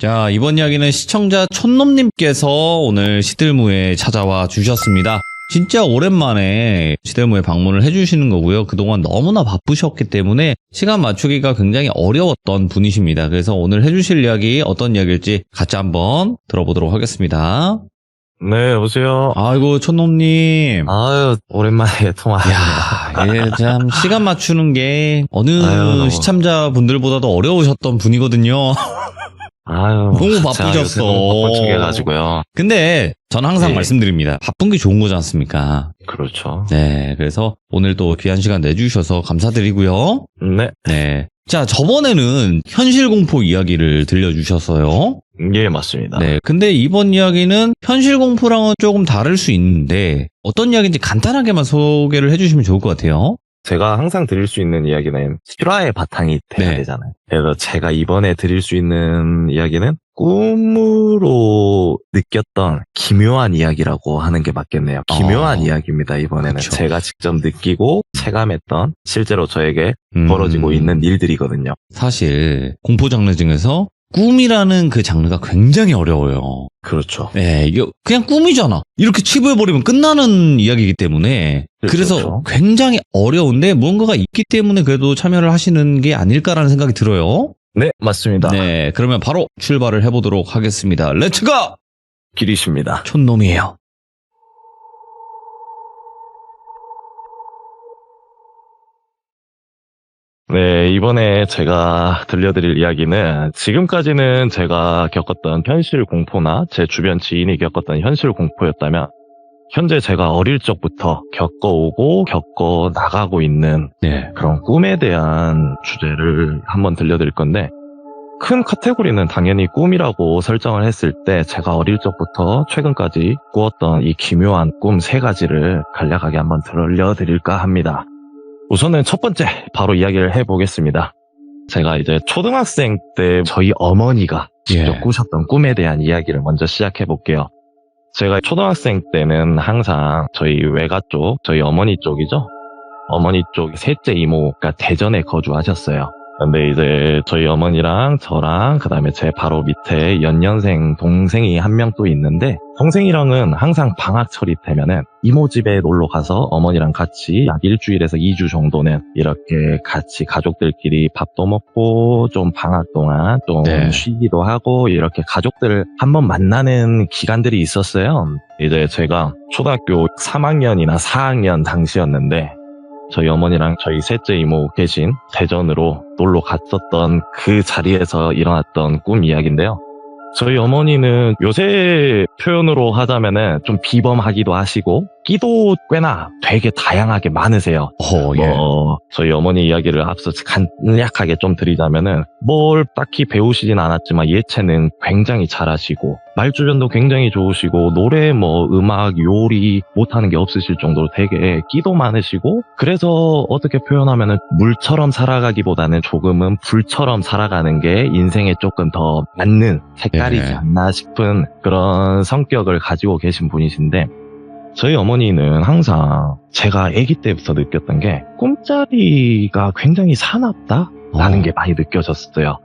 자, 이번 이야기는 시청자 촌놈님께서 오늘 시들무에 찾아와 주셨습니다. 진짜 오랜만에 시들무에 방문을 해주시는 거고요. 그동안 너무나 바쁘셨기 때문에 시간 맞추기가 굉장히 어려웠던 분이십니다. 그래서 오늘 해주실 이야기 어떤 이야기일지 같이 한번 들어보도록 하겠습니다. 네, 여보세요. 아이고, 촌놈님. 아유, 오랜만에 통화하네요. 예, 참 시간 맞추는 게 어느 아유, 시청자분들보다도 어려우셨던 분이거든요. 아유, 너무 제가 바쁘셨어. 요새 너무 바쁜 척해가지고요. 근데 저는 항상 네. 말씀드립니다. 바쁜 게 좋은 거지 않습니까? 그렇죠. 네, 그래서 오늘 또 귀한 시간 내주셔서 감사드리고요. 네, 네. 자, 저번에는 현실 공포 이야기를 들려주셨어요. 예, 맞습니다. 네. 근데 이번 이야기는 현실 공포랑은 조금 다를 수 있는데 어떤 이야기인지 간단하게만 소개를 해주시면 좋을 것 같아요. 제가 항상 드릴 수 있는 이야기는 실화의 바탕이 돼야 네. 되잖아요. 그래서 제가 이번에 드릴 수 있는 이야기는 꿈으로 느꼈던 기묘한 이야기라고 하는 게 맞겠네요. 기묘한 이야기입니다, 이번에는. 그쵸. 제가 직접 느끼고 체감했던 실제로 저에게 벌어지고 있는 일들이거든요. 사실 공포 장르 중에서 꿈이라는 그 장르가 굉장히 어려워요. 그렇죠. 네, 이게 그냥 꿈이잖아. 이렇게 치부해버리면 끝나는 이야기이기 때문에 그래서 그렇죠. 굉장히 어려운데 무언가가 있기 때문에 그래도 참여를 하시는 게 아닐까라는 생각이 들어요. 네, 맞습니다. 네, 그러면 바로 출발을 해보도록 하겠습니다. 렛츠고! 길이십니다. 촌놈이에요. 네, 이번에 제가 들려드릴 이야기는 지금까지는 제가 겪었던 현실 공포나 제 주변 지인이 겪었던 현실 공포였다면 현재 제가 어릴 적부터 겪어오고 겪어 나가고 있는 네. 그런 꿈에 대한 주제를 한번 들려드릴 건데 큰 카테고리는 당연히 꿈이라고 설정을 했을 때 제가 어릴 적부터 최근까지 꾸었던 이 기묘한 꿈 3가지를 간략하게 한번 들려드릴까 합니다. 우선은 첫 번째 바로 이야기를 해보겠습니다. 제가 이제 초등학생 때 저희 어머니가 직접 예. 꾸셨던 꿈에 대한 이야기를 먼저 시작해볼게요. 제가 초등학생 때는 항상 저희 외가 쪽, 저희 어머니 쪽이죠. 어머니 쪽 셋째 이모가 대전에 거주하셨어요. 근데 이제 저희 어머니랑 저랑 그다음에 제 바로 밑에 연년생 동생이 한 명 또 있는데 동생이랑은 항상 방학철이 되면은 이모 집에 놀러 가서 어머니랑 같이 약 일주일에서 2주 정도는 이렇게 같이 가족들끼리 밥도 먹고 좀 방학 동안 좀 네. 쉬기도 하고 이렇게 가족들을 한번 만나는 기간들이 있었어요. 이제 제가 초등학교 3학년이나 4학년 당시였는데 저희 어머니랑 저희 셋째 이모 계신 대전으로 놀러 갔었던 그 자리에서 일어났던 꿈 이야기인데요. 저희 어머니는 요새 표현으로 하자면은 좀 비범하기도 하시고 끼도 꽤나 되게 다양하게 많으세요. 예. 저희 어머니 이야기를 앞서 간략하게 좀 드리자면은 뭘 딱히 배우시진 않았지만 예체는 굉장히 잘하시고 말주변도 굉장히 좋으시고 노래 음악 요리 못하는 게 없으실 정도로 되게 끼도 많으시고 그래서 어떻게 표현하면은 물처럼 살아가기보다는 조금은 불처럼 살아가는 게 인생에 조금 더 맞는 색깔이지 네. 않나 싶은 그런 성격을 가지고 계신 분이신데 저희 어머니는 항상 제가 아기 때부터 느꼈던 게 꿈자리가 굉장히 사납다라는 게 많이 느껴졌어요.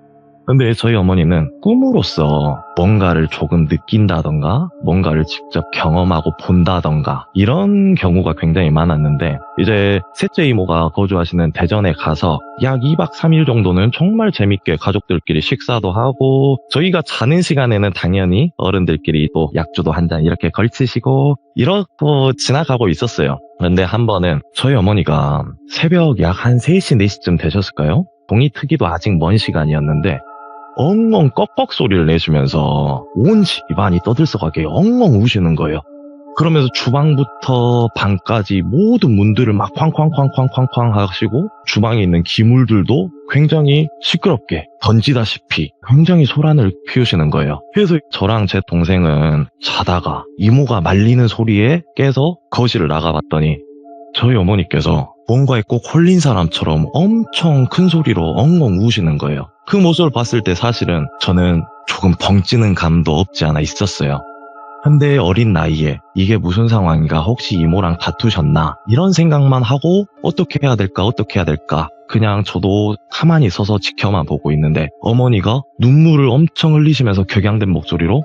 근데 저희 어머니는 꿈으로써 뭔가를 조금 느낀다던가 뭔가를 직접 경험하고 본다던가 이런 경우가 굉장히 많았는데 이제 셋째 이모가 거주하시는 대전에 가서 약 2박 3일 정도는 정말 재밌게 가족들끼리 식사도 하고 저희가 자는 시간에는 당연히 어른들끼리 또 약주도 한 잔 이렇게 걸치시고 이러고 지나가고 있었어요. 그런데 한 번은 저희 어머니가 새벽 약 한 3시, 4시쯤 되셨을까요? 동이 트기도 아직 먼 시간이었는데 엉엉 꺽꺽 소리를 내시면서 온 집안이 떠들썩하게 엉엉 우시는 거예요. 그러면서 주방부터 방까지 모든 문들을 막 쾅쾅쾅쾅쾅쾅 하시고 주방에 있는 기물들도 굉장히 시끄럽게 던지다시피 굉장히 소란을 피우시는 거예요. 그래서 저랑 제 동생은 자다가 이모가 말리는 소리에 깨서 거실을 나가봤더니 저희 어머니께서 뭔가에 꼭 홀린 사람처럼 엄청 큰 소리로 엉엉 우시는 거예요. 그 모습을 봤을 때 사실은 저는 조금 벙찌는 감도 없지 않아 있었어요. 근데 어린 나이에 이게 무슨 상황인가, 혹시 이모랑 다투셨나, 이런 생각만 하고 어떻게 해야 될까 그냥 저도 가만히 서서 지켜만 보고 있는데 어머니가 눈물을 엄청 흘리시면서 격양된 목소리로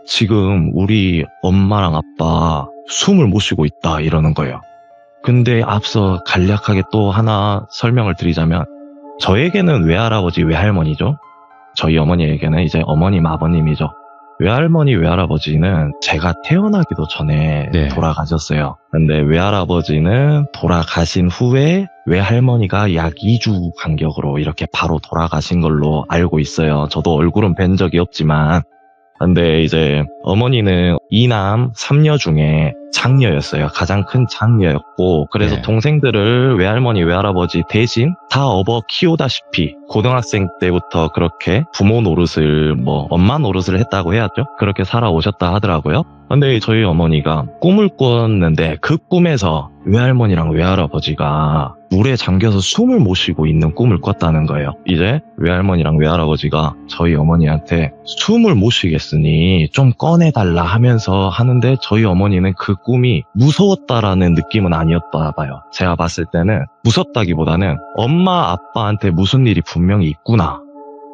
지금 우리 엄마랑 아빠 숨을 못 쉬고 있다 이러는 거예요. 근데 앞서 간략하게 또 하나 설명을 드리자면, 저에게는 외할아버지 외할머니죠. 저희 어머니에게는 이제 어머님 아버님이죠. 외할머니 외할아버지는 제가 태어나기도 전에 네. 돌아가셨어요. 근데 외할아버지는 돌아가신 후에 외할머니가 약 2주 간격으로 이렇게 바로 돌아가신 걸로 알고 있어요. 저도 얼굴은 뵌 적이 없지만. 근데 이제 어머니는 2남 3녀 중에 장녀였어요. 가장 큰 장녀였고, 그래서 네. 동생들을 외할머니 외할아버지 대신 다 업어 키우다시피 고등학생 때부터 그렇게 부모 노릇을 엄마 노릇을 했다고 해야죠. 그렇게 살아오셨다 하더라고요. 근데 저희 어머니가 꿈을 꿨는데 그 꿈에서 외할머니랑 외할아버지가 물에 잠겨서 숨을 못 쉬고 있는 꿈을 꿨다는 거예요. 이제 외할머니랑 외할아버지가 저희 어머니한테 숨을 못 쉬겠으니 좀 꺼내달라 하면서 하는데, 저희 어머니는 그 꿈이 무서웠다라는 느낌은 아니었다 봐요. 제가 봤을 때는 무섭다기보다는 엄마 아빠한테 무슨 일이 분명히 있구나.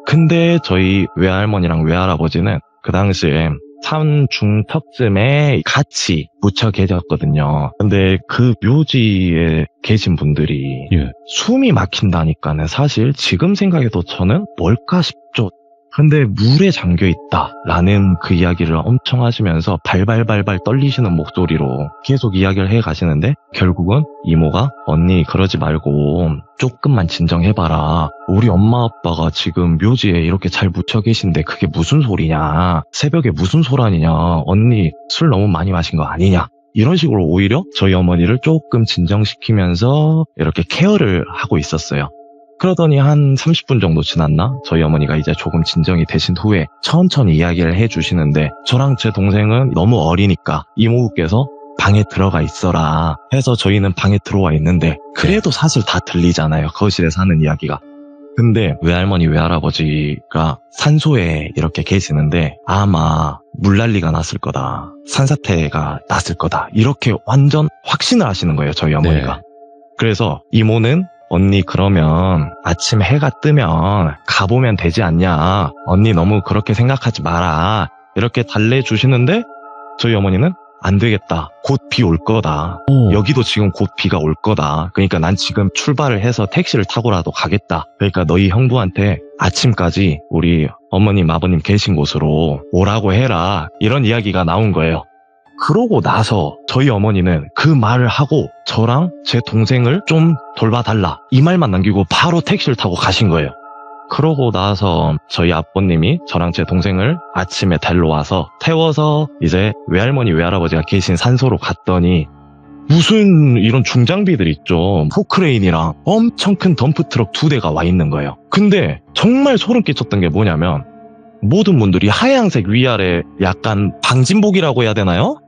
근데 저희 외할머니랑 외할아버지는 그 당시에 삼중턱쯤에 같이 묻혀 계셨거든요. 근데 그 묘지에 계신 분들이 예. 숨이 막힌다니까는 사실 지금 생각해도 저는 뭘까 싶죠. 근데 물에 잠겨 있다라는 그 이야기를 엄청 하시면서 발발발발 떨리시는 목소리로 계속 이야기를 해 가시는데, 결국은 이모가 언니 그러지 말고 조금만 진정해봐라. 우리 엄마 아빠가 지금 묘지에 이렇게 잘 묻혀 계신데 그게 무슨 소리냐. 새벽에 무슨 소란이냐. 언니 술 너무 많이 마신 거 아니냐. 이런 식으로 오히려 저희 어머니를 조금 진정시키면서 이렇게 케어를 하고 있었어요. 그러더니 한 30분 정도 지났나? 저희 어머니가 이제 조금 진정이 되신 후에 천천히 이야기를 해주시는데, 저랑 제 동생은 너무 어리니까 이모부께서 방에 들어가 있어라 해서 저희는 방에 들어와 있는데, 그래도 사실 다 들리잖아요. 거실에서 하는 이야기가. 근데 외할머니 외할아버지가 산소에 이렇게 계시는데 아마 물난리가 났을 거다, 산사태가 났을 거다, 이렇게 완전 확신을 하시는 거예요, 저희 어머니가. 네. 그래서 이모는 언니 그러면 아침 해가 뜨면 가보면 되지 않냐. 언니 너무 그렇게 생각하지 마라. 이렇게 달래주시는데, 저희 어머니는 안 되겠다. 곧 비 올 거다. 여기도 지금 곧 비가 올 거다. 그러니까 난 지금 출발을 해서 택시를 타고라도 가겠다. 그러니까 너희 형부한테 아침까지 우리 어머님 아버님 계신 곳으로 오라고 해라. 이런 이야기가 나온 거예요. 그러고 나서 저희 어머니는 그 말을 하고 저랑 제 동생을 좀 돌봐달라, 이 말만 남기고 바로 택시를 타고 가신 거예요. 그러고 나서 저희 아버님이 저랑 제 동생을 아침에 데려와서 태워서 이제 외할머니 외할아버지가 계신 산소로 갔더니, 무슨 이런 중장비들 있죠. 포크레인이랑 엄청 큰 덤프트럭 2대가 와 있는 거예요. 근데 정말 소름 끼쳤던 게 뭐냐면, 모든 분들이 하얀색 위아래 약간 방진복이라고 해야 되나요?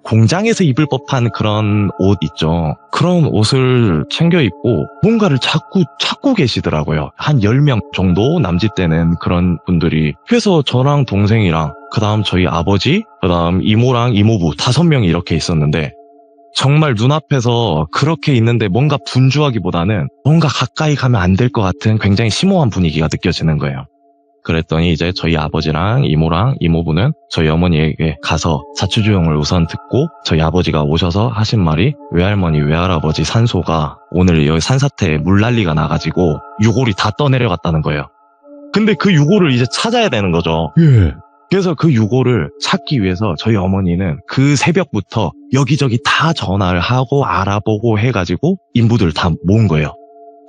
공장에서 입을 법한 그런 옷 있죠. 그런 옷을 챙겨 입고 뭔가를 자꾸 찾고 계시더라고요. 한 10명 정도 남짓되는 그런 분들이. 그래서 저랑 동생이랑 그다음 저희 아버지, 그다음 이모랑 이모부 5명이 이렇게 있었는데, 정말 눈앞에서 그렇게 있는데 뭔가 분주하기보다는 뭔가 가까이 가면 안 될 것 같은 굉장히 심오한 분위기가 느껴지는 거예요. 그랬더니 이제 저희 아버지랑 이모랑 이모부는 저희 어머니에게 가서 자초지종을 우선 듣고, 저희 아버지가 오셔서 하신 말이 외할머니 외할아버지 산소가 오늘 여기 산사태에 물난리가 나가지고 유골이 다 떠내려갔다는 거예요. 근데 그 유골을 이제 찾아야 되는 거죠. 예. 그래서 그 유골을 찾기 위해서 저희 어머니는 그 새벽부터 여기저기 다 전화를 하고 알아보고 해가지고 인부들 다 모은 거예요.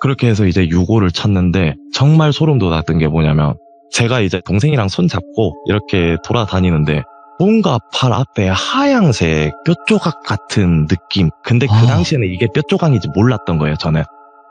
그렇게 해서 이제 유골을 찾는데 정말 소름 돋았던 게 뭐냐면, 제가 이제 동생이랑 손 잡고 이렇게 돌아다니는데 뭔가 팔 앞에 하얀색 뼈조각 같은 느낌. 근데 그 당시에는 이게 뼈조각인지 몰랐던 거예요, 저는.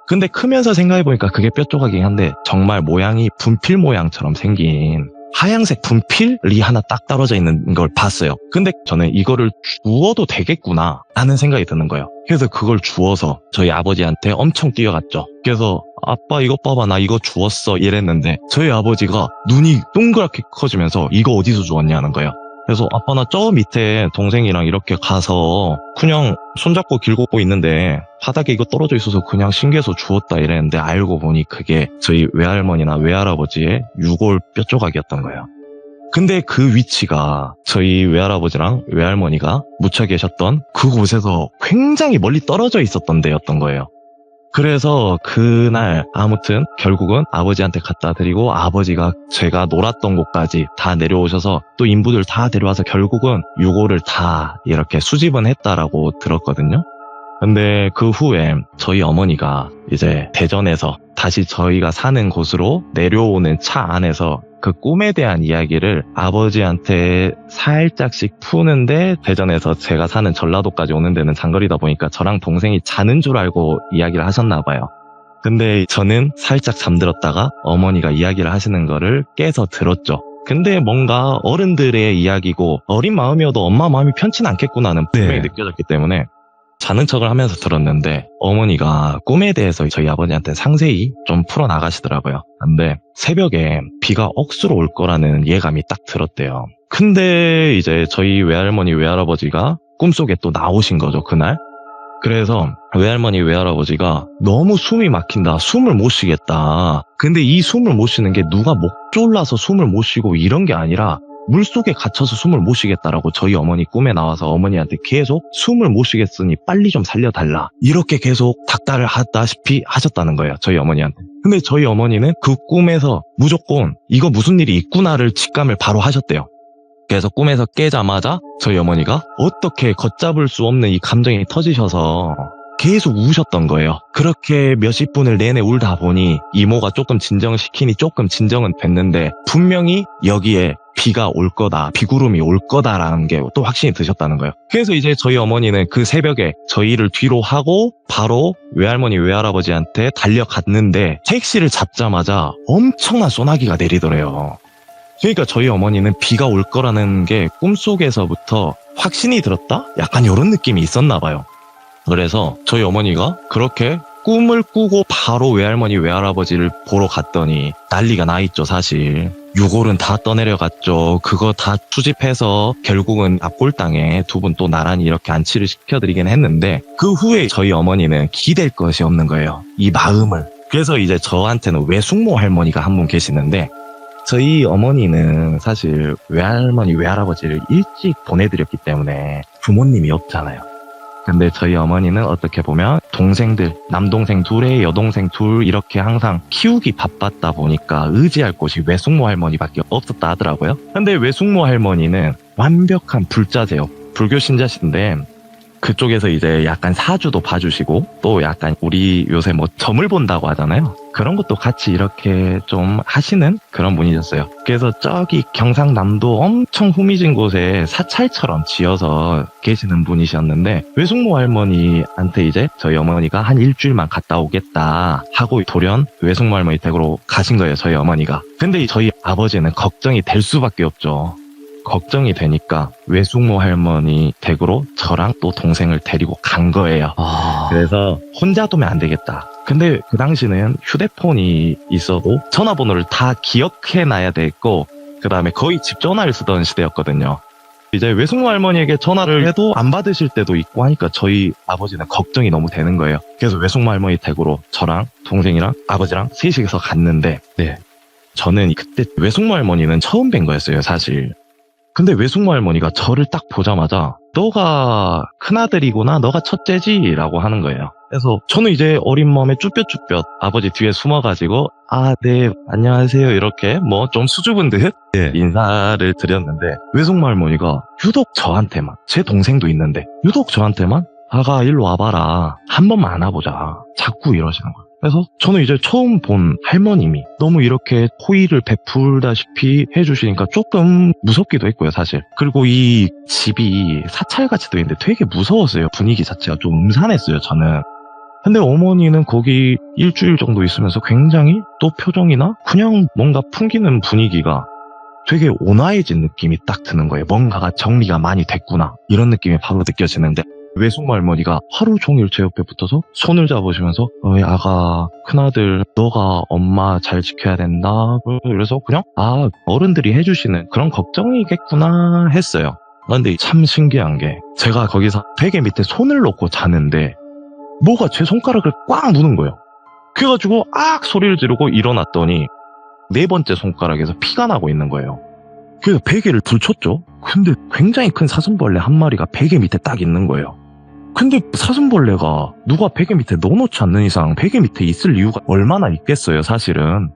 근데 크면서 생각해보니까 그게 뼈조각이긴 한데, 정말 모양이 분필 모양처럼 생긴 하얀색 분필이 하나 딱 떨어져 있는 걸 봤어요. 근데 저는 이거를 주워도 되겠구나 라는 생각이 드는 거예요. 그래서 그걸 주워서 저희 아버지한테 엄청 뛰어갔죠. 그래서 아빠 이거 봐봐, 나 이거 주웠어 이랬는데, 저희 아버지가 눈이 동그랗게 커지면서 이거 어디서 주웠냐는 거예요. 그래서 아빠 나 저 밑에 동생이랑 이렇게 가서 그냥 손잡고 길 걷고 있는데 바닥에 이거 떨어져 있어서 그냥 신기해서 주웠다 이랬는데 알고 보니 그게 저희 외할머니나 외할아버지의 유골 뼈 조각이었던 거예요. 근데 그 위치가 저희 외할아버지랑 외할머니가 묻혀 계셨던 그곳에서 굉장히 멀리 떨어져 있었던 데였던 거예요. 그래서 그날 아무튼 결국은 아버지한테 갖다 드리고 아버지가 제가 놀았던 곳까지 다 내려오셔서 또 인부들 다 데려와서 결국은 유골을 다 이렇게 수집은 했다라고 들었거든요. 근데 그 후에 저희 어머니가 이제 대전에서 다시 저희가 사는 곳으로 내려오는 차 안에서 그 꿈에 대한 이야기를 아버지한테 살짝씩 푸는데 대전에서 제가 사는 전라도까지 오는 데는 장거리다 보니까 저랑 동생이 자는 줄 알고 이야기를 하셨나 봐요. 근데 저는 살짝 잠들었다가 어머니가 이야기를 하시는 거를 깨서 들었죠. 근데 뭔가 어른들의 이야기고 어린 마음이어도 엄마 마음이 편치는 않겠구나는 분명히 느껴졌기 때문에 자는 척을 하면서 들었는데 어머니가 꿈에 대해서 저희 아버지한테 상세히 좀 풀어나가시더라고요. 근데 새벽에 비가 억수로 올 거라는 예감이 딱 들었대요. 근데 이제 저희 외할머니 외할아버지가 꿈속에 또 나오신 거죠, 그날. 그래서 외할머니 외할아버지가 너무 숨이 막힌다, 숨을 못 쉬겠다. 근데 이 숨을 못 쉬는 게 누가 목 졸라서 숨을 못 쉬고 이런 게 아니라 물속에 갇혀서 숨을 못 쉬겠다라고 저희 어머니 꿈에 나와서 어머니한테 계속 숨을 못 쉬겠으니 빨리 좀 살려달라 이렇게 계속 닥달을 하다시피 하셨다는 거예요, 저희 어머니한테. 근데 저희 어머니는 그 꿈에서 무조건 이거 무슨 일이 있구나를 직감을 바로 하셨대요. 그래서 꿈에서 깨자마자 저희 어머니가 어떻게 걷잡을 수 없는 이 감정이 터지셔서 계속 우셨던 거예요. 그렇게 몇십 분을 내내 울다 보니 이모가 조금 진정시키니 조금 진정은 됐는데 분명히 여기에 비가 올 거다, 비구름이 올 거다라는 게 또 확신이 드셨다는 거예요. 그래서 이제 저희 어머니는 그 새벽에 저희를 뒤로 하고 바로 외할머니 외할아버지한테 달려갔는데 택시를 잡자마자 엄청난 소나기가 내리더래요. 그러니까 저희 어머니는 비가 올 거라는 게 꿈속에서부터 확신이 들었다? 약간 이런 느낌이 있었나 봐요. 그래서 저희 어머니가 그렇게 꿈을 꾸고 바로 외할머니 외할아버지를 보러 갔더니 난리가 나 있죠, 사실. 유골은 다 떠내려갔죠. 그거 다 수집해서 결국은 앞골당에 두 분 또 나란히 이렇게 안치를 시켜드리긴 했는데 그 후에 저희 어머니는 기댈 것이 없는 거예요, 이 마음을. 그래서 이제 저한테는 외숙모 할머니가 한 분 계시는데 저희 어머니는 사실 외할머니 외할아버지를 일찍 보내드렸기 때문에 부모님이 없잖아요. 근데 저희 어머니는 어떻게 보면 동생들, 남동생 둘에 여동생 둘 이렇게 항상 키우기 바빴다 보니까 의지할 곳이 외숙모 할머니밖에 없었다 하더라고요. 근데 외숙모 할머니는 완벽한 불자세요. 불교 신자신데 그쪽에서 이제 약간 사주도 봐주시고 또 약간 우리 요새 뭐 점을 본다고 하잖아요. 그런 것도 같이 이렇게 좀 하시는 그런 분이셨어요. 그래서 저기 경상남도 엄청 후미진 곳에 사찰처럼 지어서 계시는 분이셨는데 외숙모 할머니한테 이제 저희 어머니가 한 일주일만 갔다 오겠다 하고 돌연 외숙모 할머니 댁으로 가신 거예요, 저희 어머니가. 근데 저희 아버지는 걱정이 될 수밖에 없죠. 걱정이 되니까 외숙모 할머니 댁으로 저랑 또 동생을 데리고 간 거예요. 그래서 혼자 두면 안 되겠다. 근데 그 당시는 휴대폰이 있어도 전화번호를 다 기억해놔야 됐고 그 다음에 거의 집 전화를 쓰던 시대였거든요. 이제 외숙모 할머니에게 전화를 해도 안 받으실 때도 있고 하니까 저희 아버지는 걱정이 너무 되는 거예요. 그래서 외숙모 할머니 댁으로 저랑 동생이랑 아버지랑 셋이서 갔는데 저는 그때 외숙모 할머니는 처음 뵌 거였어요, 사실. 근데 외숙모 할머니가 저를 딱 보자마자 너가 큰아들이구나, 너가 첫째지 라고 하는 거예요. 그래서 저는 이제 어린 마음에 쭈뼛쭈뼛 아버지 뒤에 숨어가지고 네 안녕하세요 이렇게 뭐 좀 수줍은 듯 인사를 드렸는데 외숙모 할머니가 유독 저한테만, 제 동생도 있는데 유독 저한테만 아가 일로 와봐라, 한 번만 안아보자 자꾸 이러시는 거예요. 그래서 저는 이제 처음 본 할머님이 너무 이렇게 호의를 베풀다시피 해주시니까 조금 무섭기도 했고요, 사실. 그리고 이 집이 사찰같이 돼 있는데 되게 무서웠어요. 분위기 자체가 좀 음산했어요, 저는. 근데 어머니는 거기 일주일 정도 있으면서 굉장히 또 표정이나 그냥 뭔가 풍기는 분위기가 되게 온화해진 느낌이 딱 드는 거예요. 뭔가가 정리가 많이 됐구나, 이런 느낌이 바로 느껴지는데 외숙모 할머니가 하루 종일 제 옆에 붙어서 손을 잡으시면서 어이 아가 큰아들 너가 엄마 잘 지켜야 된다. 그래서 그냥 어른들이 해주시는 그런 걱정이겠구나 했어요. 근데 참 신기한 게 제가 거기서 베개 밑에 손을 놓고 자는데 뭐가 제 손가락을 꽉 무는 거예요. 그래가지고 소리를 지르고 일어났더니 네 번째 손가락에서 피가 나고 있는 거예요. 그래서 베개를 들쳤죠. 근데 굉장히 큰 사슴벌레 한 마리가 베개 밑에 딱 있는 거예요. 근데 사슴벌레가 누가 베개 밑에 넣어놓지 않는 이상 베개 밑에 있을 이유가 얼마나 있겠어요, 사실은.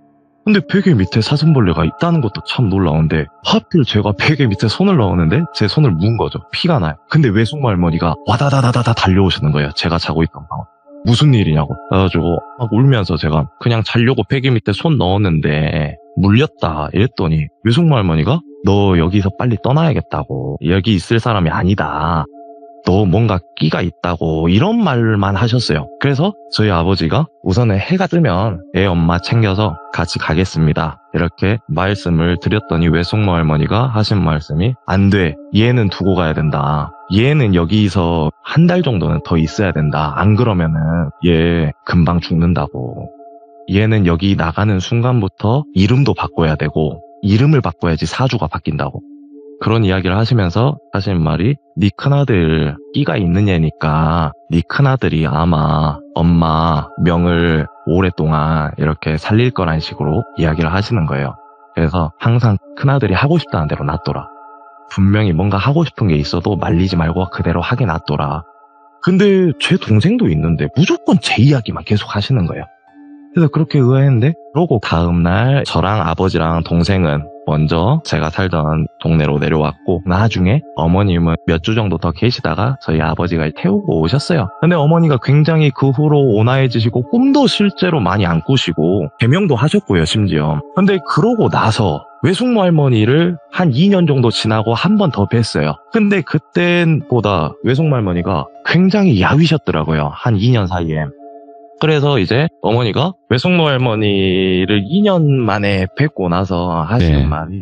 근데 베개 밑에 사슴벌레가 있다는 것도 참 놀라운데 하필 제가 베개 밑에 손을 넣었는데 제 손을 문 거죠. 피가 나요. 근데 외숙모 할머니가 와다다다다다 달려오시는 거예요. 제가 자고 있던 방. 무슨 일이냐고. 그래가지고 막 울면서 제가 그냥 자려고 베개 밑에 손 넣었는데 물렸다 이랬더니 외숙모 할머니가 너 여기서 빨리 떠나야겠다고. 여기 있을 사람이 아니다. 너 뭔가 끼가 있다고 이런 말만 하셨어요. 그래서 저희 아버지가 우선은 해가 뜨면 애 엄마 챙겨서 같이 가겠습니다. 이렇게 말씀을 드렸더니 외숙모 할머니가 하신 말씀이 안 돼. 얘는 두고 가야 된다. 얘는 여기서 한 달 정도는 더 있어야 된다. 안 그러면은 얘 금방 죽는다고. 얘는 여기 나가는 순간부터 이름도 바꿔야 되고 이름을 바꿔야지 사주가 바뀐다고. 그런 이야기를 하시면서 하신 말이 네 큰아들 끼가 있는 애니까 네 큰아들이 아마 엄마 명을 오랫동안 이렇게 살릴 거란 식으로 이야기를 하시는 거예요. 그래서 항상 큰아들이 하고 싶다는 대로 놔둬라. 분명히 뭔가 하고 싶은 게 있어도 말리지 말고 그대로 하게 놔둬라. 근데 제 동생도 있는데 무조건 제 이야기만 계속 하시는 거예요. 그래서 그렇게 의아했는데 그러고 다음날 저랑 아버지랑 동생은 먼저 제가 살던 동네로 내려왔고 나중에 어머님은 몇 주 정도 더 계시다가 저희 아버지가 태우고 오셨어요. 근데 어머니가 굉장히 그 후로 온화해지시고 꿈도 실제로 많이 안 꾸시고 개명도 하셨고요, 심지어. 근데 그러고 나서 외숙모 할머니를 한 2년 정도 지나고 한 번 더 뵀어요. 근데 그때보다 외숙모 할머니가 굉장히 야위셨더라고요. 한 2년 사이에. 그래서 이제 어머니가 외숙모 할머니를 2년 만에 뵙고 나서 하시는 말이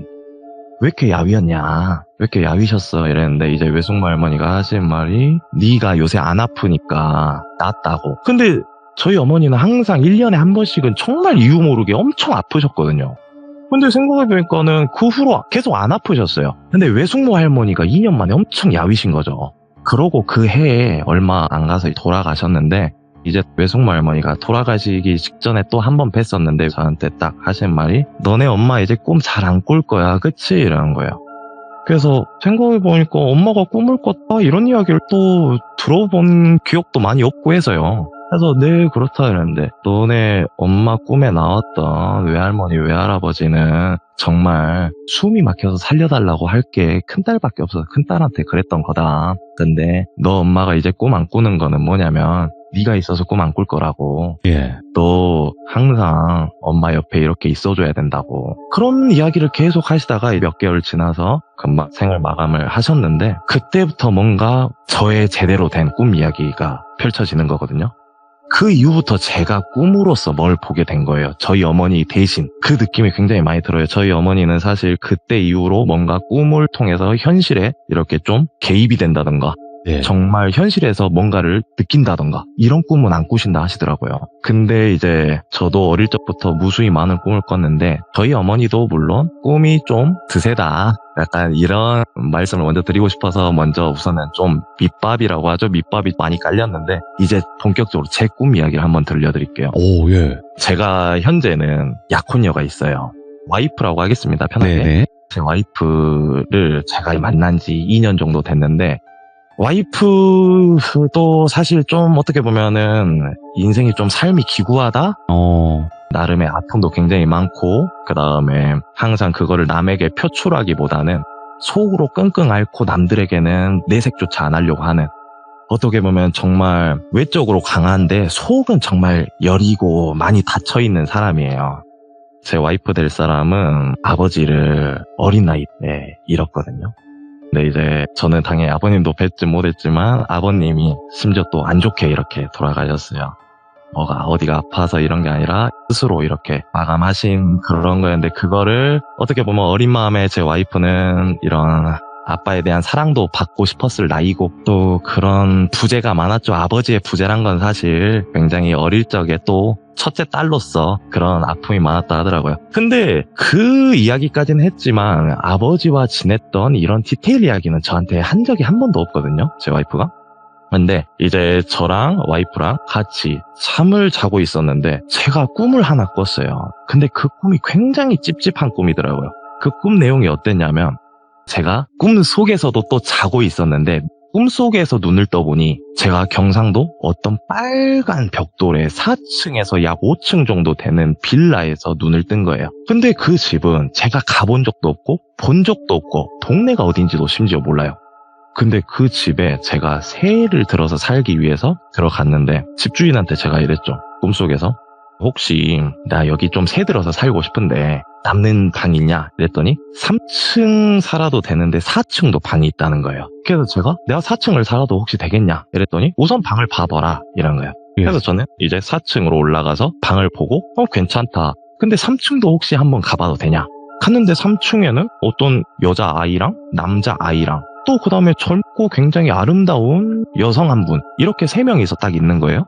왜 이렇게 야위었냐? 왜 이렇게 야위셨어? 이랬는데 이제 외숙모 할머니가 하시는 말이 네가 요새 안 아프니까 낫다고. 근데 저희 어머니는 항상 1년에 한 번씩은 정말 이유 모르게 엄청 아프셨거든요. 근데 생각해보니까는 그 후로 계속 안 아프셨어요. 근데 외숙모 할머니가 2년 만에 엄청 야위신 거죠. 그러고 그 해에 얼마 안 가서 돌아가셨는데 이제 외숙모 할머니가 돌아가시기 직전에 또 한 번 뵀었는데 저한테 딱 하신 말이 너네 엄마 이제 꿈 잘 안 꿀 거야, 그치? 이러는 거예요. 그래서 생각해보니까 엄마가 꿈을 꿨다 이런 이야기를 또 들어본 기억도 많이 없고 해서요. 그래서 네 그렇다 이랬는데 너네 엄마 꿈에 나왔던 외할머니 외할아버지는 정말 숨이 막혀서 살려달라고 할 게 큰딸밖에 없어서 큰딸한테 그랬던 거다. 근데 너 엄마가 이제 꿈 안 꾸는 거는 뭐냐면 네가 있어서 꿈 안 꿀 거라고. 너 항상 엄마 옆에 이렇게 있어줘야 된다고. 그런 이야기를 계속 하시다가 몇 개월 지나서 금방 생을 마감을 하셨는데 그때부터 뭔가 저의 제대로 된 꿈 이야기가 펼쳐지는 거거든요. 그 이후부터 제가 꿈으로서 뭘 보게 된 거예요. 저희 어머니 대신. 그 느낌이 굉장히 많이 들어요. 저희 어머니는 사실 그때 이후로 뭔가 꿈을 통해서 현실에 이렇게 좀 개입이 된다던가 정말 현실에서 뭔가를 느낀다던가 이런 꿈은 안 꾸신다 하시더라고요. 근데 이제 저도 어릴 적부터 무수히 많은 꿈을 꿨는데 저희 어머니도 물론 꿈이 좀 드세다 약간 이런 말씀을 먼저 드리고 싶어서 먼저 우선은 좀 밑밥이라고 하죠. 밑밥이 많이 깔렸는데 이제 본격적으로 제 꿈 이야기를 한번 들려드릴게요. 제가 현재는 약혼녀가 있어요. 와이프라고 하겠습니다, 편하게. 제 와이프를 제가 만난 지 2년 정도 됐는데 와이프도 사실 좀 어떻게 보면은 인생이 좀 삶이 기구하다? 나름의 아픔도 굉장히 많고 그 다음에 항상 그거를 남에게 표출하기보다는 속으로 끙끙 앓고 남들에게는 내색조차 안 하려고 하는 어떻게 보면 정말 외적으로 강한데 속은 정말 여리고 많이 닫혀있는 사람이에요. 제 와이프 될 사람은 아버지를 어린 나이 때 잃었거든요. 근데 이제 저는 당연히 아버님도 뵙지 못했지만 아버님이 심지어 또 안 좋게 이렇게 돌아가셨어요. 뭐가 어디가 아파서 이런 게 아니라 스스로 이렇게 마감하신 그런 거였는데 그거를 어떻게 보면 어린 마음에 제 와이프는 이런 아빠에 대한 사랑도 받고 싶었을 나이고 또 그런 부재가 많았죠. 아버지의 부재란 건 사실 굉장히 어릴 적에 또 첫째 딸로서 그런 아픔이 많았다 하더라고요. 근데 그 이야기까지는 했지만 아버지와 지냈던 이런 디테일 이야기는 저한테 한 적이 한 번도 없거든요. 제 와이프가. 근데 이제 저랑 와이프랑 같이 잠을 자고 있었는데 제가 꿈을 하나 꿨어요. 근데 그 꿈이 굉장히 찝찝한 꿈이더라고요. 그 꿈 내용이 어땠냐면 제가 꿈 속에서도 또 자고 있었는데 꿈속에서 눈을 떠보니 제가 경상도 어떤 빨간 벽돌의 4층에서 약 5층 정도 되는 빌라에서 눈을 뜬 거예요. 근데 그 집은 제가 가본 적도 없고 본 적도 없고 동네가 어딘지도 심지어 몰라요. 근데 그 집에 제가 새해를 들어서 살기 위해서 들어갔는데 집주인한테 제가 이랬죠. 꿈속에서 혹시 나 여기 좀 새 들어서 살고 싶은데 남는 방 있냐? 이랬더니 3층 살아도 되는데 4층도 방이 있다는 거예요. 그래서 제가 내가 4층을 살아도 혹시 되겠냐? 이랬더니 우선 방을 봐봐라 이런 거예요. 그래서 저는 이제 4층으로 올라가서 방을 보고 괜찮다. 근데 3층도 혹시 한번 가봐도 되냐? 갔는데 3층에는 어떤 여자아이랑 남자아이랑 또 그 다음에 젊고 굉장히 아름다운 여성 한 분 이렇게 3명이서 딱 있는 거예요.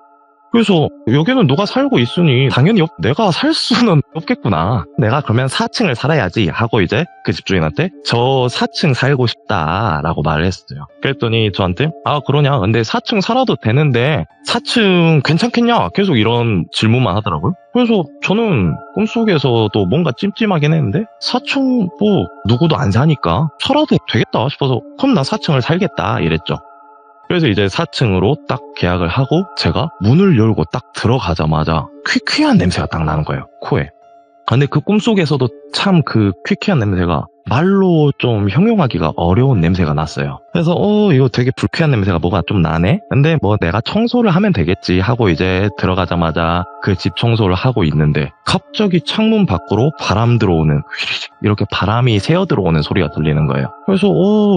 그래서 여기는 누가 살고 있으니 당연히 내가 살 수는 없겠구나. 내가 그러면 4층을 살아야지 하고 이제 그 집주인한테 저 4층 살고 싶다라고 말을 했어요. 그랬더니 저한테 그러냐? 근데 4층 살아도 되는데 4층 괜찮겠냐? 계속 이런 질문만 하더라고요. 그래서 저는 꿈속에서도 뭔가 찜찜하긴 했는데 4층 뭐 누구도 안 사니까 살아도 되겠다 싶어서 그럼 나 4층을 살겠다 이랬죠. 그래서 이제 4층으로 딱 계약을 하고 제가 문을 열고 딱 들어가자마자 퀴퀴한 냄새가 딱 나는 거예요. 코에. 근데 그 꿈속에서도 참 그 퀴퀴한 냄새가 말로 좀 형용하기가 어려운 냄새가 났어요. 그래서 이거 되게 불쾌한 냄새가 뭐가 좀 나네? 근데 뭐 내가 청소를 하면 되겠지 하고 이제 들어가자마자 그 집 청소를 하고 있는데 갑자기 창문 밖으로 바람 들어오는 휘리릭 이렇게 바람이 새어 들어오는 소리가 들리는 거예요. 그래서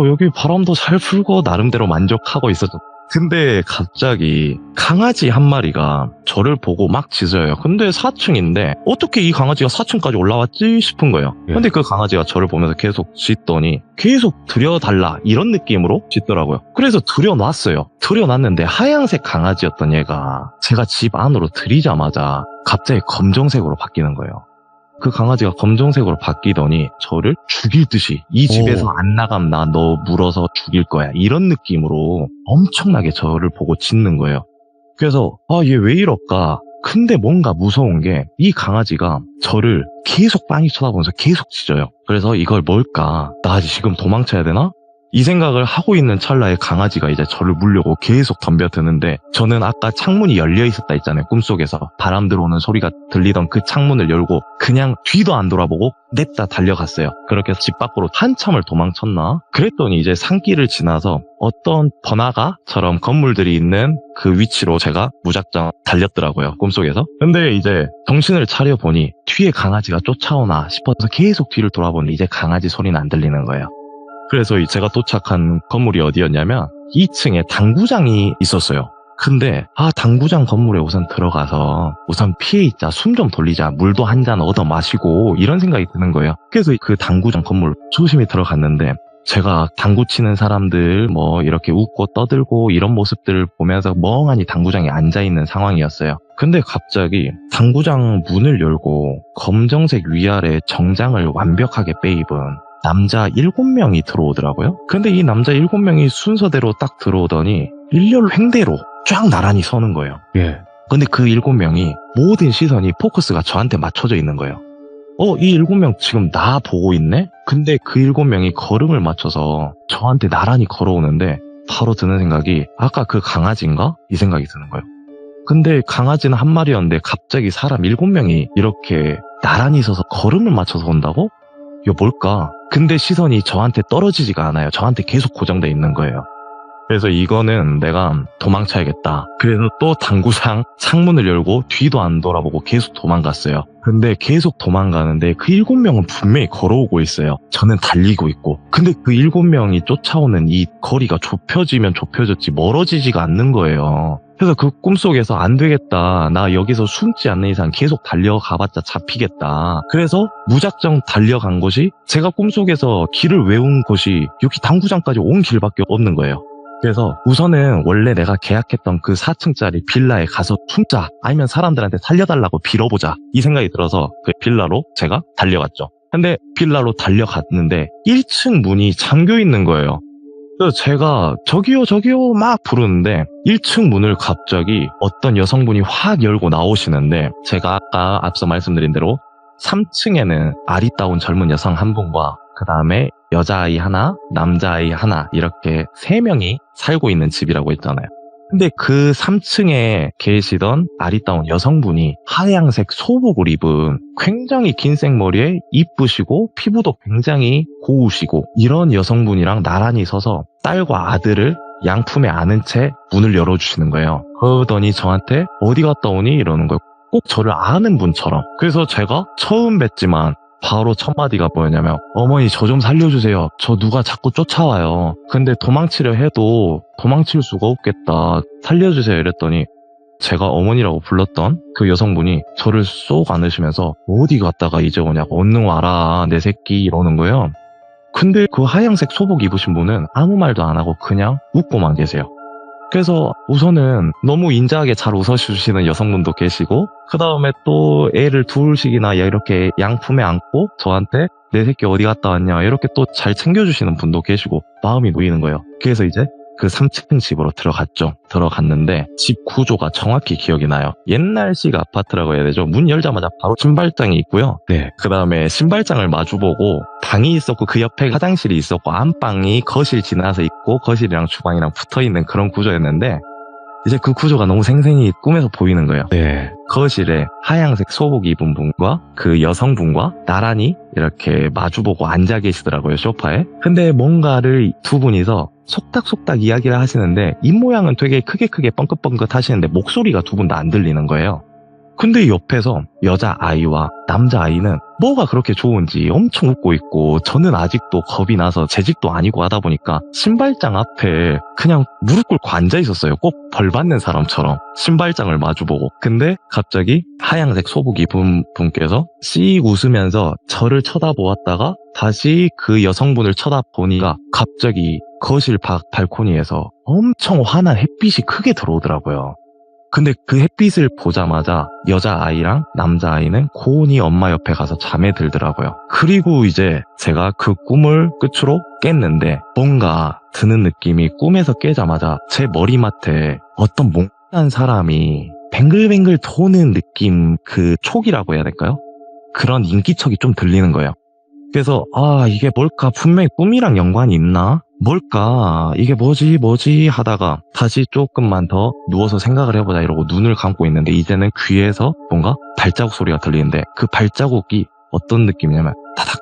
여기 바람도 잘 불고 나름대로 만족하고 있었죠. 근데 갑자기 강아지 한 마리가 저를 보고 막 짖어요. 근데 4층인데 어떻게 이 강아지가 4층까지 올라왔지 싶은 거예요. 근데 그 강아지가 저를 보면서 계속 짖더니 계속 들여달라 이런 느낌으로 짖더라고요. 그래서 들여놨어요. 들여놨는데 하얀색 강아지였던 얘가 제가 집 안으로 들이자마자 갑자기 검정색으로 바뀌는 거예요. 그 강아지가 검정색으로 바뀌더니 저를 죽일 듯이 이 집에서 안 나가면 나 너 물어서 죽일 거야 이런 느낌으로 엄청나게 저를 보고 짖는 거예요. 그래서 얘 왜 이럴까? 근데 뭔가 무서운 게 이 강아지가 저를 계속 빤히 쳐다보면서 계속 짖어요. 그래서 이걸 뭘까? 나 지금 도망쳐야 되나? 이 생각을 하고 있는 찰나에 강아지가 이제 저를 물려고 계속 덤벼드는데 저는 아까 창문이 열려 있었다 했잖아요. 꿈속에서 바람 들어오는 소리가 들리던 그 창문을 열고 그냥 뒤도 안 돌아보고 냅다 달려갔어요. 그렇게 해서 집 밖으로 한참을 도망쳤나? 그랬더니 이제 산길을 지나서 어떤 번화가처럼 건물들이 있는 그 위치로 제가 무작정 달렸더라고요. 꿈속에서. 근데 이제 정신을 차려보니 뒤에 강아지가 쫓아오나 싶어서 계속 뒤를 돌아보는데 이제 강아지 소리는 안 들리는 거예요. 그래서 제가 도착한 건물이 어디였냐면 2층에 당구장이 있었어요. 근데 당구장 건물에 우선 들어가서 우선 피해 있자, 숨 좀 돌리자, 물도 한 잔 얻어 마시고 이런 생각이 드는 거예요. 그래서 그 당구장 건물 조심히 들어갔는데 제가 당구 치는 사람들 뭐 이렇게 웃고 떠들고 이런 모습들을 보면서 멍하니 당구장에 앉아있는 상황이었어요. 근데 갑자기 당구장 문을 열고 검정색 위아래 정장을 완벽하게 빼입은 남자 7명이 들어오더라고요. 근데 이 남자 7명이 순서대로 딱 들어오더니 일렬 횡대로 쫙 나란히 서는 거예요. 근데 그 7명이 모든 시선이 포커스가 저한테 맞춰져 있는 거예요. 이 7명 지금 나 보고 있네? 근데 그 7명이 걸음을 맞춰서 저한테 나란히 걸어오는데 바로 드는 생각이 아까 그 강아지인가? 이 생각이 드는 거예요. 근데 강아지는 한 마리였는데 갑자기 사람 7명이 이렇게 나란히 서서 걸음을 맞춰서 온다고? 이거 뭘까? 근데 시선이 저한테 떨어지지가 않아요. 저한테 계속 고정돼 있는 거예요. 그래서 이거는 내가 도망쳐야겠다. 그래서 또 당구장 창문을 열고 뒤도 안 돌아보고 계속 도망갔어요. 근데 계속 도망가는데 그 7명은 분명히 걸어오고 있어요. 저는 달리고 있고. 근데 그 7명이 쫓아오는 이 거리가 좁혀지면 좁혀졌지 멀어지지가 않는 거예요. 그래서 그 꿈속에서 안 되겠다. 나 여기서 숨지 않는 이상 계속 달려가봤자 잡히겠다. 그래서 무작정 달려간 곳이 제가 꿈속에서 길을 외운 곳이 여기 당구장까지 온 길밖에 없는 거예요. 그래서 우선은 원래 내가 계약했던 그 4층짜리 빌라에 가서 숨자. 아니면 사람들한테 살려달라고 빌어보자. 이 생각이 들어서 그 빌라로 제가 달려갔죠. 근데 빌라로 달려갔는데 1층 문이 잠겨 있는 거예요. 그래서 제가 저기요 저기요 막 부르는데 1층 문을 갑자기 어떤 여성분이 확 열고 나오시는데 제가 아까 앞서 말씀드린 대로 3층에는 아리따운 젊은 여성 한 분과 그 다음에 여자아이 하나, 남자아이 하나 이렇게 3명이 살고 있는 집이라고 했잖아요. 근데 그 3층에 계시던 아리따운 여성분이 하얀색 소복을 입은 굉장히 긴 생머리에 이쁘시고 피부도 굉장히 고우시고 이런 여성분이랑 나란히 서서 딸과 아들을 양품에 안은 채 문을 열어주시는 거예요. 그러더니 저한테 어디 갔다 오니? 이러는 거예요. 꼭 저를 아는 분처럼. 그래서 제가 처음 뵀지만 바로 첫 마디가 뭐였냐면 어머니 저 좀 살려주세요. 저 누가 자꾸 쫓아와요. 근데 도망치려 해도 도망칠 수가 없겠다. 살려주세요. 이랬더니 제가 어머니라고 불렀던 그 여성분이 저를 쏙 안으시면서 어디 갔다가 이제 오냐고 얼른 와라 내 새끼 이러는 거예요. 근데 그 하얀색 소복 입으신 분은 아무 말도 안 하고 그냥 웃고만 계세요. 그래서 우선은 너무 인자하게 잘 웃어주시는 여성분도 계시고 그 다음에 또 애를 둘씩이나 이렇게 양품에 안고 저한테 내 새끼 어디 갔다 왔냐 이렇게 또 잘 챙겨주시는 분도 계시고 마음이 놓이는 거예요. 그래서 이제 그 3층 집으로 들어갔죠. 들어갔는데 집 구조가 정확히 기억이 나요. 옛날식 아파트라고 해야 되죠. 문 열자마자 바로 신발장이 있고요. 네. 그 다음에 신발장을 마주보고 방이 있었고 그 옆에 화장실이 있었고 안방이 거실 지나서 있고 거실이랑 주방이랑 붙어있는 그런 구조였는데 이제 그 구조가 너무 생생히 꿈에서 보이는 거예요. 네. 거실에 하얀색 소복 입은 분과 그 여성분과 나란히 이렇게 마주보고 앉아 계시더라고요, 소파에. 근데 뭔가를 두 분이서 속닥속닥 이야기를 하시는데 입모양은 되게 크게 뻥긋뻥긋 하시는데 목소리가 두 분 다 안 들리는 거예요. 근데 옆에서 여자아이와 남자아이는 뭐가 그렇게 좋은지 엄청 웃고 있고 저는 아직도 겁이 나서 제 집도 아니고 하다 보니까 신발장 앞에 그냥 무릎 꿇고 앉아 있었어요. 꼭 벌 받는 사람처럼 신발장을 마주보고. 근데 갑자기 하얀색 소복 입은 분께서 씩 웃으면서 저를 쳐다보았다가 다시 그 여성분을 쳐다보니까 갑자기 거실 발코니에서 엄청 환한 햇빛이 크게 들어오더라고요. 근데 그 햇빛을 보자마자 여자아이랑 남자아이는 고온히 엄마 옆에 가서 잠에 들더라고요. 그리고 이제 제가 그 꿈을 끝으로 깼는데 뭔가 드는 느낌이 꿈에서 깨자마자 제 머리맡에 어떤 몽환한 사람이 뱅글뱅글 도는 느낌, 그 촉이라고 해야 될까요? 그런 인기척이 좀 들리는 거예요. 그래서 이게 뭘까? 분명히 꿈이랑 연관이 있나? 뭘까? 이게 뭐지 하다가 다시 조금만 더 누워서 생각을 해보자 이러고 눈을 감고 있는데 이제는 귀에서 뭔가 발자국 소리가 들리는데 그 발자국이 어떤 느낌이냐면 타닥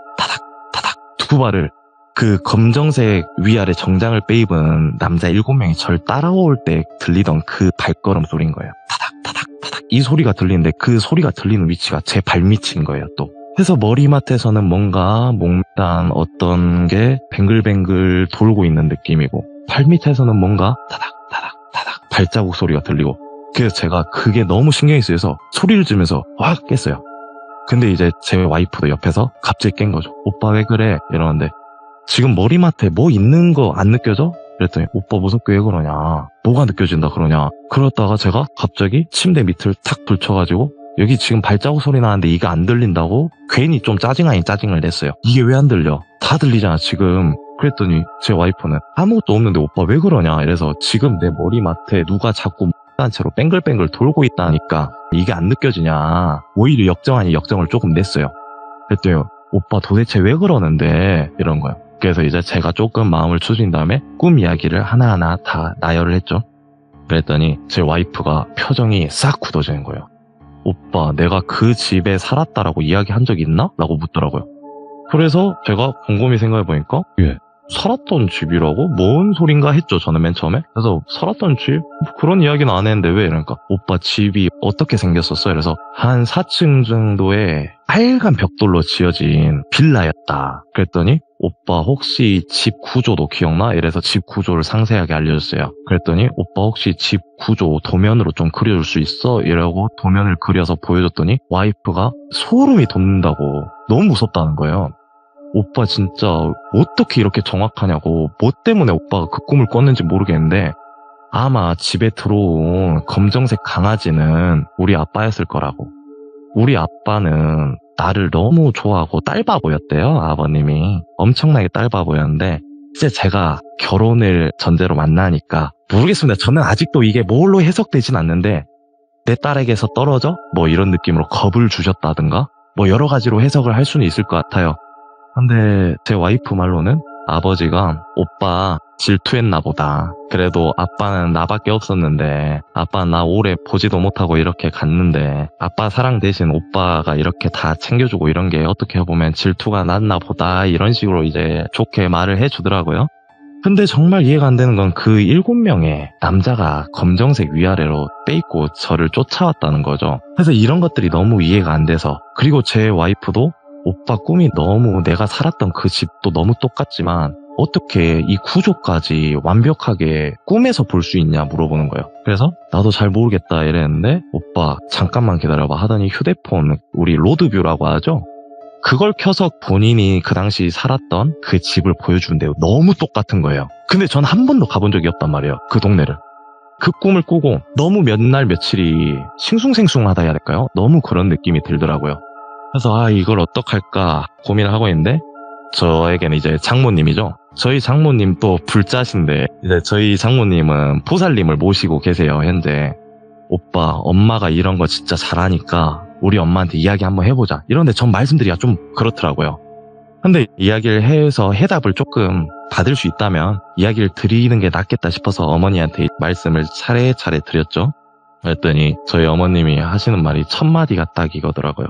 두 발을 그 검정색 위아래 정장을 빼입은 남자 7명이 절 따라올 때 들리던 그 발걸음 소리인 거예요. 타닥 이 소리가 들리는데 그 소리가 들리는 위치가 제 발밑인 거예요 또. 그래서 머리맡에서는 뭔가 몽단 어떤 게 뱅글뱅글 돌고 있는 느낌이고 발밑에서는 뭔가 타닥 발자국 소리가 들리고 그래서 제가 그게 너무 신경이 쓰여서 소리를 지르면서 확 깼어요. 근데 이제 제 와이프도 옆에서 갑자기 깬 거죠. 오빠 왜 그래? 이러는데 지금 머리맡에 뭐 있는 거 안 느껴져? 그랬더니 오빠 무섭게 왜 그러냐? 뭐가 느껴진다 그러냐? 그러다가 제가 갑자기 침대 밑을 탁 붙여가지고 여기 지금 발자국 소리 나는데 이게 안 들린다고 괜히 좀 짜증 아닌 짜증을 냈어요. 이게 왜 안 들려? 다 들리잖아 지금. 그랬더니 제 와이프는 아무것도 없는데 오빠 왜 그러냐 이래서 지금 내 머리맡에 누가 자꾸 한 채로 뱅글뱅글 돌고 있다니까 이게 안 느껴지냐. 오히려 역정 아닌 역정을 조금 냈어요. 그랬더니 오빠 도대체 왜 그러는데 이런 거예요. 그래서 이제 제가 조금 마음을 추스린 다음에 꿈 이야기를 하나하나 다 나열을 했죠. 그랬더니 제 와이프가 표정이 싹 굳어지는 거예요. 오빠 내가 그 집에 살았다라고 이야기한 적 있나? 라고 묻더라고요. 그래서 제가 곰곰이 생각해보니까 살았던 집이라고? 뭔 소린가 했죠 저는 맨 처음에. 그래서 살았던 집? 그런 이야기는 안 했는데 왜? 이러니까 오빠 집이 어떻게 생겼었어? 그래서 한 4층 정도의 빨간 벽돌로 지어진 빌라였다. 그랬더니 오빠 혹시 집 구조도 기억나? 이래서 집 구조를 상세하게 알려줬어요. 그랬더니 오빠 혹시 집 구조 도면으로 좀 그려줄 수 있어? 이러고 도면을 그려서 보여줬더니 와이프가 소름이 돋는다고 너무 무섭다는 거예요. 오빠 진짜 어떻게 이렇게 정확하냐고. 뭐 때문에 오빠가 그 꿈을 꿨는지 모르겠는데 아마 집에 들어온 검정색 강아지는 우리 아빠였을 거라고. 우리 아빠는 나를 너무 좋아하고 딸바보였대요. 아버님이 엄청나게 딸바보였는데 이제 제가 결혼을 전제로 만나니까 모르겠습니다. 저는 아직도 이게 뭘로 해석되진 않는데 내 딸에게서 떨어져? 뭐 이런 느낌으로 겁을 주셨다든가 뭐 여러 가지로 해석을 할 수는 있을 것 같아요. 근데 제 와이프 말로는 아버지가 오빠 질투했나 보다. 그래도 아빠는 나밖에 없었는데 아빠는 나 오래 보지도 못하고 이렇게 갔는데 아빠 사랑 대신 오빠가 이렇게 다 챙겨주고 이런 게 어떻게 보면 질투가 났나 보다. 이런 식으로 이제 좋게 말을 해주더라고요. 근데 정말 이해가 안 되는 건 그 7명의 남자가 검정색 위아래로 빼입고 저를 쫓아왔다는 거죠. 그래서 이런 것들이 너무 이해가 안 돼서, 그리고 제 와이프도 오빠 꿈이 너무 내가 살았던 그 집도 너무 똑같지만 어떻게 이 구조까지 완벽하게 꿈에서 볼 수 있냐 물어보는 거예요. 그래서 나도 잘 모르겠다 이랬는데 오빠 잠깐만 기다려봐 하더니 휴대폰, 우리 로드뷰라고 하죠? 그걸 켜서 본인이 그 당시 살았던 그 집을 보여주는데요. 너무 똑같은 거예요. 근데 전 한 번도 가본 적이 없단 말이에요. 그 동네를. 그 꿈을 꾸고 너무 몇 날 며칠이 싱숭생숭하다 해야 될까요? 너무 그런 느낌이 들더라고요. 그래서 이걸 어떡할까 고민을 하고 있는데 저에게는 이제 장모님이죠. 저희 장모님 또 불자신데 이제 저희 장모님은 보살님을 모시고 계세요. 현재. 오빠 엄마가 이런 거 진짜 잘하니까 우리 엄마한테 이야기 한번 해보자. 이런데 전 말씀드리기가 좀 그렇더라고요. 근데 이야기를 해서 해답을 조금 받을 수 있다면 이야기를 드리는 게 낫겠다 싶어서 어머니한테 말씀을 차례차례 드렸죠. 그랬더니 저희 어머님이 하시는 말이 첫 마디가 딱 이거더라고요.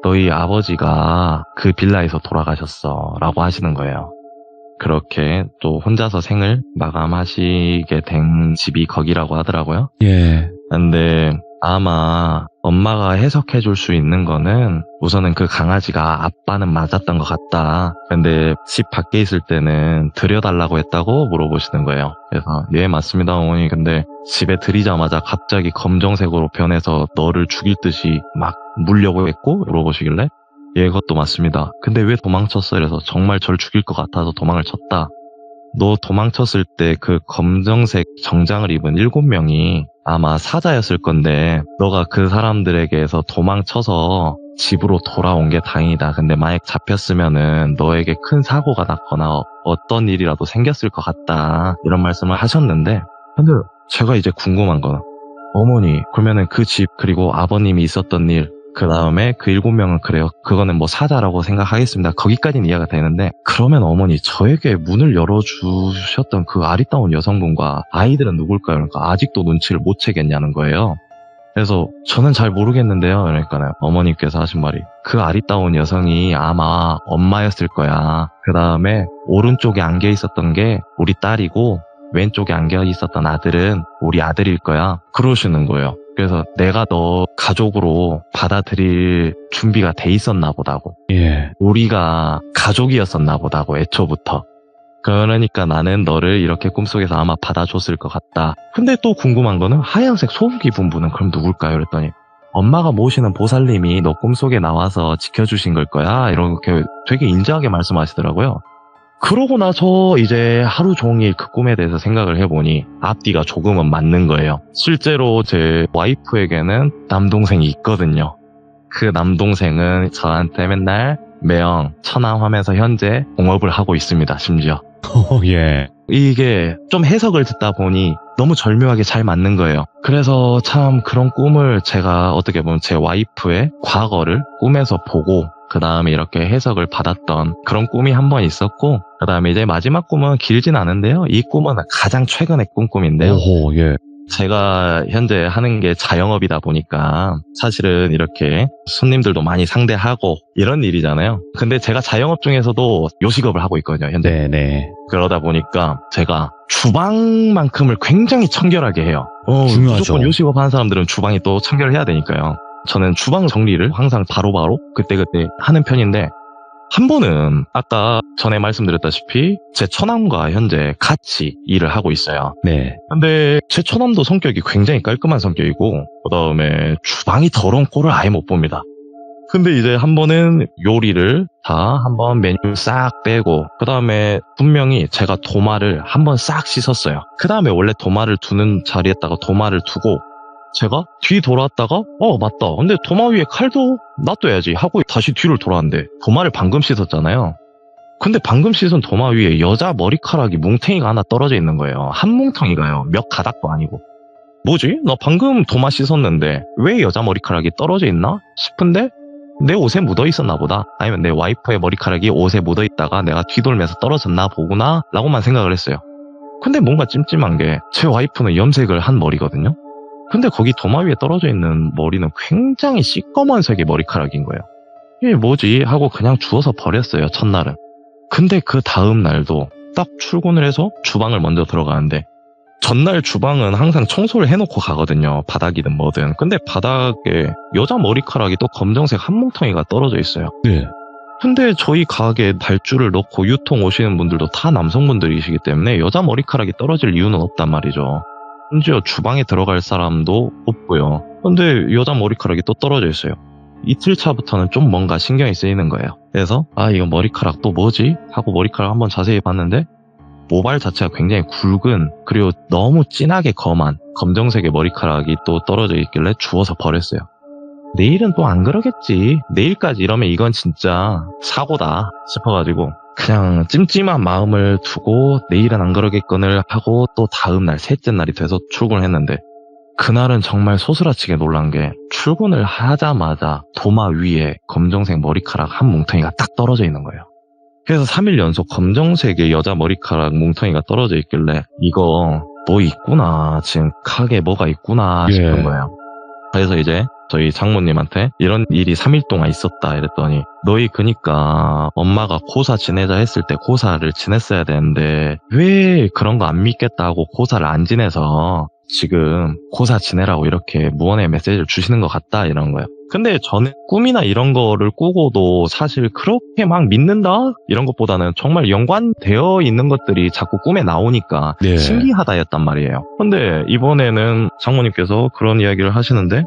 너희 아버지가 그 빌라에서 돌아가셨어 라고 하시는 거예요. 그렇게 또 혼자서 생을 마감하시게 된 집이 거기라고 하더라고요. 예. 근데 아마 엄마가 해석해 줄 수 있는 거는 우선은 그 강아지가 아빠는 맞았던 것 같다. 근데 집 밖에 있을 때는 들여달라고 했다고 물어보시는 거예요. 그래서 예 맞습니다 어머니. 근데 집에 들이자마자 갑자기 검정색으로 변해서 너를 죽일 듯이 막 물려고 했고 물어보시길래 예 그것도 맞습니다. 근데 왜 도망쳤어? 이래서 정말 절 죽일 것 같아서 도망을 쳤다. 너 도망쳤을 때 그 검정색 정장을 입은 7명이 아마 사자였을 건데 너가 그 사람들에게서 도망쳐서 집으로 돌아온 게 다행이다. 근데 만약 잡혔으면은 너에게 큰 사고가 났거나 어떤 일이라도 생겼을 것 같다. 이런 말씀을 하셨는데 근데 제가 이제 궁금한 건 어머니 그러면은 그 집 그리고 아버님이 있었던 일 그 다음에 그 7명은 그래요. 그거는 뭐 사자라고 생각하겠습니다. 거기까지는 이해가 되는데 그러면 어머니 저에게 문을 열어주셨던 그 아리따운 여성분과 아이들은 누굴까요? 그러니까 아직도 눈치를 못 채겠냐는 거예요. 그래서 저는 잘 모르겠는데요. 그러니까요. 어머니께서 하신 말이 그 아리따운 여성이 아마 엄마였을 거야. 그 다음에 오른쪽에 안겨 있었던 게 우리 딸이고 왼쪽에 안겨 있었던 아들은 우리 아들일 거야. 그러시는 거예요. 그래서 내가 너 가족으로 받아들일 준비가 돼 있었나 보다고. 예. 우리가 가족이었었나 보다고 애초부터. 그러니까 나는 너를 이렇게 꿈속에서 아마 받아줬을 것 같다. 근데 또 궁금한 거는 하얀색 소복 입은 분은 그럼 누굴까요? 그랬더니 엄마가 모시는 보살님이 너 꿈속에 나와서 지켜주신 걸 거야. 이렇게 되게 인자하게 말씀하시더라고요. 그러고 나서 이제 하루 종일 그 꿈에 대해서 생각을 해보니 앞뒤가 조금은 맞는 거예요. 실제로 제 와이프에게는 남동생이 있거든요. 그 남동생은 저한테 맨날 매형 천왕하면서 현재 공업을 하고 있습니다. 심지어. 예. 이게 좀 해석을 듣다 보니 너무 절묘하게 잘 맞는 거예요. 그래서 참 그런 꿈을 제가 어떻게 보면 제 와이프의 과거를 꿈에서 보고 그 다음에 이렇게 해석을 받았던 그런 꿈이 한 번 있었고 그 다음에 이제 마지막 꿈은 길진 않은데요. 이 꿈은 가장 최근에 꾼 꿈인데요. 오호, 예. 제가 현재 하는 게 자영업이다 보니까 사실은 이렇게 손님들도 많이 상대하고 이런 일이잖아요. 근데 제가 자영업 중에서도 요식업을 하고 있거든요. 현재. 네네. 그러다 보니까 제가 주방만큼을 굉장히 청결하게 해요. 중요하죠. 무조건 요식업 하는 사람들은 주방이 또 청결해야 되니까요. 저는 주방 정리를 항상 바로바로 그때그때 하는 편인데 한 번은 아까 전에 말씀드렸다시피 제 처남과 현재 같이 일을 하고 있어요. 네. 근데 제 처남도 성격이 굉장히 깔끔한 성격이고 그다음에 주방이 더러운 꼴을 아예 못 봅니다. 근데 이제 한 번은 요리를 다 한번 메뉴 싹 빼고 그다음에 분명히 제가 도마를 한번 싹 씻었어요. 그다음에 원래 도마를 두는 자리에다가 도마를 두고 제가 뒤 돌아왔다가 맞다. 근데 도마 위에 칼도 놔둬야지 하고 다시 뒤를 돌아왔는데 도마를 방금 씻었잖아요. 근데 방금 씻은 도마 위에 여자 머리카락이 뭉탱이가 하나 떨어져 있는 거예요. 한 뭉텅이가요. 몇 가닥도 아니고. 뭐지? 나 방금 도마 씻었는데 왜 여자 머리카락이 떨어져 있나 싶은데 내 옷에 묻어 있었나 보다. 아니면 내 와이프의 머리카락이 옷에 묻어 있다가 내가 뒤돌면서 떨어졌나 보구나 라고만 생각을 했어요. 근데 뭔가 찜찜한 게 제 와이프는 염색을 한 머리거든요. 근데 거기 도마 위에 떨어져 있는 머리는 굉장히 시꺼먼색의 머리카락인 거예요. 이게 뭐지? 하고 그냥 주워서 버렸어요, 첫날은. 근데 그 다음 날도 딱 출근을 해서 주방을 먼저 들어가는데 전날 주방은 항상 청소를 해놓고 가거든요. 바닥이든 뭐든. 근데 바닥에 여자 머리카락이 또 검정색 한 뭉텅이가 떨어져 있어요. 네. 근데 저희 가게에 발주를 넣고 유통 오시는 분들도 다 남성분들이시기 때문에 여자 머리카락이 떨어질 이유는 없단 말이죠. 심지어 주방에 들어갈 사람도 없고요. 근데 여자 머리카락이 또 떨어져 있어요. 이틀 차부터는 좀 뭔가 신경이 쓰이는 거예요. 그래서 이거 머리카락 또 뭐지? 하고 머리카락 한번 자세히 봤는데 모발 자체가 굉장히 굵은 그리고 너무 진하게 검한 검정색의 머리카락이 또 떨어져 있길래 주워서 버렸어요. 내일은 또 안 그러겠지. 내일까지 이러면 이건 진짜 사고다 싶어가지고 그냥 찜찜한 마음을 두고 내일은 안 그러겠거늘 하고 또 다음날 셋째 날이 돼서 출근을 했는데 그날은 정말 소스라치게 놀란 게 출근을 하자마자 도마 위에 검정색 머리카락 한 뭉텅이가 딱 떨어져 있는 거예요. 그래서 3일 연속 검정색의 여자 머리카락 뭉텅이가 떨어져 있길래 이거 뭐 있구나. 지금 가게에 뭐가 있구나 싶은 거예요. 그래서 이제 저희 장모님한테 이런 일이 3일 동안 있었다 이랬더니 너희 그니까 엄마가 고사 지내자 했을 때 고사를 지냈어야 되는데 왜 그런 거 안 믿겠다 하고 고사를 안 지내서 지금 고사 지내라고 이렇게 무언의 메시지를 주시는 것 같다 이런 거예요. 근데 저는 꿈이나 이런 거를 꾸고도 사실 그렇게 막 믿는다 이런 것보다는 정말 연관되어 있는 것들이 자꾸 꿈에 나오니까 네. 신기하다였단 말이에요. 근데 이번에는 장모님께서 그런 이야기를 하시는데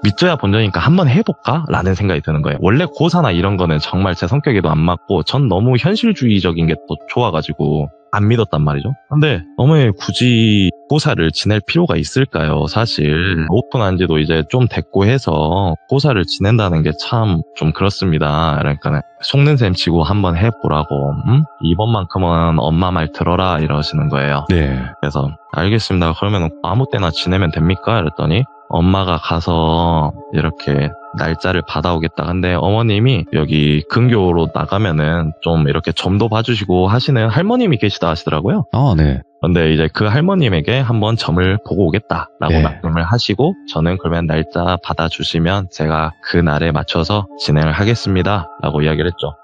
믿져야 본전이니까 한번 해볼까? 라는 생각이 드는 거예요. 원래 고사나 이런 거는 정말 제 성격에도 안 맞고 전 너무 현실주의적인 게 또 좋아가지고 안 믿었단 말이죠. 근데 어머니 굳이 고사를 지낼 필요가 있을까요? 사실 오픈한 지도 이제 좀 됐고 해서 고사를 지낸다는 게 참 좀 그렇습니다. 그러니까 속는 셈 치고 한번 해보라고. 이번만큼은 엄마 말 들어라 이러시는 거예요. 네. 그래서 알겠습니다. 그러면 아무 때나 지내면 됩니까? 이랬더니 엄마가 가서 이렇게 날짜를 받아오겠다. 근데 어머님이 여기 근교로 나가면은 좀 이렇게 점도 봐주시고 하시는 할머님이 계시다 하시더라고요. 네. 근데 이제 그 할머님에게 한번 점을 보고 오겠다라고 네. 말씀을 하시고 저는 그러면 날짜 받아주시면 제가 그 날에 맞춰서 진행을 하겠습니다. 라고 이야기를 했죠.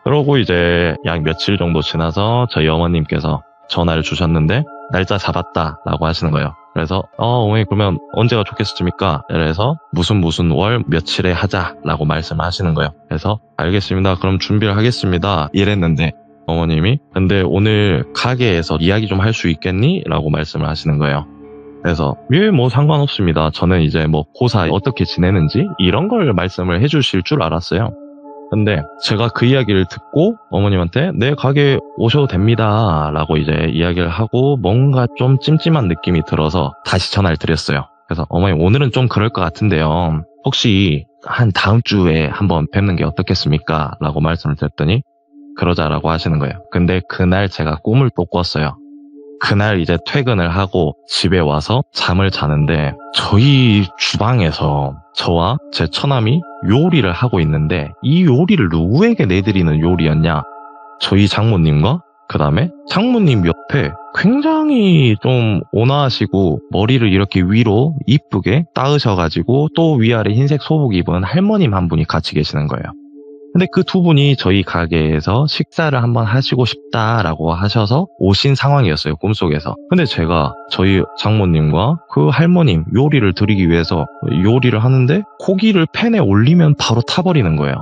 그러고 이제 약 며칠 정도 지나서 저희 어머님께서 전화를 주셨는데 날짜 잡았다라고 하시는 거예요. 그래서 어머니 그러면 언제가 좋겠습니까? 그래서 무슨 월 며칠에 하자라고 말씀을 하시는 거예요. 그래서 알겠습니다. 그럼 준비를 하겠습니다. 이랬는데 어머님이 근데 오늘 가게에서 이야기 좀 할 수 있겠니? 라고 말씀을 하시는 거예요. 그래서 뭐 상관없습니다. 저는 이제 뭐 고사 어떻게 지내는지 이런 걸 말씀을 해주실 줄 알았어요. 근데 제가 그 이야기를 듣고 어머님한테 내 가게 오셔도 됩니다 라고 이제 이야기를 하고 뭔가 좀 찜찜한 느낌이 들어서 다시 전화를 드렸어요. 그래서 어머니 오늘은 좀 그럴 것 같은데요. 혹시 한 다음 주에 한번 뵙는 게 어떻겠습니까? 라고 말씀을 드렸더니 그러자라고 하시는 거예요. 근데 그날 제가 꿈을 또 꿨어요. 그날 이제 퇴근을 하고 집에 와서 잠을 자는데 저희 주방에서 저와 제 처남이 요리를 하고 있는데 이 요리를 누구에게 내드리는 요리였냐? 저희 장모님과 그 다음에 장모님 옆에 굉장히 좀 온화하시고 머리를 이렇게 위로 이쁘게 따으셔가지고 또 위아래 흰색 소복 입은 할머님 한 분이 같이 계시는 거예요. 근데 그 두 분이 저희 가게에서 식사를 한번 하시고 싶다라고 하셔서 오신 상황이었어요, 꿈속에서. 근데 제가 저희 장모님과 그 할머님 요리를 드리기 위해서 요리를 하는데 고기를 팬에 올리면 바로 타버리는 거예요.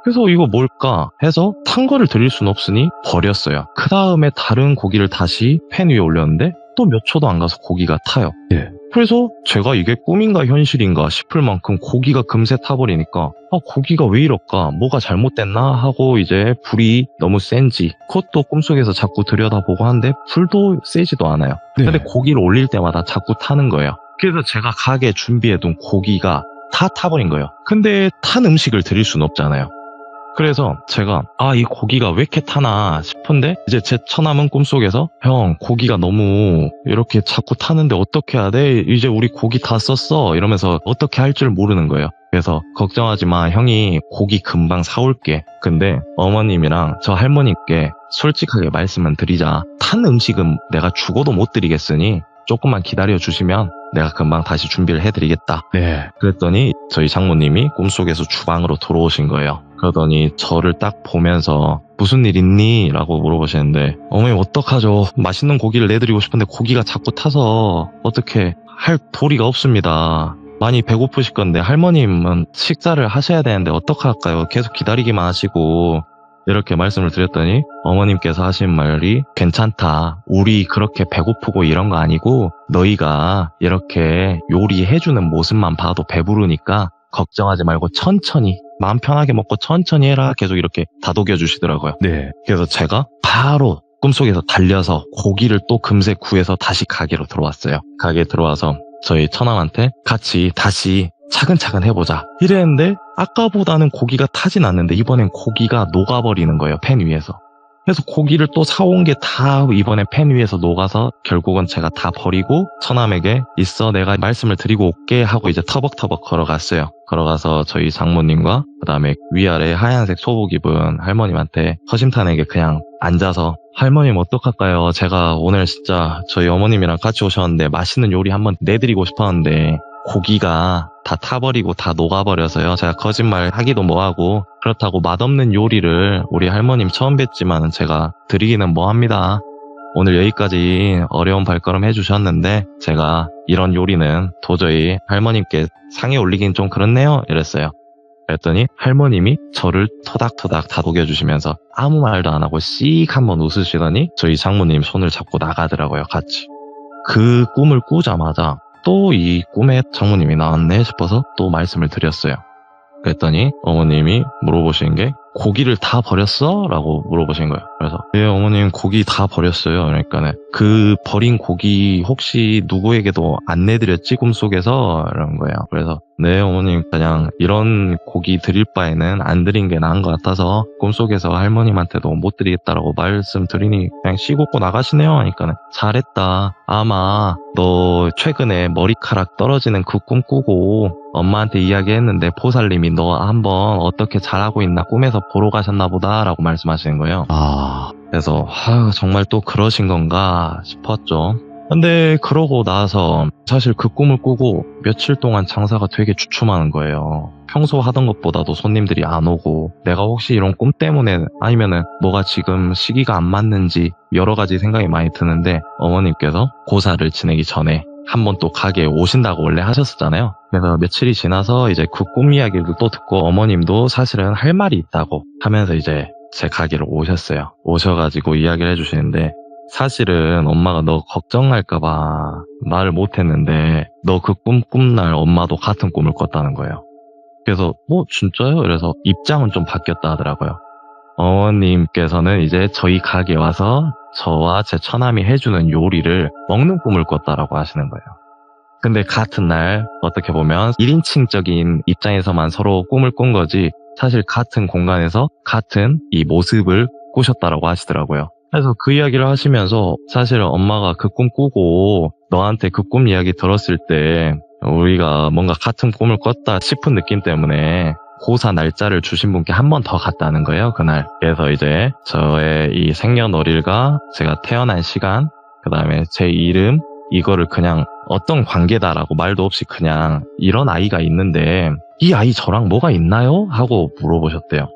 그래서 이거 뭘까 해서 탄 거를 드릴 수는 없으니 버렸어요. 그 다음에 다른 고기를 다시 팬 위에 올렸는데 또 몇 초도 안 가서 고기가 타요. 예. 그래서 제가 이게 꿈인가 현실인가 싶을 만큼 고기가 금세 타버리니까 고기가 왜 이럴까? 뭐가 잘못됐나? 하고 이제 불이 너무 센지 그것도 꿈속에서 자꾸 들여다보고 하는데 불도 세지도 않아요. 네. 근데 고기를 올릴 때마다 자꾸 타는 거예요. 그래서 제가 가게에 준비해둔 고기가 다 타버린 거예요. 근데 탄 음식을 드릴 수는 없잖아요. 그래서 제가 이 고기가 왜 이렇게 타나 싶은데 이제 제 처남은 꿈속에서 형 고기가 너무 이렇게 자꾸 타는데 어떻게 해야 돼? 이제 우리 고기 다 썼어 이러면서 어떻게 할 줄 모르는 거예요. 그래서 걱정하지 마 형이 고기 금방 사올게. 근데 어머님이랑 저 할머니께 솔직하게 말씀을 드리자. 탄 음식은 내가 죽어도 못 드리겠으니 조금만 기다려 주시면 내가 금방 다시 준비를 해드리겠다. 네. 그랬더니 저희 장모님이 꿈속에서 주방으로 들어오신 거예요. 그러더니 저를 딱 보면서 무슨 일 있니? 라고 물어보시는데 어머니 어떡하죠? 맛있는 고기를 내드리고 싶은데 고기가 자꾸 타서 어떻게 할 도리가 없습니다. 많이 배고프실 건데 할머님은 식사를 하셔야 되는데 어떡할까요? 계속 기다리기만 하시고 이렇게 말씀을 드렸더니 어머님께서 하신 말이 괜찮다. 우리 그렇게 배고프고 이런 거 아니고 너희가 이렇게 요리해주는 모습만 봐도 배부르니까 걱정하지 말고 천천히 마음 편하게 먹고 천천히 해라. 계속 이렇게 다독여 주시더라고요. 네. 그래서 제가 바로 꿈속에서 달려서 고기를 또 금세 구해서 다시 가게로 들어왔어요. 가게에 들어와서 저희 처남한테 같이 다시 차근차근 해보자 이랬는데 아까보다는 고기가 타진 않는데 이번엔 고기가 녹아버리는 거예요. 팬 위에서. 그래서 고기를 또 사온 게 다 이번에 팬 위에서 녹아서 결국은 제가 다 버리고 처남에게 있어 내가 말씀을 드리고 올게 하고 이제 터벅터벅 걸어갔어요. 걸어가서 저희 장모님과 그다음에 위아래 하얀색 소복 입은 할머님한테 허심탄회하게 그냥 앉아서 할머님 어떡할까요? 제가 오늘 진짜 저희 어머님이랑 같이 오셨는데 맛있는 요리 한번 내드리고 싶었는데 고기가 다 타버리고 다 녹아버려서요. 제가 거짓말 하기도 뭐하고 그렇다고 맛없는 요리를 우리 할머님 처음 뵀지만 제가 드리기는 뭐합니다. 오늘 여기까지 어려운 발걸음 해주셨는데 제가 이런 요리는 도저히 할머님께 상에 올리긴 좀 그렇네요. 이랬어요. 그랬더니 할머님이 저를 토닥토닥 다독여주시면서 아무 말도 안 하고 씩 한번 웃으시더니 저희 장모님 손을 잡고 나가더라고요. 같이. 그 꿈을 꾸자마자 또 이 꿈에 장모님이 나왔네 싶어서 또 말씀을 드렸어요. 그랬더니 어머님이 물어보신 게 고기를 다 버렸어? 라고 물어보신 거예요. 그래서 예 어머님 고기 다 버렸어요. 그러니까는 그 버린 고기 혹시 누구에게도 안 내드렸지 꿈속에서? 이런 거예요. 그래서 네 어머님 그냥 이런 고기 드릴 바에는 안 드린 게 나은 것 같아서 꿈속에서 할머님한테도 못 드리겠다라고 말씀드리니 그냥 씩 웃고 나가시네요. 하니까는 잘했다. 아마 너 최근에 머리카락 떨어지는 그 꿈 꾸고 엄마한테 이야기했는데 보살님이 너 한번 어떻게 잘하고 있나 꿈에서 보러 가셨나 보다 라고 말씀하시는 거예요. 그래서 정말 또 그러신 건가 싶었죠. 근데 그러고 나서 사실 그 꿈을 꾸고 며칠 동안 장사가 되게 주춤하는 거예요. 평소 하던 것보다도 손님들이 안 오고 내가 혹시 이런 꿈 때문에 아니면은 뭐가 지금 시기가 안 맞는지 여러 가지 생각이 많이 드는데 어머님께서 고사를 지내기 전에 한 번 또 가게에 오신다고 원래 하셨었잖아요. 그래서 며칠이 지나서 이제 그 꿈 이야기를 또 듣고 어머님도 사실은 할 말이 있다고 하면서 이제 제 가게로 오셨어요. 오셔가지고 이야기를 해주시는데 사실은 엄마가 너 걱정할까봐 말을 못했는데 너 그 꿈 꾼날 엄마도 같은 꿈을 꿨다는 거예요. 그래서 진짜요? 그래서 입장은 좀 바뀌었다 하더라고요. 어머님께서는 이제 저희 가게에 와서 저와 제 처남이 해주는 요리를 먹는 꿈을 꿨다라고 하시는 거예요. 근데 같은 날 어떻게 보면 1인칭적인 입장에서만 서로 꿈을 꾼 거지 사실 같은 공간에서 같은 이 모습을 꾸셨다라고 하시더라고요. 그래서 그 이야기를 하시면서 사실 엄마가 그 꿈 꾸고 너한테 그 꿈 이야기 들었을 때 우리가 뭔가 같은 꿈을 꿨다 싶은 느낌 때문에 고사 날짜를 주신 분께 한 번 더 갔다는 거예요, 그날. 그래서 이제 저의 이 생년월일과 제가 태어난 시간, 그 다음에 제 이름, 이거를 그냥 어떤 관계다라고 말도 없이 그냥 이런 아이가 있는데 이 아이 저랑 뭐가 있나요? 하고 물어보셨대요.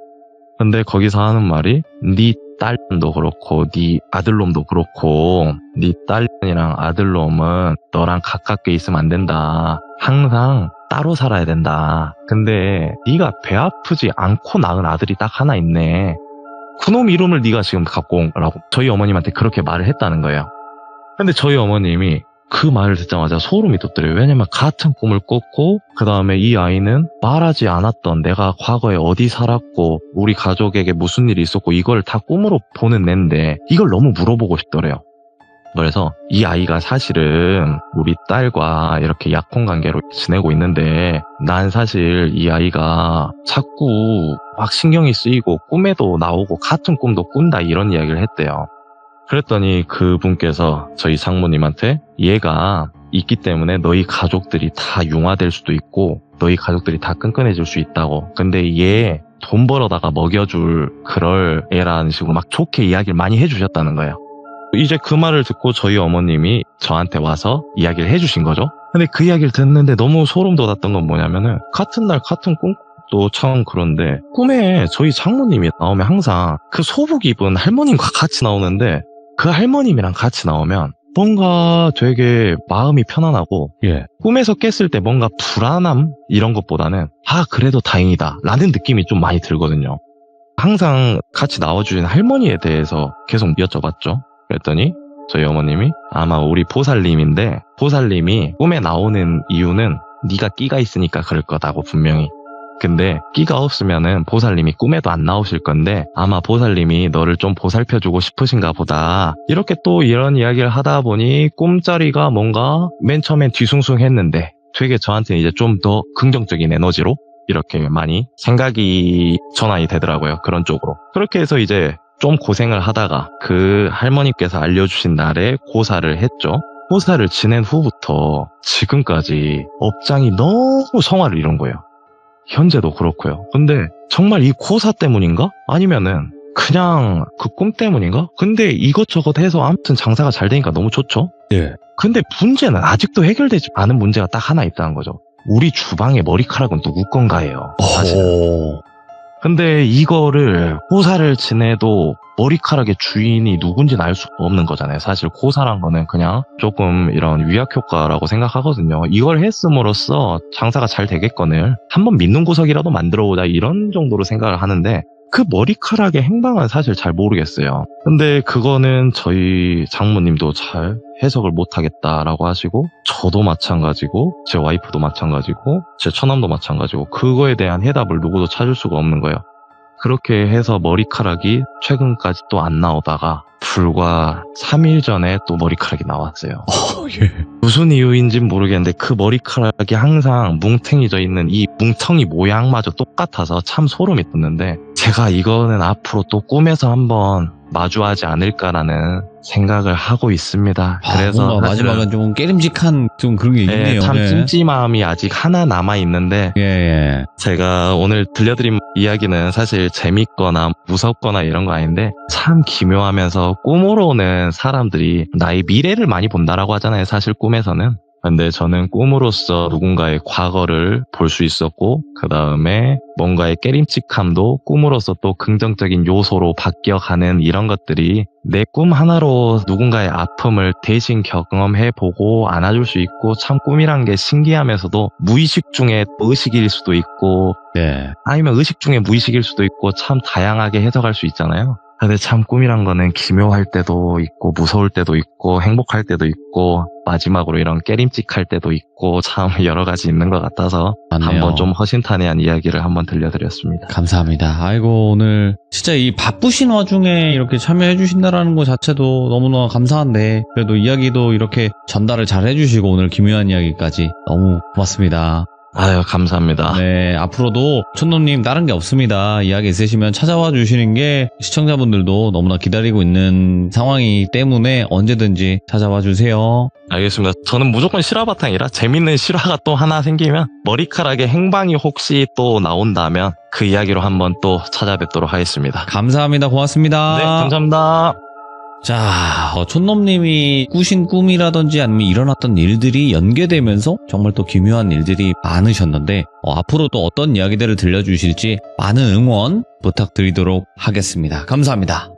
근데 거기서 하는 말이 네 딸도 그렇고 네 아들놈도 그렇고 네 딸이랑 아들놈은 너랑 가깝게 있으면 안 된다. 항상 따로 살아야 된다. 근데 네가 배 아프지 않고 낳은 아들이 딱 하나 있네. 그놈 이름을 네가 지금 갖고 온라고 저희 어머님한테 그렇게 말을 했다는 거예요. 근데 저희 어머님이 그 말을 듣자마자 소름이 돋더래요. 왜냐면 같은 꿈을 꿨고 그 다음에 이 아이는 말하지 않았던 내가 과거에 어디 살았고 우리 가족에게 무슨 일이 있었고 이걸 다 꿈으로 보는 앤데 이걸 너무 물어보고 싶더래요. 그래서 이 아이가 사실은 우리 딸과 이렇게 약혼관계로 지내고 있는데 난 사실 이 아이가 자꾸 막 신경이 쓰이고 꿈에도 나오고 같은 꿈도 꾼다 이런 이야기를 했대요. 그랬더니 그분께서 저희 장모님한테 얘가 있기 때문에 너희 가족들이 다 융화될 수도 있고 너희 가족들이 다 끈끈해질 수 있다고. 근데 얘 돈 벌어다가 먹여줄 그럴 애라는 식으로 막 좋게 이야기를 많이 해주셨다는 거예요. 이제 그 말을 듣고 저희 어머님이 저한테 와서 이야기를 해주신 거죠. 근데 그 이야기를 듣는데 너무 소름 돋았던 건 뭐냐면은 같은 날 같은 꿈도 참 그런데 꿈에 저희 장모님이 나오면 항상 그 소복 입은 할머님과 같이 나오는데 그 할머님이랑 같이 나오면 뭔가 되게 마음이 편안하고 예. 꿈에서 깼을 때 뭔가 불안함 이런 것보다는 아 그래도 다행이다 라는 느낌이 좀 많이 들거든요. 항상 같이 나와주신 할머니에 대해서 계속 여쭤봤죠. 그랬더니 저희 어머님이 아마 우리 보살님인데 보살님이 꿈에 나오는 이유는 네가 끼가 있으니까 그럴 거다고 분명히. 근데 끼가 없으면은 보살님이 꿈에도 안 나오실 건데 아마 보살님이 너를 좀 보살펴주고 싶으신가 보다. 이렇게 또 이런 이야기를 하다 보니 꿈자리가 뭔가 맨 처음엔 뒤숭숭했는데 되게 저한테 이제 좀 더 긍정적인 에너지로 이렇게 많이 생각이 전환이 되더라고요. 그런 쪽으로. 그렇게 해서 이제 좀 고생을 하다가 그 할머니께서 알려주신 날에 고사를 했죠. 고사를 지낸 후부터 지금까지 업장이 너무 성화를 이룬 거예요. 현재도 그렇고요. 근데 정말 이 고사 때문인가? 아니면은 그냥 그 꿈 때문인가? 근데 이것저것 해서 아무튼 장사가 잘 되니까 너무 좋죠? 예. 근데 문제는 아직도 해결되지 않은 문제가 딱 하나 있다는 거죠. 우리 주방의 머리카락은 누구 건가예요, 사실은. 근데 이거를 고사를 지내도 머리카락의 주인이 누군지는 알 수 없는 거잖아요. 사실 고사란 거는 그냥 조금 이런 위약 효과라고 생각하거든요. 이걸 했음으로써 장사가 잘 되겠거늘 한번 믿는 구석이라도 만들어보자 이런 정도로 생각을 하는데 그 머리카락의 행방은 사실 잘 모르겠어요. 근데 그거는 저희 장모님도 잘 해석을 못하겠다라고 하시고 저도 마찬가지고 제 와이프도 마찬가지고 제 처남도 마찬가지고 그거에 대한 해답을 누구도 찾을 수가 없는 거예요. 그렇게 해서 머리카락이 최근까지 또 안 나오다가 불과 3일 전에 또 머리카락이 나왔어요. 예. 무슨 이유인지는 모르겠는데 그 머리카락이 항상 뭉탱이져 있는 이 뭉텅이 모양마저 똑같아서 참 소름이 돋는데 제가 이거는 앞으로 또 꿈에서 한번 마주하지 않을까라는 생각을 하고 있습니다. 그래서 뭔가 마지막은 좀 깨림직한 좀 그런 게 있네요. 참 예. 찜찜함이 아직 하나 남아 있는데 예, 예. 제가 오늘 들려드린 이야기는 사실 재밌거나 무섭거나 이런 거 아닌데 참 기묘하면서 꿈으로는 사람들이 나의 미래를 많이 본다라고 하잖아요. 사실 꿈에서는. 근데 저는 꿈으로써 누군가의 과거를 볼 수 있었고 그 다음에 뭔가의 깨림칙함도 꿈으로써 또 긍정적인 요소로 바뀌어가는 이런 것들이 내 꿈 하나로 누군가의 아픔을 대신 경험해보고 안아줄 수 있고 참 꿈이란 게 신기하면서도 무의식 중에 의식일 수도 있고 네. 아니면 의식 중에 무의식일 수도 있고 참 다양하게 해석할 수 있잖아요. 근데 참 꿈이란 거는 기묘할 때도 있고 무서울 때도 있고 행복할 때도 있고 마지막으로 이런 깨림칙할 때도 있고 참 여러 가지 있는 것 같아서 맞네요. 한번 좀 허심탄회한 이야기를 한번 들려드렸습니다. 감사합니다. 아이고, 오늘 진짜 이 바쁘신 와중에 이렇게 참여해 주신다라는 것 자체도 너무나 감사한데 그래도 이야기도 이렇게 전달을 잘 해주시고 오늘 기묘한 이야기까지 너무 고맙습니다. 아유 감사합니다. 네, 앞으로도 촌놈님 다른 게 없습니다. 이야기 있으시면 찾아와 주시는 게 시청자분들도 너무나 기다리고 있는 상황이기 때문에 언제든지 찾아와 주세요. 알겠습니다. 저는 무조건 실화바탕이라 재밌는 실화가 또 하나 생기면 머리카락의 행방이 혹시 또 나온다면 그 이야기로 한번 또 찾아뵙도록 하겠습니다. 감사합니다. 고맙습니다. 네, 감사합니다. 자, 촌놈님이 꾸신 꿈이라든지 아니면 일어났던 일들이 연계되면서 정말 또 기묘한 일들이 많으셨는데 앞으로 또 어떤 이야기들을 들려주실지 많은 응원 부탁드리도록 하겠습니다. 감사합니다.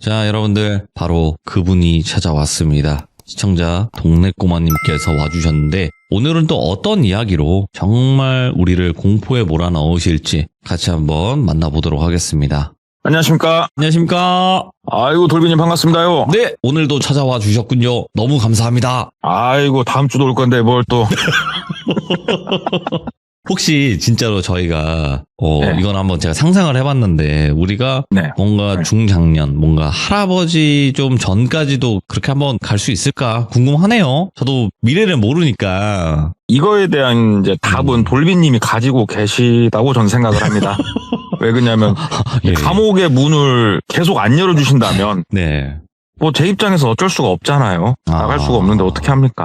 자, 여러분들 바로 그분이 찾아왔습니다. 시청자 동네꼬마님께서 와주셨는데 오늘은 또 어떤 이야기로 정말 우리를 공포에 몰아넣으실지 같이 한번 만나보도록 하겠습니다. 안녕하십니까. 안녕하십니까? 아이고, 돌비님 반갑습니다요. 네, 오늘도 찾아와 주셨군요. 너무 감사합니다. 아이고, 다음 주도 올 건데 뭘 또. 혹시 진짜로 저희가 네. 이건 한번 제가 상상을 해봤는데 우리가 네. 뭔가 네. 중장년, 뭔가 할아버지 좀 전까지도 그렇게 한번 갈 수 있을까 궁금하네요. 저도 미래를 모르니까. 이거에 대한 이제 답은 돌비님이 가지고 계시다고 전 생각을 합니다. 왜 그러냐면 예. 감옥의 문을 계속 안 열어주신다면 네. 뭐 제 입장에서 어쩔 수가 없잖아요. 나갈 수가 없는데 어떻게 합니까?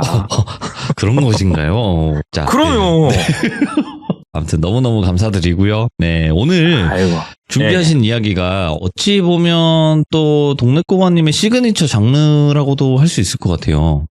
그런 것인가요? 자, 그럼요. 네. 아무튼 너무너무 감사드리고요. 네, 오늘 아이고. 준비하신 이야기가 어찌 보면 또 동네꼬마님의 시그니처 장르라고도 할 수 있을 것 같아요.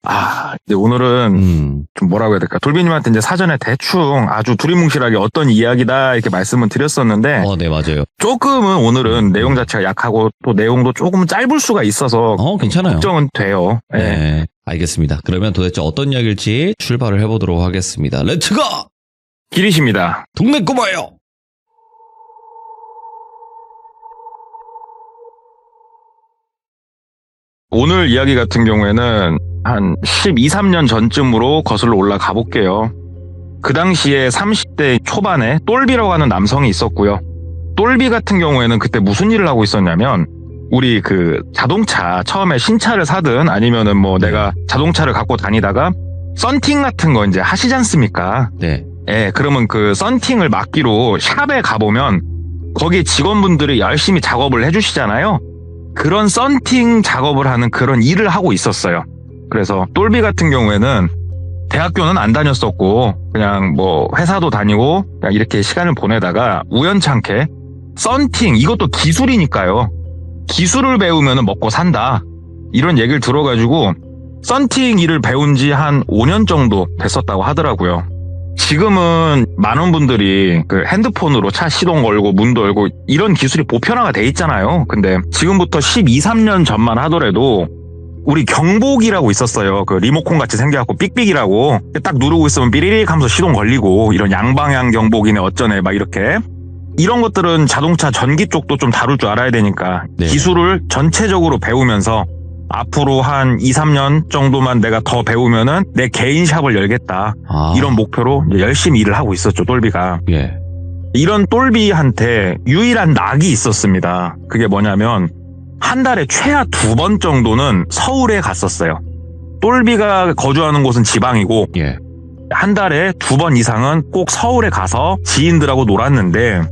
근데 오늘은 좀 뭐라고 해야 될까? 돌비님한테 이제 사전에 대충 아주 두리뭉실하게 어떤 이야기다 이렇게 말씀은 드렸었는데 네, 맞아요. 조금은 오늘은 내용 자체가 약하고 또 내용도 조금 짧을 수가 있어서 괜찮아요. 걱정은 돼요. 네, 알겠습니다. 그러면 도대체 어떤 이야기일지 출발을 해보도록 하겠습니다. 렛츠고! 길이십니다. 동네꼬마요! 오늘 이야기 같은 경우에는 한 12, 13년 전쯤으로 거슬러 올라가 볼게요. 그 당시에 30대 초반에 똘비라고 하는 남성이 있었고요. 똘비 같은 경우에는 그때 무슨 일을 하고 있었냐면 우리 그 자동차 처음에 신차를 사든 아니면은 뭐 내가 자동차를 갖고 다니다가 썬팅 같은 거 이제 하시지 않습니까? 네. 예, 그러면 그 썬팅을 맡기로 샵에 가보면 거기 직원분들이 열심히 작업을 해주시잖아요. 그런 썬팅 작업을 하는 그런 일을 하고 있었어요. 그래서 똘비 같은 경우에는 대학교는 안 다녔었고 그냥 뭐 회사도 다니고 그냥 이렇게 시간을 보내다가 우연찮게 썬팅, 이것도 기술이니까요. 기술을 배우면 먹고 산다. 이런 얘기를 들어가지고 썬팅 일을 배운 지 한 5년 정도 됐었다고 하더라고요. 지금은 많은 분들이 그 핸드폰으로 차 시동 걸고 문 열고 이런 기술이 보편화가 돼 있잖아요. 근데 지금부터 12, 13년 전만 하더라도 우리 경보기라고 있었어요. 그 리모컨 같이 생겨갖고 삑삑이라고 딱 누르고 있으면 삐리릭 하면서 시동 걸리고 이런 양방향 경보기네 어쩌네 막 이렇게 이런 것들은 자동차 전기 쪽도 좀 다룰 줄 알아야 되니까 네. 기술을 전체적으로 배우면서 앞으로 한 2, 3년 정도만 내가 더 배우면은 내 개인 샵을 열겠다. 이런 목표로 이제 열심히 일을 하고 있었죠, 똘비가. 예. 이런 똘비한테 유일한 낙이 있었습니다. 그게 뭐냐면 한 달에 최하 2번 정도는 서울에 갔었어요. 똘비가 거주하는 곳은 지방이고 예. 한 달에 2번 이상은 꼭 서울에 가서 지인들하고 놀았는데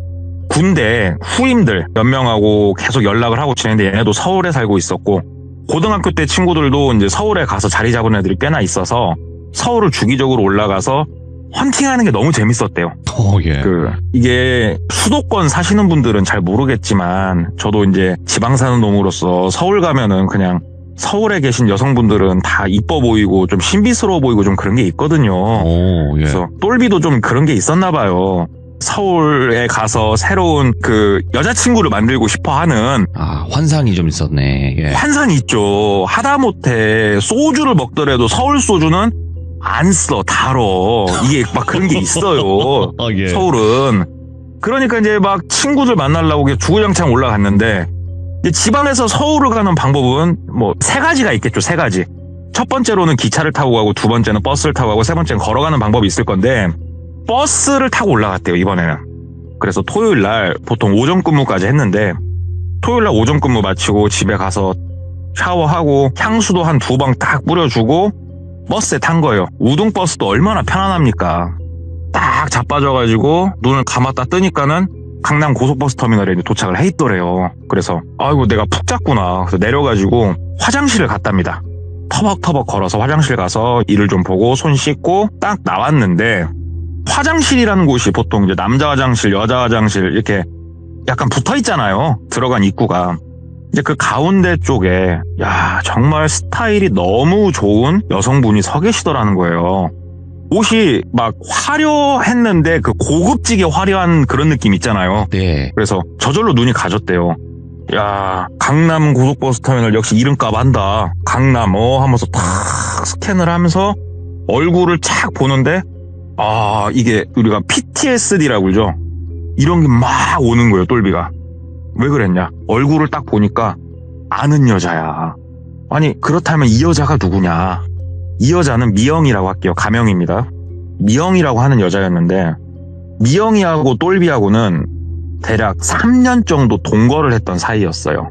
군대 후임들 몇 명하고 계속 연락을 하고 지냈는데 얘네도 서울에 살고 있었고 고등학교 때 친구들도 이제 서울에 가서 자리 잡은 애들이 꽤나 있어서 서울을 주기적으로 올라가서 헌팅하는 게 너무 재밌었대요. 예. 이게 수도권 사시는 분들은 잘 모르겠지만 저도 이제 지방 사는 놈으로서 서울 가면은 그냥 서울에 계신 여성분들은 다 이뻐 보이고 좀 신비스러워 보이고 좀 그런 게 있거든요. 예. 그래서 똘비도 좀 그런 게 있었나 봐요. 서울에 가서 새로운 그 여자친구를 만들고 싶어 하는 환상이 좀 있었네. 예. 환상이 있죠. 하다못해 소주를 먹더라도 서울 소주는 안 써, 달어. 이게 막 그런 게 있어요. 예. 서울은. 그러니까 이제 막 친구들 만나려고 주구장창 올라갔는데 이제 지방에서 서울을 가는 방법은 뭐 3가지가 있겠죠. 3가지. 첫 번째로는 기차를 타고 가고 두 번째는 버스를 타고 가고 세 번째는 걸어가는 방법이 있을 건데 버스를 타고 올라갔대요, 이번에는. 그래서 토요일 날 보통 오전 근무까지 했는데 토요일 날 오전 근무 마치고 집에 가서 샤워하고 향수도 한 2방 딱 뿌려주고 버스에 탄 거예요. 우등버스도 얼마나 편안합니까? 딱 자빠져가지고 눈을 감았다 뜨니까는 강남 고속버스 터미널에 도착을 해 있더래요. 그래서 아이고 내가 푹 잤구나. 그래서 내려가지고 화장실을 갔답니다. 터벅터벅 걸어서 화장실 가서 이를 좀 보고 손 씻고 딱 나왔는데 화장실이라는 곳이 보통 이제 남자 화장실, 여자 화장실 이렇게 약간 붙어 있잖아요. 들어간 입구가. 이제 그 가운데 쪽에 야 정말 스타일이 너무 좋은 여성분이 서 계시더라는 거예요. 옷이 막 화려했는데 그 고급지게 화려한 그런 느낌 있잖아요. 네. 그래서 저절로 눈이 가졌대요. 야, 강남 고속버스 터미널 역시 이름값 한다. 강남 하면서 탁 스캔을 하면서 얼굴을 착 보는데 이게 우리가 PTSD라고 그러죠. 이런 게 막 오는 거예요, 똘비가. 왜 그랬냐? 얼굴을 딱 보니까 아는 여자야. 아니, 그렇다면 이 여자가 누구냐? 이 여자는 미영이라고 할게요. 가명입니다. 미영이라고 하는 여자였는데 미영이하고 똘비하고는 대략 3년 정도 동거를 했던 사이였어요.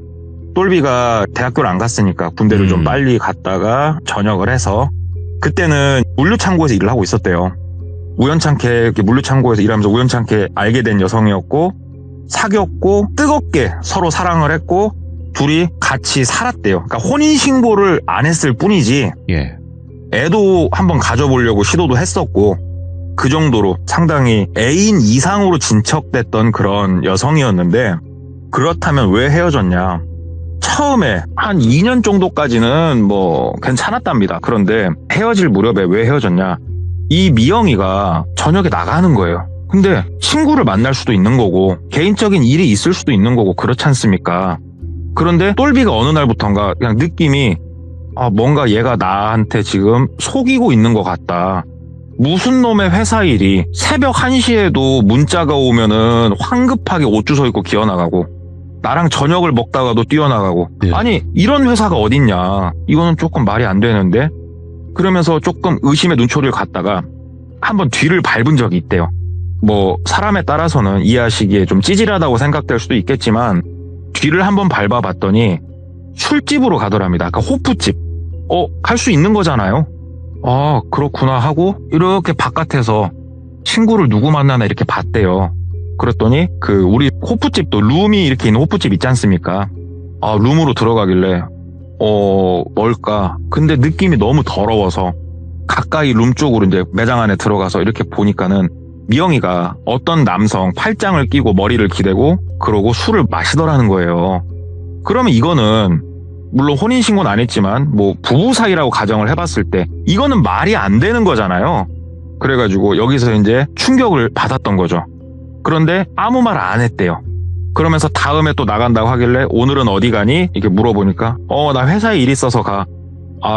똘비가 대학교를 안 갔으니까 군대를 좀 빨리 갔다가 전역을 해서 그때는 물류창고에서 일을 하고 있었대요. 우연찮게 이렇게 물류창고에서 일하면서 우연찮게 알게 된 여성이었고 사귀었고 뜨겁게 서로 사랑을 했고 둘이 같이 살았대요. 그러니까 혼인신고를 안 했을 뿐이지 예. 애도 한번 가져보려고 시도도 했었고 그 정도로 상당히 애인 이상으로 진척됐던 그런 여성이었는데 그렇다면 왜 헤어졌냐? 처음에 한 2년 정도까지는 뭐 괜찮았답니다. 그런데 헤어질 무렵에 왜 헤어졌냐? 이 미영이가 저녁에 나가는 거예요. 근데 친구를 만날 수도 있는 거고 개인적인 일이 있을 수도 있는 거고 그렇지 않습니까? 그런데 똘비가 어느 날부턴가 그냥 느낌이 뭔가 얘가 나한테 지금 속이고 있는 것 같다. 무슨 놈의 회사 일이 새벽 1시에도 문자가 오면은 황급하게 옷 주워 입고 기어나가고 나랑 저녁을 먹다가도 뛰어나가고 네. 아니 이런 회사가 어딨냐. 이거는 조금 말이 안 되는데 그러면서 조금 의심의 눈초리를 갖다가 한번 뒤를 밟은 적이 있대요. 뭐 사람에 따라서는 이해하시기에 좀 찌질하다고 생각될 수도 있겠지만 뒤를 한번 밟아봤더니 술집으로 가더랍니다. 그러니까 호프집. 할 수 있는 거잖아요. 그렇구나 하고 이렇게 바깥에서 친구를 누구 만나나 이렇게 봤대요. 그랬더니 우리 호프집도 룸이 이렇게 있는 호프집 있지 않습니까? 룸으로 들어가길래 뭘까? 근데 느낌이 너무 더러워서 가까이 룸 쪽으로 이제 매장 안에 들어가서 이렇게 보니까는 미영이가 어떤 남성 팔짱을 끼고 머리를 기대고 그러고 술을 마시더라는 거예요. 그러면 이거는 물론 혼인신고는 안 했지만 뭐 부부 사이라고 가정을 해봤을 때 이거는 말이 안 되는 거잖아요. 그래가지고 여기서 이제 충격을 받았던 거죠. 그런데 아무 말 안 했대요. 그러면서 다음에 또 나간다고 하길래 오늘은 어디 가니? 이렇게 물어보니까 나 회사에 일 있어서 가.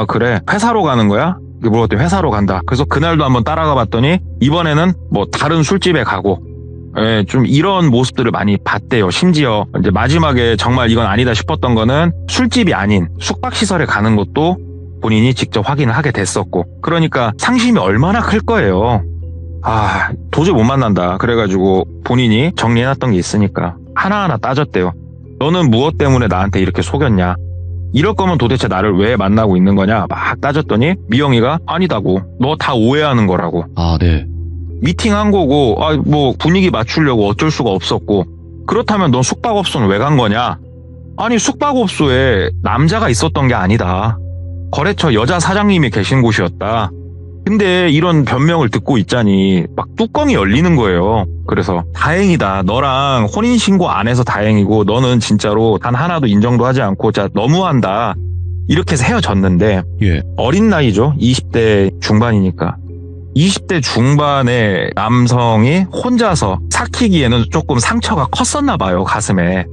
그래 회사로 가는 거야? 이렇게 물어봤더니 회사로 간다. 그래서 그날도 한번 따라가 봤더니 이번에는 뭐 다른 술집에 가고 좀 이런 모습들을 많이 봤대요. 심지어 이제 마지막에 정말 이건 아니다 싶었던 거는 술집이 아닌 숙박시설에 가는 것도 본인이 직접 확인을 하게 됐었고 그러니까 상심이 얼마나 클 거예요. 도저히 못 만난다. 그래가지고 본인이 정리해놨던 게 있으니까 하나하나 따졌대요. 너는 무엇 때문에 나한테 이렇게 속였냐? 이럴 거면 도대체 나를 왜 만나고 있는 거냐? 막 따졌더니 미영이가 아니다고. 너 다 오해하는 거라고. 네. 미팅한 거고 뭐 분위기 맞추려고 어쩔 수가 없었고 그렇다면 넌 숙박업소는 왜 간 거냐? 아니 숙박업소에 남자가 있었던 게 아니다. 거래처 여자 사장님이 계신 곳이었다. 근데 이런 변명을 듣고 있자니 막 뚜껑이 열리는 거예요. 그래서 다행이다. 너랑 혼인신고 안 해서 다행이고 너는 진짜로 단 하나도 인정도 하지 않고 진짜 너무한다. 이렇게 해서 헤어졌는데 예. 어린 나이죠. 20대 중반이니까. 20대 중반의 남성이 혼자서 삭히기에는 조금 상처가 컸었나 봐요. 가슴에.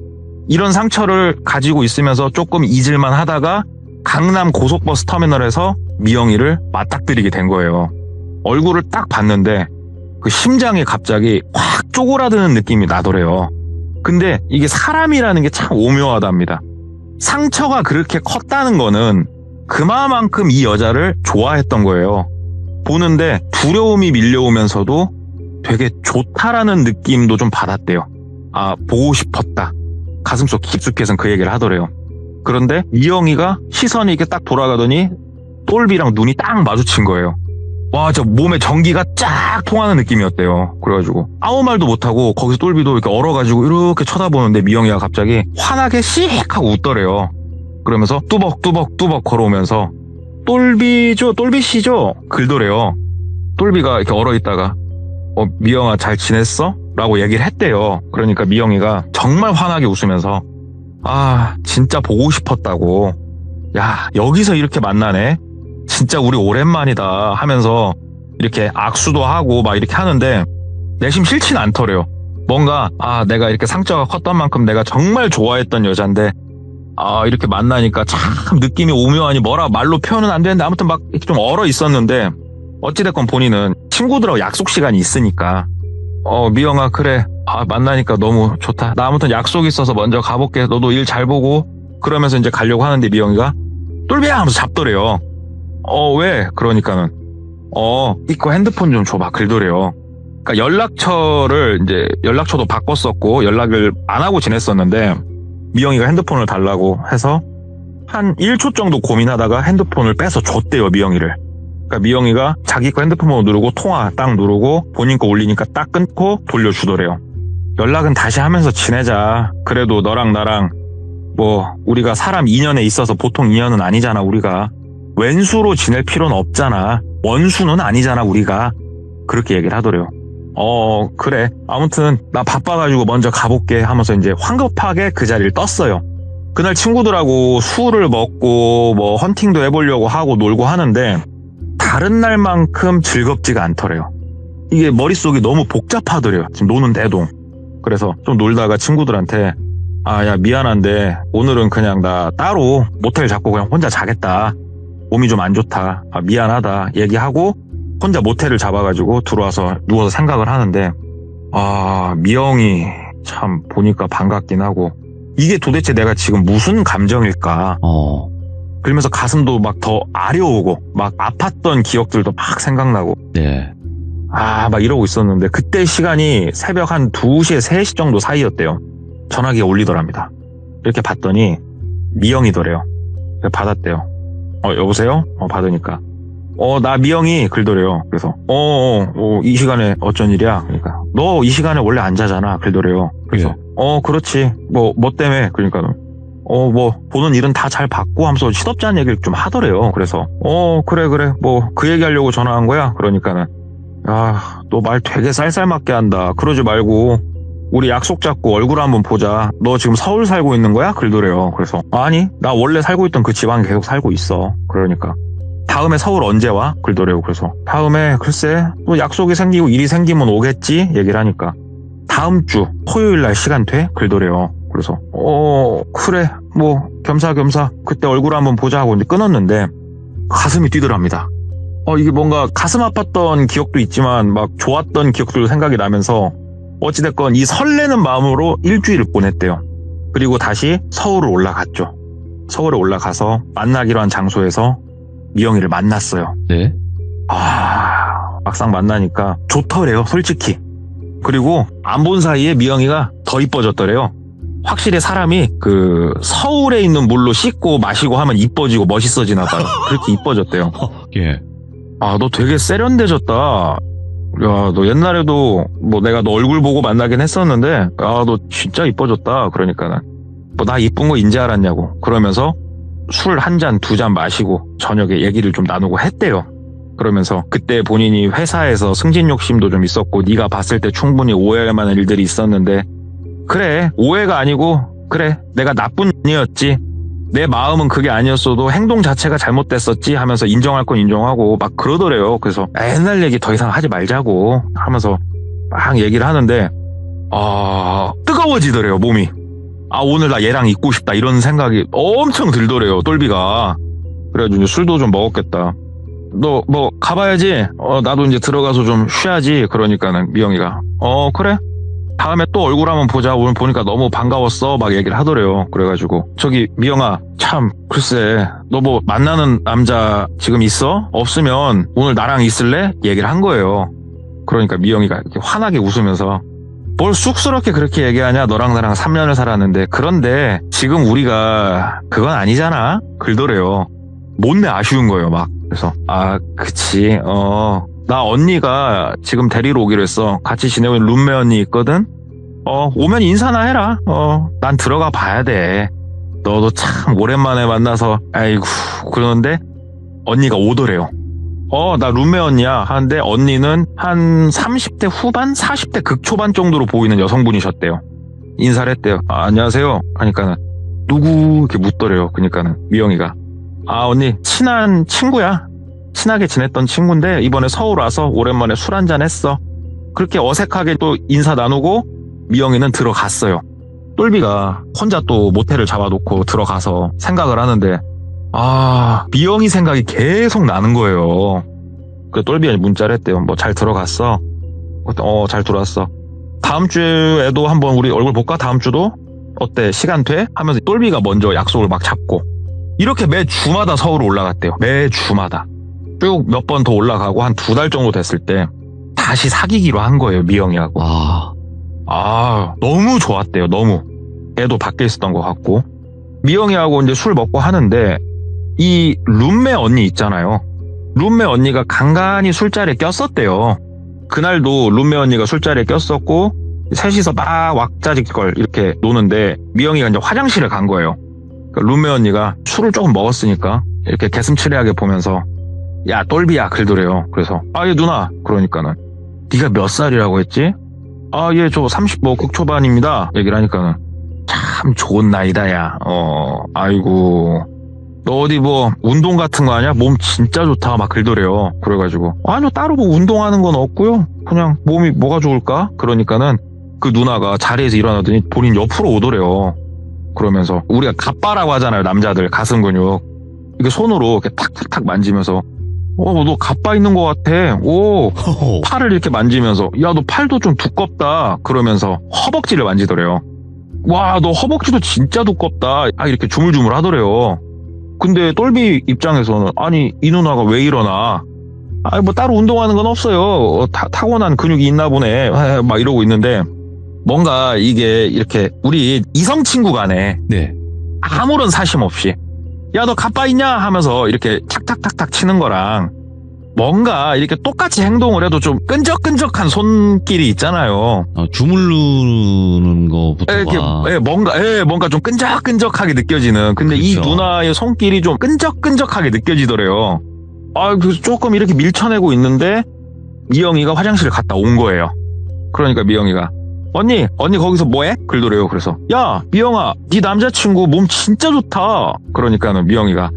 이런 상처를 가지고 있으면서 조금 잊을만 하다가 강남 고속버스 터미널에서 미영이를 맞닥뜨리게 된 거예요. 얼굴을 딱 봤는데 그 심장이 갑자기 확 쪼그라드는 느낌이 나더래요. 근데 이게 사람이라는 게 참 오묘하답니다. 상처가 그렇게 컸다는 거는 그만큼 이 여자를 좋아했던 거예요. 보는데 두려움이 밀려오면서도 되게 좋다라는 느낌도 좀 받았대요. 보고 싶었다. 가슴속 깊숙이에선 그 얘기를 하더래요. 그런데 미영이가 시선이 이렇게 딱 돌아가더니 똘비랑 눈이 딱 마주친 거예요. 저 몸에 전기가 쫙 통하는 느낌이었대요. 그래가지고 아무 말도 못하고 거기서 똘비도 이렇게 얼어가지고 이렇게 쳐다보는데 미영이가 갑자기 환하게 씩 하고 웃더래요. 그러면서 뚜벅뚜벅 걸어오면서 똘비씨죠? 글더래요. 똘비가 이렇게 얼어있다가 미영아 잘 지냈어? 라고 얘기를 했대요. 그러니까 미영이가 정말 환하게 웃으면서 진짜 보고 싶었다고. 야, 여기서 이렇게 만나네? 진짜 우리 오랜만이다 하면서 이렇게 악수도 하고 막 이렇게 하는데 내심 싫진 않더래요. 뭔가 내가 이렇게 상처가 컸던 만큼 내가 정말 좋아했던 여잔데 이렇게 만나니까 참 느낌이 오묘하니 뭐라 말로 표현은 안 되는데 아무튼 막 이렇게 좀 얼어 있었는데 어찌됐건 본인은 친구들하고 약속 시간이 있으니까 미영아 그래 만나니까 너무 좋다. 나 아무튼 약속 있어서 먼저 가볼게. 너도 일 잘 보고 그러면서 이제 가려고 하는데 미영이가 똘비야 하면서 잡더래요. 왜? 그러니까는 이거 핸드폰 좀 줘봐. 그러더래요. 그러니까 연락처도 바꿨었고 연락을 안 하고 지냈었는데 미영이가 핸드폰을 달라고 해서 한 1초 정도 고민하다가 핸드폰을 빼서 줬대요, 미영이를. 그러니까 미영이가 자기 거 핸드폰 번호 누르고 통화 딱 누르고 본인 거 올리니까 딱 끊고 돌려주더래요. 연락은 다시 하면서 지내자. 그래도 너랑 나랑 우리가 사람 인연에 있어서 보통 인연은 아니잖아, 우리가. 왼수로 지낼 필요는 없잖아. 원수는 아니잖아, 우리가. 그렇게 얘기를 하더래요. 그래. 아무튼 나 바빠가지고 먼저 가볼게 하면서 이제 황급하게 그 자리를 떴어요. 그날 친구들하고 술을 먹고 헌팅도 해보려고 하고 놀고 하는데 다른 날만큼 즐겁지가 않더래요. 이게 머릿속이 너무 복잡하더래요. 지금 노는데도. 그래서 좀 놀다가 친구들한테 야 미안한데 오늘은 그냥 나 따로 모텔 잡고 그냥 혼자 자겠다. 몸이 좀 안 좋다. 미안하다 얘기하고 혼자 모텔을 잡아가지고 들어와서 누워서 생각을 하는데 미영이 참 보니까 반갑긴 하고 이게 도대체 내가 지금 무슨 감정일까. 그러면서 가슴도 막 더 아려오고 막 아팠던 기억들도 막 생각나고 네. 막 이러고 있었는데 그때 시간이 새벽 한 2시에 3시 정도 사이였대요. 전화기가 울리더랍니다. 이렇게 봤더니 미영이더래요. 받았대요. 여보세요? 받으니까 나 미영이 그러더래요. 그래서 이 시간에 어쩐 일이야? 그러니까 너 이 시간에 원래 안 자잖아. 그러더래요. 그래서 그렇지. 뭐 때문에? 그러니까 보는 일은 다 잘 봤고 하면서 시덥지 않은 얘기를 좀 하더래요. 그래서 그래 그 얘기하려고 전화한 거야? 그러니까는 너 말 되게 쌀쌀맞게 한다. 그러지 말고 우리 약속 잡고 얼굴 한번 보자. 너 지금 서울 살고 있는 거야? 그러더래요. 그래서 아니 나 원래 살고 있던 그 지방에 계속 살고 있어. 그러니까 다음에 서울 언제 와? 그러더래요. 그래서 다음에 글쎄 또 약속이 생기고 일이 생기면 오겠지? 얘기를 하니까 다음 주 토요일 날 시간 돼? 그러더래요. 그래서 그래 겸사겸사 그때 얼굴 한번 보자 하고 이제 끊었는데 가슴이 뛰더랍니다. 이게 뭔가 가슴 아팠던 기억도 있지만 막 좋았던 기억들도 생각이 나면서 어찌됐건 이 설레는 마음으로 일주일을 보냈대요. 그리고 다시 서울을 올라갔죠. 서울에 올라가서 만나기로 한 장소에서 미영이를 만났어요. 네. 막상 만나니까 좋더래요, 솔직히. 그리고 안 본 사이에 미영이가 더 이뻐졌더래요. 확실히 사람이 서울에 있는 물로 씻고 마시고 하면 이뻐지고 멋있어지나 봐요. 그렇게 이뻐졌대요. 예. 너 되게 세련돼졌다. 야, 너 옛날에도 내가 너 얼굴 보고 만나긴 했었는데 너 진짜 이뻐졌다. 그러니까는 나 이쁜 거 인제 알았냐고. 그러면서 술 한 잔, 2잔 마시고 저녁에 얘기를 좀 나누고 했대요. 그러면서 그때 본인이 회사에서 승진 욕심도 좀 있었고 네가 봤을 때 충분히 오해할 만한 일들이 있었는데 그래 오해가 아니고 그래 내가 나쁜 년이었지. 내 마음은 그게 아니었어도 행동 자체가 잘못됐었지 하면서 인정할 건 인정하고 막 그러더래요. 그래서 옛날 얘기 더 이상 하지 말자고 하면서 막 얘기를 하는데 뜨거워지더래요 몸이. 오늘 나 얘랑 있고 싶다 이런 생각이 엄청 들더래요. 똘비가. 그래가지고 이제 술도 좀 먹었겠다. 너 가봐야지. 나도 이제 들어가서 좀 쉬어야지. 그러니까는 미영이가 그래 다음에 또 얼굴 한번 보자. 오늘 보니까 너무 반가웠어. 막 얘기를 하더래요. 그래가지고 저기 미영아 참 글쎄 너 만나는 남자 지금 있어? 없으면 오늘 나랑 있을래? 얘기를 한 거예요. 그러니까 미영이가 이렇게 환하게 웃으면서 뭘 쑥스럽게 그렇게 얘기하냐. 너랑 나랑 3년을 살았는데 그런데 지금 우리가 그건 아니잖아. 그러더래요. 못내 아쉬운 거예요 막. 그래서 그치 나 언니가 지금 데리러 오기로 했어. 같이 지내고 있는 룸메 언니 있거든. 오면 인사나 해라. 난 들어가 봐야 돼. 너도 참 오랜만에 만나서 아이고 그러는데 언니가 오더래요. 나 룸메 언니야 하는데 언니는 한 30대 후반 40대 극초반 정도로 보이는 여성분이셨대요. 인사를 했대요. 안녕하세요 하니까는 누구 이렇게 묻더래요. 그러니까는 미영이가 언니 친한 친구야. 친하게 지냈던 친구인데 이번에 서울 와서 오랜만에 술 한잔 했어. 그렇게 어색하게 또 인사 나누고 미영이는 들어갔어요. 똘비가 혼자 또 모텔을 잡아놓고 들어가서 생각을 하는데 미영이 생각이 계속 나는 거예요. 그 똘비가 문자를 했대요. 뭐 잘 들어갔어? 잘 들어왔어. 다음 주에도 한번 우리 얼굴 볼까? 다음 주도? 어때? 시간 돼? 하면서 똘비가 먼저 약속을 막 잡고 이렇게 매 주마다 서울 올라갔대요. 매 주마다 쭉 몇 번 더 올라가고 한 2달 정도 됐을 때 다시 사귀기로 한 거예요. 미영이하고. 너무 좋았대요. 너무. 애도 밖에 있었던 것 같고. 미영이하고 이제 술 먹고 하는데 이 룸메 언니 있잖아요. 룸메 언니가 간간히 술자리에 꼈었대요. 그날도 룸메 언니가 술자리에 꼈었고 셋이서 막 왁자지껄 이렇게 노는데 미영이가 이제 화장실에 간 거예요. 그러니까 룸메 언니가 술을 조금 먹었으니까 이렇게 개슴츠레하게 보면서 야 똘비야 그러더래요. 그래서 얘 누나 그러니까는 네가 몇 살이라고 했지? 얘 저 30 극초반입니다. 얘기를 하니까는 참 좋은 나이다 야. 아이고 너 어디 뭐 운동 같은 거 하냐? 몸 진짜 좋다 막 그러더래요. 그래가지고 아니요 따로 뭐 운동하는 건 없고요. 그냥 몸이 뭐가 좋을까? 그러니까는 그 누나가 자리에서 일어나더니 본인 옆으로 오더래요. 그러면서 우리가 갑바라고 하잖아요. 남자들 가슴 근육 이게 손으로 이렇게 탁탁탁 만지면서 너 갑바 있는 것 같아. 팔을 이렇게 만지면서 야 너 팔도 좀 두껍다 그러면서 허벅지를 만지더래요. 와 너 허벅지도 진짜 두껍다 이렇게 주물주물 하더래요. 근데 똘비 입장에서는 아니 이 누나가 왜 이러나 뭐 따로 운동하는 건 없어요. 타고난 근육이 있나 보네 막 이러고 있는데 뭔가 이게 이렇게 우리 이성 친구 간에 네. 아무런 사심 없이 야 너 갑바 있냐 하면서 이렇게 탁탁탁탁 치는 거랑 뭔가 이렇게 똑같이 행동을 해도 좀 끈적끈적한 손길이 있잖아요. 주물르는 거부터가 이렇게 뭔가 좀 끈적끈적하게 느껴지는. 근데 그렇죠. 이 누나의 손길이 좀 끈적끈적하게 느껴지더래요. 그래서 조금 이렇게 밀쳐내고 있는데 미영이가 화장실을 갔다 온 거예요. 그러니까 미영이가 언니 거기서 뭐해? 그러더래요. 그래서 야 미영아 네 남자친구 몸 진짜 좋다. 그러니까는 미영이가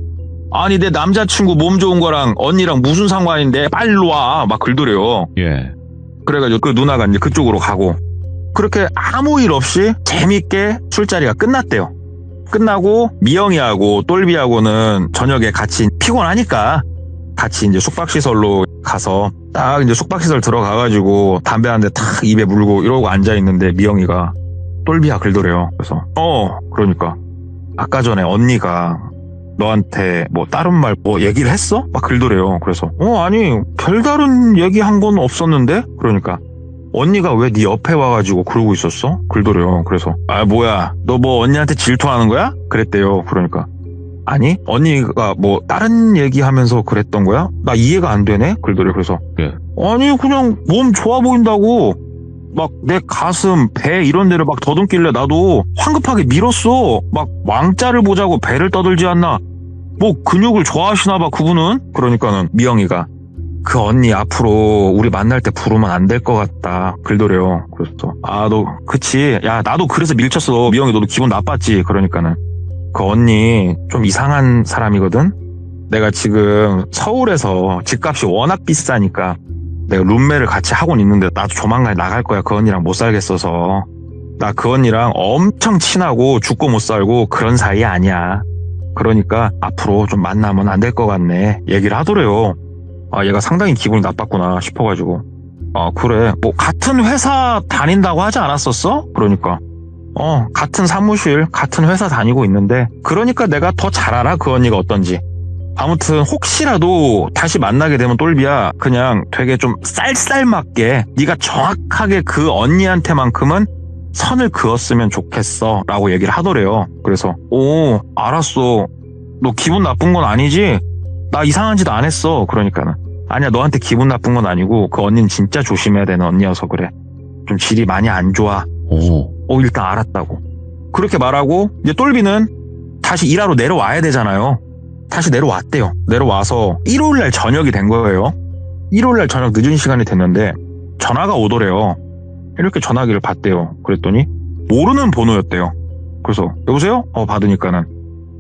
아니 내 남자친구 몸 좋은 거랑 언니랑 무슨 상관인데 빨리 와 막 그러더래요. 예. 그래가지고 그 누나가 이제 그쪽으로 가고 그렇게 아무 일 없이 재밌게 술자리가 끝났대요. 끝나고 미영이하고 똘비하고는 저녁에 같이 피곤하니까 같이 이제 숙박시설로 가서 딱 이제 숙박시설 들어가가지고 담배 한 대 탁 입에 물고 이러고 앉아있는데 미영이가 똘비야 그러더래요. 그래서 그러니까 아까 전에 언니가 너한테 뭐 다른 말 뭐 얘기를 했어? 막 그러더래요. 그래서 아니 별다른 얘기한 건 없었는데? 그러니까 언니가 왜 네 옆에 와가지고 그러고 있었어? 그러더래요. 그래서 뭐야 너 뭐 언니한테 질투하는 거야? 그랬대요. 그러니까 아니 언니가 뭐 다른 얘기하면서 그랬던 거야? 나 이해가 안 되네? 그러더래요. 그래서 예. 아니 그냥 몸 좋아 보인다고 막 내 가슴, 배 이런 데를 막 더듬길래 나도 황급하게 밀었어. 막 왕자를 보자고 배를 떠들지 않나. 뭐 근육을 좋아하시나 봐 그분은. 그러니까는 미영이가 그 언니 앞으로 우리 만날 때 부르면 안 될 것 같다 그러더래요. 그래서 너 그치 야 나도 그래서 밀쳤어. 미영이 너도 기분 나빴지. 그러니까는 그 언니 좀 이상한 사람이거든. 내가 지금 서울에서 집값이 워낙 비싸니까 내가 룸메를 같이 하고는 있는데 나도 조만간 나갈 거야. 그 언니랑 못 살겠어서. 나 그 언니랑 엄청 친하고 죽고 못 살고 그런 사이 아니야. 그러니까 앞으로 좀 만나면 안 될 것 같네 얘기를 하더래요. 얘가 상당히 기분이 나빴구나 싶어가지고 그래 뭐 같은 회사 다닌다고 하지 않았었어? 그러니까 같은 사무실 같은 회사 다니고 있는데 그러니까 내가 더 잘 알아 그 언니가 어떤지. 아무튼 혹시라도 다시 만나게 되면 똘비야 그냥 되게 좀 쌀쌀맞게 네가 정확하게 그 언니한테만큼은 선을 그었으면 좋겠어 라고 얘기를 하더래요. 그래서 알았어. 너 기분 나쁜 건 아니지? 나 이상한 짓 안 했어. 그러니까는 아니야 너한테 기분 나쁜 건 아니고 그 언니는 진짜 조심해야 되는 언니여서 그래. 좀 질이 많이 안 좋아. 일단 알았다고. 그렇게 말하고 이제 똘비는 다시 일하러 내려와야 되잖아요. 다시 내려왔대요. 내려와서 일요일날 저녁이 된 거예요. 일요일날 저녁 늦은 시간이 됐는데 전화가 오더래요. 이렇게 전화기를 받대요. 그랬더니 모르는 번호였대요. 그래서 여보세요? 받으니까는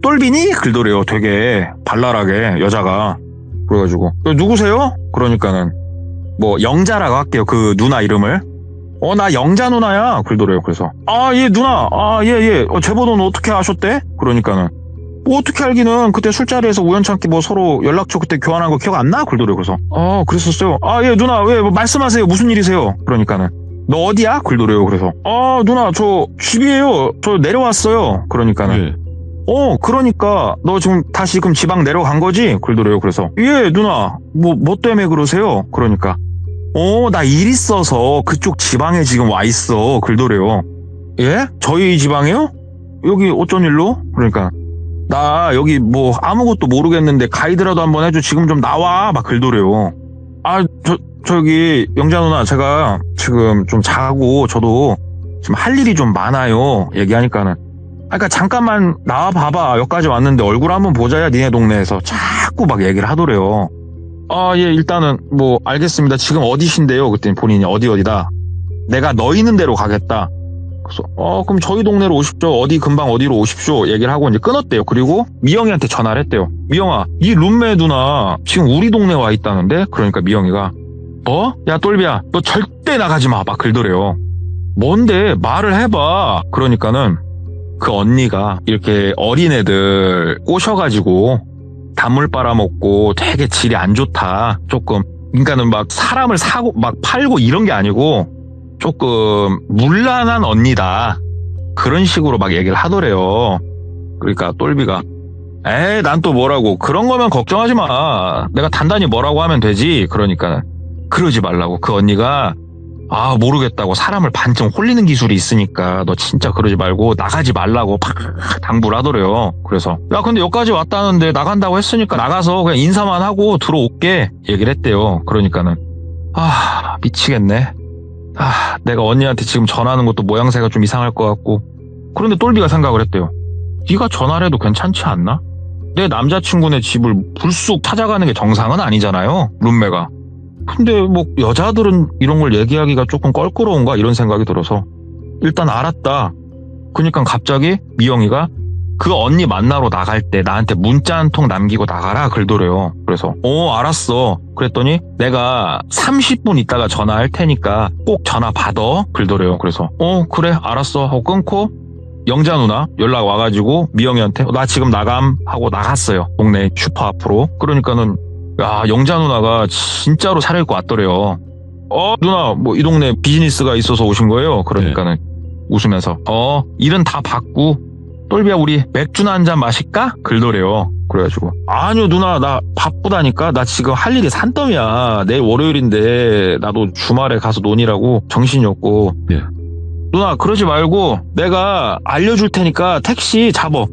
똘비니? 그러더래요. 되게 발랄하게 여자가. 그래가지고 누구세요? 그러니까는 뭐 영자라고 할게요. 그 누나 이름을. 나 영자 누나야. 그러더래요. 그래서 예 누나. 예. 제 번호는 어떻게 아셨대? 그러니까는 뭐 어떻게 알기는 그때 술자리에서 우연찮게 뭐 서로 연락처 그때 교환한 거 기억 안 나? 그러더래요. 그래서 그랬었어요. 예 누나 왜 뭐 말씀하세요. 무슨 일이세요? 그러니까는 너 어디야? 그러더래요. 그래서 누나 저 집이에요. 저 내려왔어요. 그러니까는 그러니까 너 지금 지방 내려간 거지? 그러더래요. 그래서 예 누나 뭐 때문에 그러세요? 그러니까 나 일 있어서 그쪽 지방에 지금 와 있어. 그러더래요. 예? 저희 지방이요? 여기 어쩐 일로? 그러니까 나 여기 뭐 아무것도 모르겠는데 가이드라도 한번 해줘. 지금 좀 나와. 막 그러더래요. 저기 영자 누나 제가 지금 좀 자고 저도 지금 할 일이 좀 많아요. 얘기하니까는 그러니까 잠깐만 나와 봐봐. 여기까지 왔는데 얼굴 한번 보자야 니네 동네에서 자꾸 막 얘기를 하더래요. 예 일단은 뭐 알겠습니다. 지금 어디신데요? 그랬더니 본인이 어디다. 내가 너 있는 데로 가겠다. 그래서 그럼 저희 동네로 오십시오. 어디 금방 어디로 오십시오. 얘기를 하고 이제 끊었대요. 그리고 미영이한테 전화를 했대요. 미영아, 네 룸메 누나 지금 우리 동네 와 있다는데? 그러니까 미영이가 야 똘비야 너 절대 나가지 마. 막 그러더래요. 뭔데? 말을 해봐. 그러니까는 그 언니가 이렇게 어린애들 꼬셔가지고 단물 빨아먹고 되게 질이 안 좋다. 조금 그러니까는 막 사람을 사고 막 팔고 이런 게 아니고 조금 문란한 언니다. 그런 식으로 막 얘기를 하더래요. 그러니까 똘비가 난 또 뭐라고 그런 거면 걱정하지 마. 내가 단단히 뭐라고 하면 되지. 그러니까 그러지 말라고. 그 언니가 모르겠다고 사람을 반쯤 홀리는 기술이 있으니까 너 진짜 그러지 말고 나가지 말라고 팍 당부를 하더래요. 그래서 야 근데 여기까지 왔다는데 나간다고 했으니까 나가서 그냥 인사만 하고 들어올게 얘기를 했대요. 그러니까는 미치겠네. 내가 언니한테 지금 전화하는 것도 모양새가 좀 이상할 것 같고. 그런데 똘비가 생각을 했대요. 네가 전화를 해도 괜찮지 않나? 내 남자친구네 집을 불쑥 찾아가는 게 정상은 아니잖아요. 룸메가. 근데 뭐 여자들은 이런 걸 얘기하기가 조금 껄끄러운가 이런 생각이 들어서 일단 알았다. 그러니까 갑자기 미영이가 그 언니 만나러 나갈 때 나한테 문자 한 통 남기고 나가라 그러더래요. 그래서 알았어. 그랬더니 내가 30분 있다가 전화할 테니까 꼭 전화 받아 그러더래요. 그래서 그래 알았어 하고 끊고 영자 누나 연락 와가지고 미영이한테 나 지금 나감 하고 나갔어요. 동네 슈퍼 앞으로. 그러니까는 영자 누나가 진짜로 차려입고 왔더래요. 누나 뭐 이 동네 비즈니스가 있어서 오신 거예요? 그러니까는 웃으면서 일은 다 받고 똘비야 우리 맥주나 한잔 마실까? 그러더래요. 그래가지고 아니요 누나 나 바쁘다니까. 나 지금 할 일이 산더미야. 내일 월요일인데 나도 주말에 가서 논이라고 정신이 없고. 누나 그러지 말고 내가 알려줄 테니까 택시 잡어.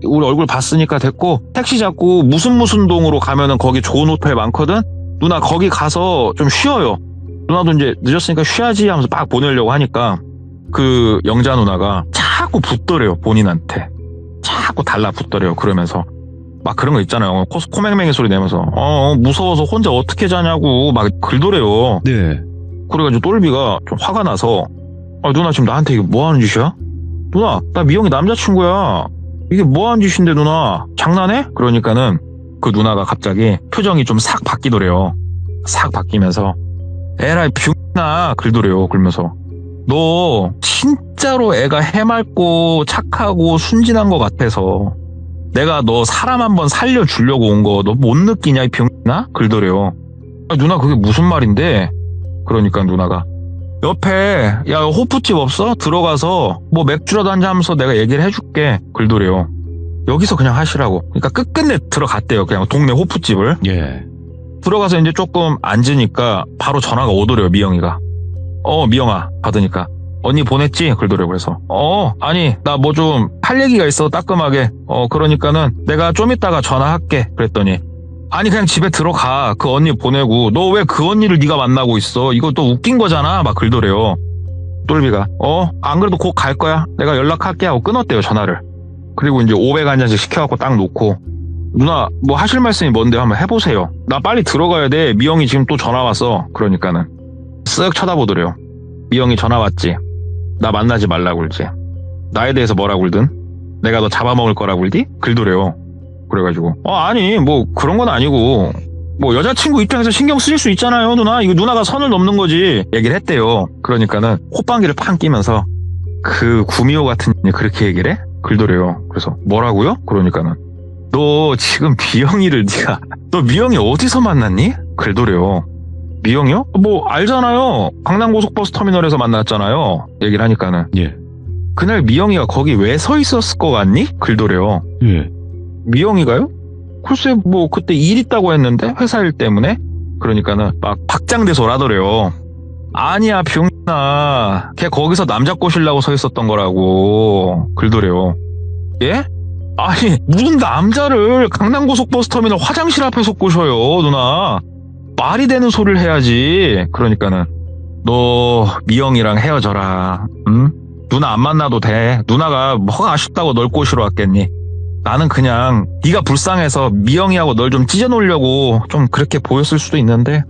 우리 얼굴 봤으니까 됐고 택시 잡고 무슨 동으로 가면은 거기 좋은 호텔 많거든. 누나 거기 가서 좀 쉬어요. 누나도 이제 늦었으니까 쉬어야지 하면서 막 보내려고 하니까 그 영자 누나가 자꾸 붙더래요. 본인한테 자꾸 달라붙더래요. 그러면서 막 그런 거 있잖아요. 코맹맹이 소리 내면서 무서워서 혼자 어떻게 자냐고 막 그러더래요. 네. 그래가지고 똘비가 좀 화가 나서 누나 지금 나한테 이게 뭐 하는 짓이야? 누나 나 미영이 남자친구야. 이게 뭐 하는 짓인데 누나 장난해? 그러니까는 그 누나가 갑자기 표정이 좀 싹 바뀌더래요. 싹 바뀌면서 에라이 뷰나 그러더래요. 그러면서 너 진짜로 애가 해맑고 착하고 순진한 것 같아서 내가 너 사람 한번 살려주려고 온 거 너 못 느끼냐 이 병나? 그러더래요. 누나 그게 무슨 말인데? 그러니까 누나가 옆에 야 호프집 없어? 들어가서 뭐 맥주라도 한잔 하면서 내가 얘기를 해줄게 그러더래요. 여기서 그냥 하시라고. 그러니까 끝끝내 들어갔대요. 그냥 동네 호프집을. 들어가서 이제 조금 앉으니까 바로 전화가 오더래요. 미영이가. 미영아 받으니까 언니 보냈지? 그러더래요. 그래서 아니 나 뭐 좀 할 얘기가 있어 따끔하게. 그러니까는 내가 좀 이따가 전화할게. 그랬더니 아니 그냥 집에 들어가. 그 언니 보내고 너 왜 그 언니를 네가 만나고 있어? 이거 또 웃긴 거잖아. 막 그러더래요. 똘비가 안 그래도 곧 갈 거야. 내가 연락할게 하고 끊었대요. 전화를. 그리고 이제 500 한 잔씩 시켜갖고 딱 놓고 누나 뭐 하실 말씀이 뭔데 한번 해보세요. 나 빨리 들어가야 돼. 미영이 지금 또 전화 왔어. 그러니까는 쓱 쳐다보더래요. 미영이 전화 왔지. 나 만나지 말라고 그러지. 나에 대해서 뭐라고 그러든 내가 너 잡아먹을 거라고 그러디? 그러더래요. 그래가지고 아니 뭐 그런 건 아니고 뭐 여자친구 입장에서 신경 쓰일 수 있잖아요, 누나. 이거 누나가 선을 넘는 거지. 얘기를 했대요. 그러니까는 콧방귀를 팡 끼면서 그 구미호 같은 년이 그렇게 얘기를 해? 글도래요. 그래서 뭐라고요? 그러니까는 너 지금 미영이를 너 미영이 어디서 만났니? 글도래요. 미영이요? 뭐 알잖아요. 강남고속버스 터미널에서 만났잖아요. 얘기를 하니까는 예. 그날 미영이가 거기 왜 서 있었을 것 같니? 글도래요. 예. 미영이가요? 글쎄 뭐 그때 일 있다고 했는데 회사 일 때문에. 그러니까는 막 박장대소를 하더래요. 아니야 병나 걔 거기서 남자 꼬시려고 서 있었던 거라고. 글도래요. 예? 아니 무슨 남자를 강남고속버스 터미널 화장실 앞에서 꼬셔요 누나. 말이 되는 소리를 해야지. 그러니까는 너 미영이랑 헤어져라. 응? 누나 안 만나도 돼. 누나가 뭐가 아쉽다고 널 꼬시러 왔겠니. 나는 그냥 네가 불쌍해서 미영이하고 널 좀 찢어놓으려고 좀 그렇게 보였을 수도 있는데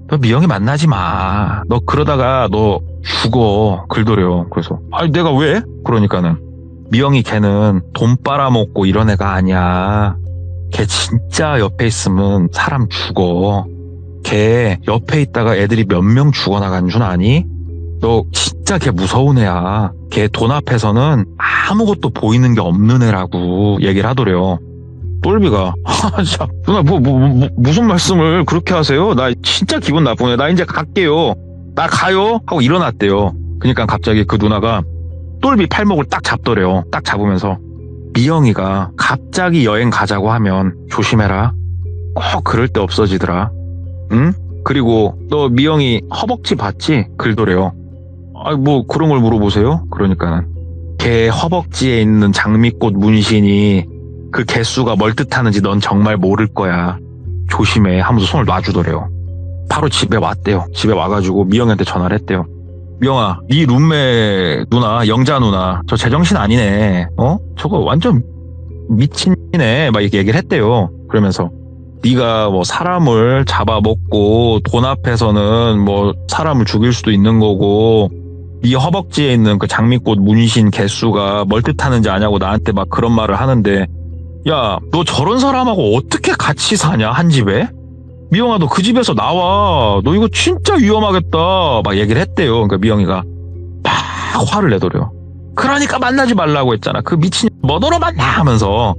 너 미영이 만나지 마. 너 그러다가 너 죽어. 글도래요. 그래서 아니 내가 왜? 그러니까는 미영이 걔는 돈 빨아먹고 이런 애가 아니야. 걔 진짜 옆에 있으면 사람 죽어. 걔 옆에 있다가 애들이 몇 명 죽어나간 줄 아니? 너 진짜 걔 무서운 애야. 걔 돈 앞에서는 아무것도 보이는 게 없는 애라고 얘기를 하더래요. 똘비가 참 누나 무슨 말씀을 그렇게 하세요? 나 진짜 기분 나쁘네. 나 이제 갈게요. 나 가요 하고 일어났대요. 그러니까 갑자기 그 누나가 똘비 팔목을 딱 잡더래요. 딱 잡으면서 미영이가 갑자기 여행 가자고 하면 조심해라. 꼭 그럴 때 없어지더라. 응? 그리고 너 미영이 허벅지 봤지? 글도래요. 아니 뭐 그런 걸 물어보세요? 그러니까는 걔 허벅지에 있는 장미꽃 문신이 그 개수가 뭘 뜻하는지 넌 정말 모를 거야. 조심해 하면서 손을 놔주더래요. 바로 집에 왔대요. 집에 와가지고 미영이한테 전화를 했대요. 미영아, 네 룸메 누나, 영자 누나, 저 제정신 아니네. 어? 저거 완전 미친이네. 막 이렇게 얘기를 했대요. 그러면서 네가 뭐 사람을 잡아먹고 돈 앞에서는 뭐 사람을 죽일 수도 있는 거고 네 허벅지에 있는 그 장미꽃 문신 개수가 뭘 뜻하는지 아냐고 나한테 막 그런 말을 하는데 야, 너 저런 사람하고 어떻게 같이 사냐 한 집에? 미영아 너 그 집에서 나와. 너 이거 진짜 위험하겠다. 막 얘기를 했대요. 그러니까 미영이가 막 화를 내더래요. 그러니까 만나지 말라고 했잖아. 그 미친 뭐더러 만나 하면서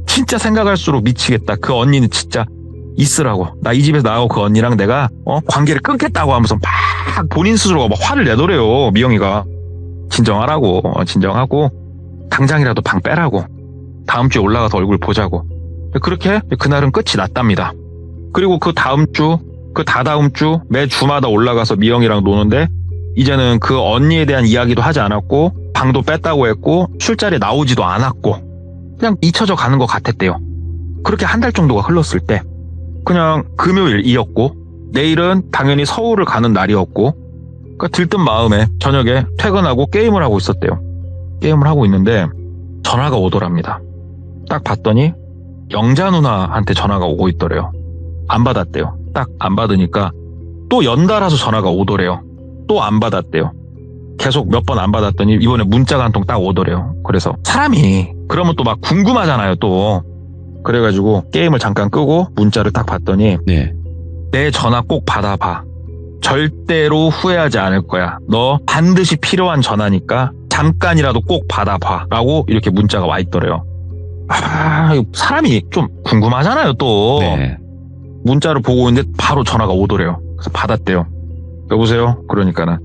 진짜 생각할수록 미치겠다. 그 언니는 진짜 있으라고. 나 이 집에서 나가고 그 언니랑 내가 관계를 끊겠다고 하면서 막 본인 스스로가 막 화를 내더래요. 미영이가. 진정하라고. 진정하고 당장이라도 방 빼라고. 다음 주에 올라가서 얼굴 보자고. 그렇게 그날은 끝이 났답니다. 그리고 그 다음 주, 그 다다음 주 매 주마다 올라가서 미영이랑 노는데 이제는 그 언니에 대한 이야기도 하지 않았고 방도 뺐다고 했고 술자리에 나오지도 않았고 그냥 잊혀져 가는 것 같았대요. 그렇게 한 달 정도가 흘렀을 때 그냥 금요일이었고 내일은 당연히 서울을 가는 날이었고 그러니까 들뜬 마음에 저녁에 퇴근하고 게임을 하고 있었대요. 게임을 하고 있는데 전화가 오더랍니다. 딱 봤더니 영자 누나한테 전화가 오고 있더래요. 안 받았대요. 딱 안 받으니까 또 연달아서 전화가 오더래요. 또 안 받았대요. 계속 몇 번 안 받았더니 이번에 문자가 한 통 딱 오더래요. 그래서 사람이 그러면 또 막 궁금하잖아요 또. 그래가지고 게임을 잠깐 끄고 문자를 딱 봤더니 네. 내 전화 꼭 받아봐. 절대로 후회하지 않을 거야. 너 반드시 필요한 전화니까 잠깐이라도 꼭 받아봐 라고 이렇게 문자가 와 있더래요. 사람이 좀 궁금하잖아요 또. 네. 문자를 보고 있는데 바로 전화가 오더래요. 그래서 받았대요. 여보세요? 그러니까는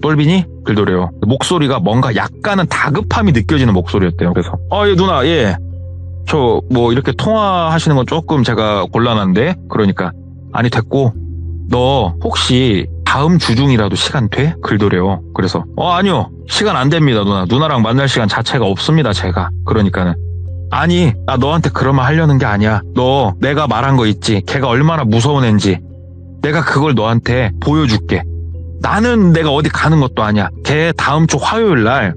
똘비니? 그러더래요. 목소리가 뭔가 약간은 다급함이 느껴지는 목소리였대요. 그래서 예 누나 예 저 뭐 이렇게 통화하시는 건 조금 제가 곤란한데. 그러니까 아니 됐고 너 혹시 다음 주 중이라도 시간 돼? 그러더래요. 그래서 아니요 시간 안 됩니다 누나. 누나랑 만날 시간 자체가 없습니다 제가. 그러니까는 아니 나 너한테 그런 말 하려는 게 아니야. 너 내가 말한 거 있지. 걔가 얼마나 무서운 앤지 내가 그걸 너한테 보여줄게. 나는 내가 어디 가는 것도 아니야. 걔 다음 주 화요일 날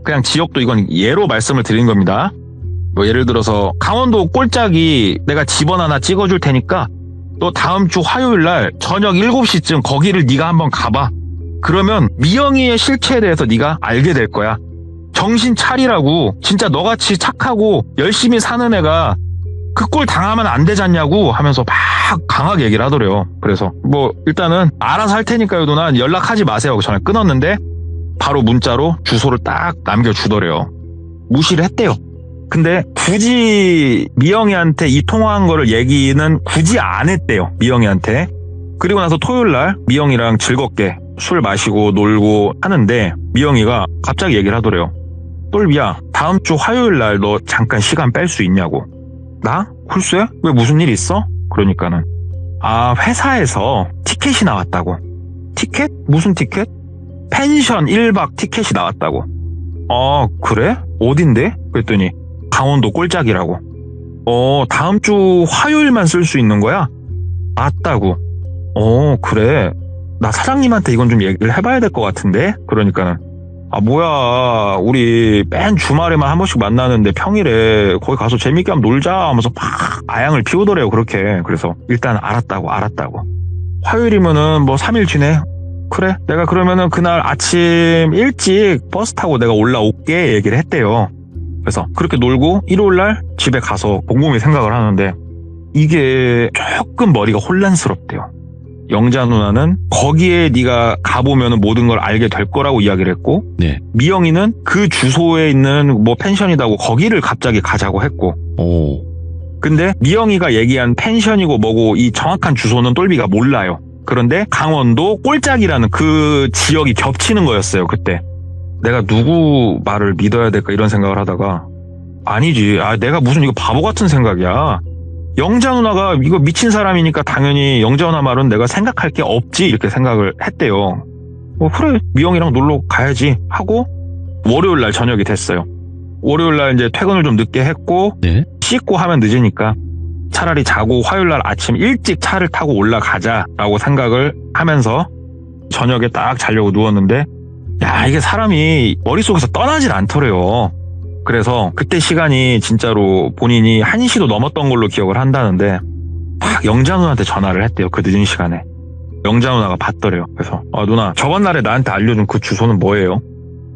그냥 지역도 이건 예로 말씀을 드리는 겁니다. 뭐 예를 들어서 강원도 꼴짝이 내가 집원 하나 찍어줄 테니까 너 다음 주 화요일 날 저녁 7시쯤 거기를 네가 한번 가봐. 그러면 미영이의 실체에 대해서 네가 알게 될 거야. 정신 차리라고. 진짜 너같이 착하고 열심히 사는 애가 그 꼴 당하면 안 되잖냐고 하면서 막 강하게 얘기를 하더래요. 그래서 뭐 일단은 알아서 할 테니까요 누나 연락하지 마세요 하고 전화 끊었는데 바로 문자로 주소를 딱 남겨주더래요. 무시를 했대요. 근데 굳이 미영이한테 이 통화한 거를 얘기는 굳이 안 했대요. 미영이한테. 그리고 나서 토요일날 미영이랑 즐겁게 술 마시고 놀고 하는데 미영이가 갑자기 얘기를 하더래요. 똘비야 다음 주 화요일날 너 잠깐 시간 뺄 수 있냐고. 나? 글쎄? 왜 무슨 일 있어? 그러니까는 아 회사에서 티켓이 나왔다고. 티켓? 무슨 티켓? 펜션 1박 티켓이 나왔다고. 그래? 어딘데? 그랬더니 강원도 꼴짝이라고. 다음 주 화요일만 쓸 수 있는 거야? 맞다고. 그래. 나 사장님한테 이건 좀 얘기를 해봐야 될 것 같은데? 그러니까는 뭐야 우리 맨 주말에만 한 번씩 만나는데 평일에 거기 가서 재밌게 한번 놀자 하면서 막 아양을 피우더래요. 그렇게. 그래서 일단 알았다고. 화요일이면은 뭐 3일 지내. 그래 내가 그러면은 그날 아침 일찍 버스 타고 내가 올라올게 얘기를 했대요. 그래서 그렇게 놀고 일요일날 집에 가서 곰곰이 생각을 하는데 이게 조금 머리가 혼란스럽대요. 영자 누나는 거기에 네가 가보면 모든 걸 알게 될 거라고 이야기를 했고 네. 미영이는 그 주소에 있는 뭐 펜션이라고 거기를 갑자기 가자고 했고 근데 미영이가 얘기한 펜션이고 뭐고 이 정확한 주소는 똘비가 몰라요. 그런데 강원도 꼴짝이라는 그 지역이 겹치는 거였어요. 그때 내가 누구 말을 믿어야 될까 이런 생각을 하다가 아니지 내가 무슨 이거 바보 같은 생각이야. 영자 누나가 이거 미친 사람이니까 당연히 영자 누나 말은 내가 생각할 게 없지 이렇게 생각을 했대요. 그래 미영이랑 놀러 가야지 하고 월요일날 저녁이 됐어요. 월요일날 이제 퇴근을 좀 늦게 했고 네. 씻고 하면 늦으니까 차라리 자고 화요일날 아침 일찍 차를 타고 올라가자라고 생각을 하면서 저녁에 딱 자려고 누웠는데 야 이게 사람이 머릿속에서 떠나질 않더래요. 그래서 그때 시간이 진짜로 본인이 1시도 넘었던 걸로 기억을 한다는데 막 영자 누나한테 전화를 했대요. 그 늦은 시간에. 영자 누나가 받더래요. 그래서 누나 저번 날에 나한테 알려준 그 주소는 뭐예요?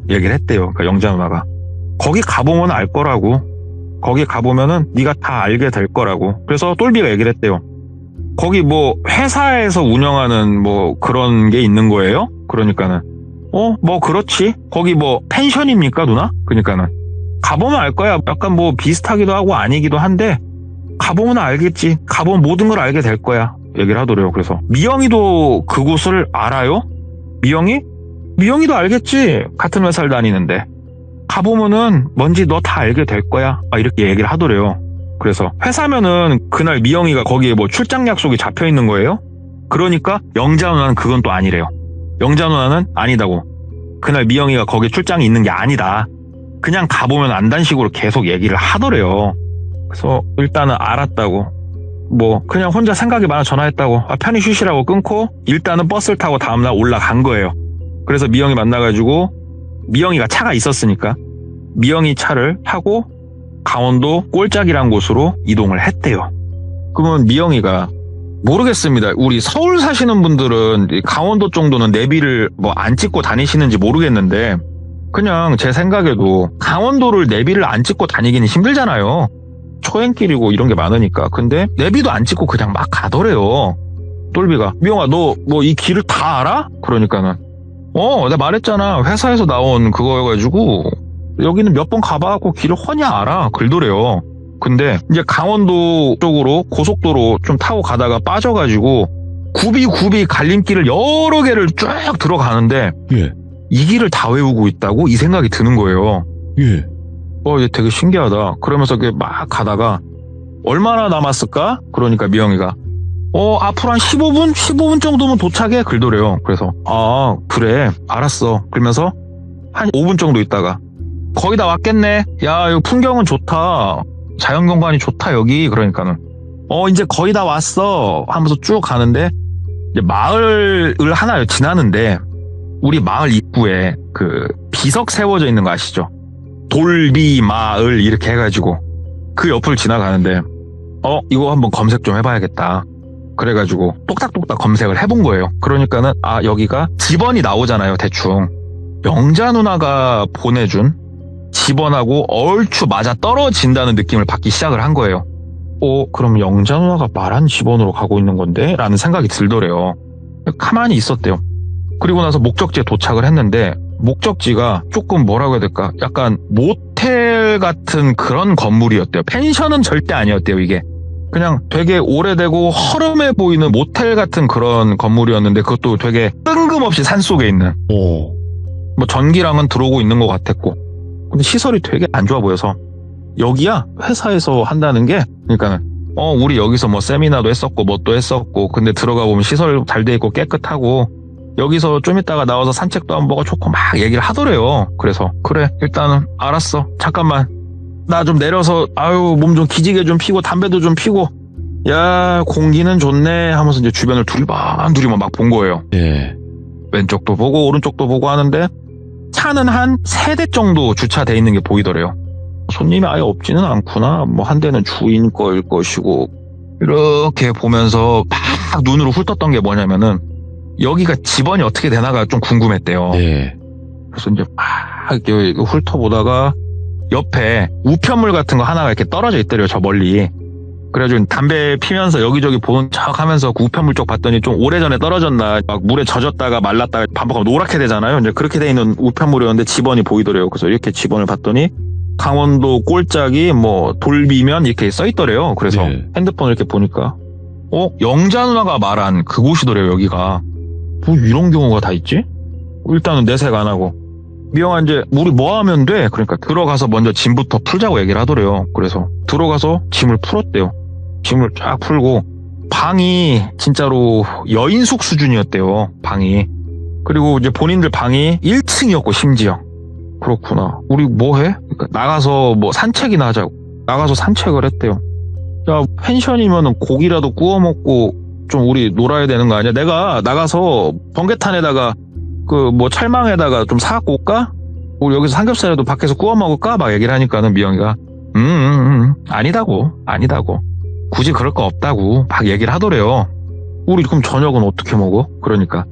얘기를 했대요. 그러니까 영자 누나가 거기 가보면 알 거라고. 거기 가보면은 네가 다 알게 될 거라고. 그래서 똘비가 얘기를 했대요. 거기 뭐 회사에서 운영하는 뭐 그런 게 있는 거예요? 그러니까는 뭐 그렇지. 거기 뭐 펜션입니까 누나? 그러니까는 가보면 알 거야. 약간 뭐 비슷하기도 하고 아니기도 한데 가보면 알겠지. 가보면 모든 걸 알게 될 거야. 얘기를 하더래요. 그래서 미영이도 그곳을 알아요? 미영이? 미영이도 알겠지. 같은 회사를 다니는데. 가보면은 뭔지 너 다 알게 될 거야. 이렇게 얘기를 하더래요. 그래서 회사면은 그날 미영이가 거기에 뭐 출장 약속이 잡혀 있는 거예요? 그러니까 영자 누나는 그건 또 아니래요. 영자 누나는 아니다고. 그날 미영이가 거기에 출장이 있는 게 아니다. 그냥 가보면 안다는 식으로 계속 얘기를 하더래요. 그래서 일단은 알았다고. 뭐 그냥 혼자 생각이 많아 전화했다고. 편히 쉬시라고 끊고 일단은 버스를 타고 다음날 올라간 거예요. 그래서 미영이 만나가지고 미영이가 차가 있었으니까 미영이 차를 타고 강원도 꼴짝이란 곳으로 이동을 했대요. 그러면 미영이가 모르겠습니다. 우리 서울 사시는 분들은 강원도 정도는 내비를 뭐 안 찍고 다니시는지 모르겠는데 그냥 제 생각에도 강원도를 내비를 안 찍고 다니기는 힘들잖아요. 초행길이고 이런 게 많으니까. 근데 내비도 안 찍고 그냥 막 가더래요. 똘비가 미영아 너 뭐 이 길을 다 알아? 그러니까는 내가 말했잖아. 회사에서 나온 그거여가지고 여기는 몇 번 가봐갖고 길을 훤히 알아. 그러더래요. 근데 이제 강원도 쪽으로 고속도로 좀 타고 가다가 빠져가지고 굽이 갈림길을 여러 개를 쭉 들어가는데 예. 이 길을 다 외우고 있다고? 이 생각이 드는 거예요. 예. 이게 되게 신기하다. 그러면서 막 가다가 얼마나 남았을까? 그러니까 미영이가 앞으로 한 15분? 15분 정도면 도착해. 그러더래요. 그래서 그래 알았어. 그러면서 한 5분 정도 있다가 거의 다 왔겠네. 야 여기 풍경은 좋다. 자연경관이 좋다 여기. 그러니까는 이제 거의 다 왔어 하면서 쭉 가는데 이제 마을을 하나 지나는데 우리 마을 입구에 그 비석 세워져 있는 거 아시죠? 돌비 마을 이렇게 해가지고 그 옆을 지나가는데 이거 한번 검색 좀 해봐야겠다. 그래가지고 똑딱똑딱 검색을 해본 거예요. 그러니까는 여기가 집원이 나오잖아요. 대충 영자 누나가 보내준 집원하고 얼추 맞아 떨어진다는 느낌을 받기 시작을 한 거예요. 그럼 영자 누나가 말한 집원으로 가고 있는 건데? 라는 생각이 들더래요. 가만히 있었대요. 그리고 나서 목적지에 도착을 했는데 목적지가 조금 뭐라고 해야 될까? 약간 모텔 같은 그런 건물이었대요. 펜션은 절대 아니었대요, 이게. 그냥 되게 오래되고 허름해 보이는 모텔 같은 그런 건물이었는데 그것도 되게 뜬금없이 산속에 있는. 오. 뭐 전기랑은 들어오고 있는 것 같았고. 근데 시설이 되게 안 좋아 보여서 여기야 회사에서 한다는 게 그러니까 우리 여기서 뭐 세미나도 했었고 뭐 또 했었고 근데 들어가 보면 시설 잘 돼 있고 깨끗하고 여기서 좀 이따가 나와서 산책도 한번 하고 좋고 막 얘기를 하더래요. 그래서 그래 일단은 알았어 잠깐만 나 좀 내려서 몸 좀 기지개 좀 피고 담배도 좀 피고 야 공기는 좋네 하면서 이제 주변을 두리번 막 본 거예요. 예. 왼쪽도 보고 오른쪽도 보고 하는데 차는 한 3대 정도 주차돼 있는 게 보이더래요. 손님이 아예 없지는 않구나. 뭐 한 대는 주인 거일 것이고 이렇게 보면서 막 눈으로 훑었던 게 뭐냐면은 여기가 집원이 어떻게 되나가 좀 궁금했대요. 예. 그래서 이제 막 이렇게 훑어보다가 옆에 우편물 같은 거 하나가 이렇게 떨어져 있더래요. 저 멀리. 그래가지고 담배 피면서 여기저기 보는 척 하면서 그 우편물 쪽 봤더니 좀 오래전에 떨어졌나 막 물에 젖었다가 말랐다가 반복하면 노랗게 되잖아요. 이제 그렇게 돼 있는 우편물이었는데 집원이 보이더래요. 그래서 이렇게 집원을 봤더니 강원도 꼴짝이 뭐 돌비면 이렇게 써있더래요. 그래서 네. 핸드폰을 이렇게 보니까 영자 누나가 말한 그곳이더래요. 여기가 뭐 이런 경우가 다 있지? 일단은 내색 안 하고 미영아 이제 우리 뭐 하면 돼? 그러니까 들어가서 먼저 짐부터 풀자고 얘기를 하더래요. 그래서 들어가서 짐을 풀었대요. 짐을 쫙 풀고 방이 진짜로 여인숙 수준이었대요. 방이. 그리고 이제 본인들 방이 1층이었고 심지어. 그렇구나. 우리 뭐 해? 그러니까 나가서 뭐 산책이나 하자고. 나가서 산책을 했대요. 야 펜션이면은 고기라도 구워 먹고 좀 우리 놀아야 되는 거 아니야? 내가 나가서 번개탄에다가 그 뭐 철망에다가 좀 사갖고 올까? 우리 여기서 삼겹살이라도 밖에서 구워 먹을까? 막 얘기를 하니까는 미영이가 아니다고 굳이 그럴 거 없다고 막 얘기를 하더래요. 우리 그럼 저녁은 어떻게 먹어? 그러니까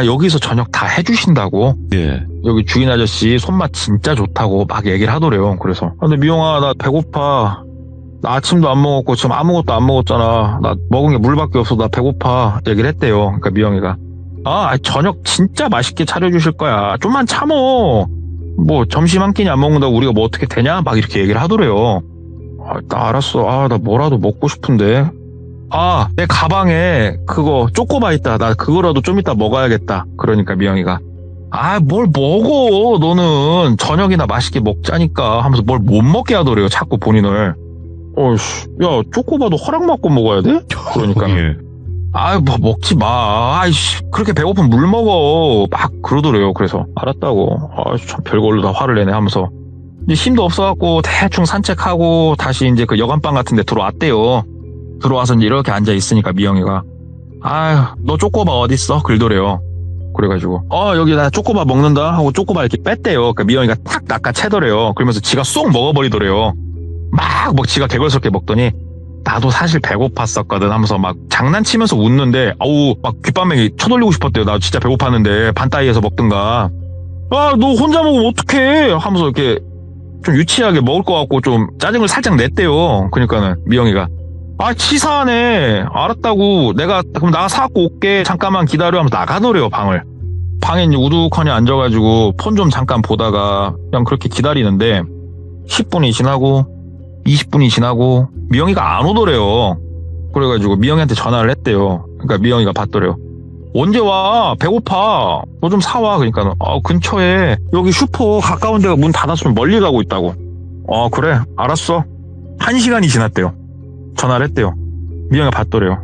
여기서 저녁 다 해주신다고. 예. 여기 주인 아저씨 손맛 진짜 좋다고 막 얘기를 하더래요. 그래서 근데 미영아 나 배고파. 나 아침도 안 먹었고 지금 아무것도 안 먹었잖아. 나 먹은 게 물밖에 없어. 나 배고파. 얘기를 했대요. 그러니까 미영이가 저녁 진짜 맛있게 차려주실 거야. 좀만 참어. 뭐 점심 한 끼니 안 먹는다고 우리가 뭐 어떻게 되냐? 막 이렇게 얘기를 하더래요. 나 알았어. 나 뭐라도 먹고 싶은데. 내 가방에 그거 쪼꼬바 있다. 나 그거라도 좀 이따 먹어야겠다. 그러니까 미영이가 뭘 먹어. 너는 저녁이나 맛있게 먹자니까 하면서 뭘 못 먹게 하더래요. 자꾸 본인을. 야 쪼꼬바도 허락받고 먹어야 돼? 그러니까 예. 뭐 먹지 마. 그렇게 배고프면 물 먹어. 막 그러더래요. 그래서 알았다고. 참 별걸로 다 화를 내네 하면서 이제 힘도 없어갖고 대충 산책하고 다시 이제 그 여관방 같은 데 들어왔대요. 들어와서 이제 이렇게 앉아 있으니까 미영이가 너 쪼꼬바 어딨어? 그러더래요. 그래가지고 여기 나 쪼꼬바 먹는다 하고 쪼꼬바 이렇게 뺐대요. 그러니까 미영이가 탁 낚아채더래요. 그러면서 지가 쏙 먹어버리더래요. 막 지가 개걸스럽게 먹더니 나도 사실 배고팠었거든 하면서 막 장난치면서 웃는데 막 귓밤에 쳐돌리고 싶었대요. 나 진짜 배고팠는데 반따위에서 먹든가. 너 혼자 먹으면 어떡해 하면서 이렇게 좀 유치하게 먹을 것 같고 좀 짜증을 살짝 냈대요. 그러니까는 미영이가 치사하네. 알았다고. 내가 그럼 나가 사갖고 올게. 잠깐만 기다려 하면서 나가더래요. 방에 이제 우두커니 앉아가지고 폰 좀 잠깐 보다가 그냥 그렇게 기다리는데 10분이 지나고 20분이 지나고 미영이가 안 오더래요. 그래가지고 미영이한테 전화를 했대요. 그러니까 미영이가 받더래요. 언제 와? 배고파. 뭐 좀 사와. 그러니까 근처에 여기 슈퍼 가까운 데가 문 닫았으면 멀리 가고 있다고. 그래 알았어. 1시간이 지났대요. 전화를 했대요. 미영이가 받더래요.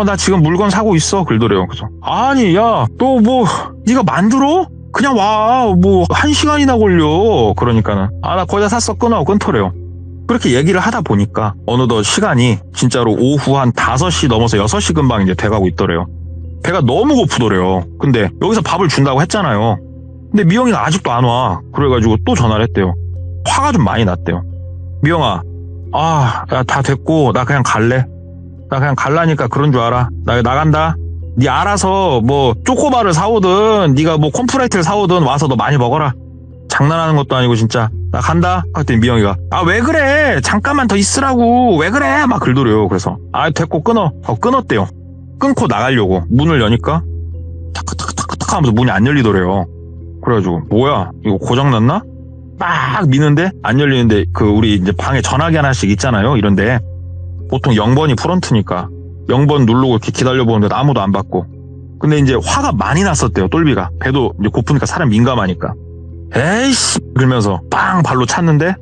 나 지금 물건 사고 있어. 그러더래요. 그래서 아니 야 너 뭐 네가 만들어? 그냥 와. 뭐 1시간이나 걸려. 그러니까는 나 거의 다 샀어. 끊더래요. 그렇게 얘기를 하다 보니까 어느덧 시간이 진짜로 오후 한 5시 넘어서 6시 금방 이제 돼가고 있더래요. 배가 너무 고프더래요. 근데 여기서 밥을 준다고 했잖아요. 근데 미영이가 아직도 안 와. 그래가지고 또 전화를 했대요. 화가 좀 많이 났대요. 미영아, 야, 다 됐고 나 그냥 갈래. 나 그냥 갈라니까 그런 줄 알아. 나 나간다. 네 알아서 뭐 쪼꼬바를 사오든 네가 뭐 콤프라이트를 사오든 와서 너 많이 먹어라. 장난하는 것도 아니고 진짜 나 간다. 그랬더니 미영이가 아 왜 그래? 잠깐만 더 있으라고. 왜 그래? 막 긁더래요. 그래서 아 됐고 끊어. 끊었대요. 끊고 나가려고 문을 여니까 탁탁탁탁탁 하면서 문이 안 열리더래요. 그래가지고 뭐야 이거 고장났나? 막 미는데 안 열리는데 그 우리 이제 방에 전화기 하나씩 있잖아요. 이런데 보통 0번이 프런트니까 0번 누르고 이렇게 기다려보는데 아무도 안 받고. 근데 이제 화가 많이 났었대요. 똘비가. 배도 이제 고프니까 사람 민감하니까. 에이씨 그러면서 빵 발로 찼는데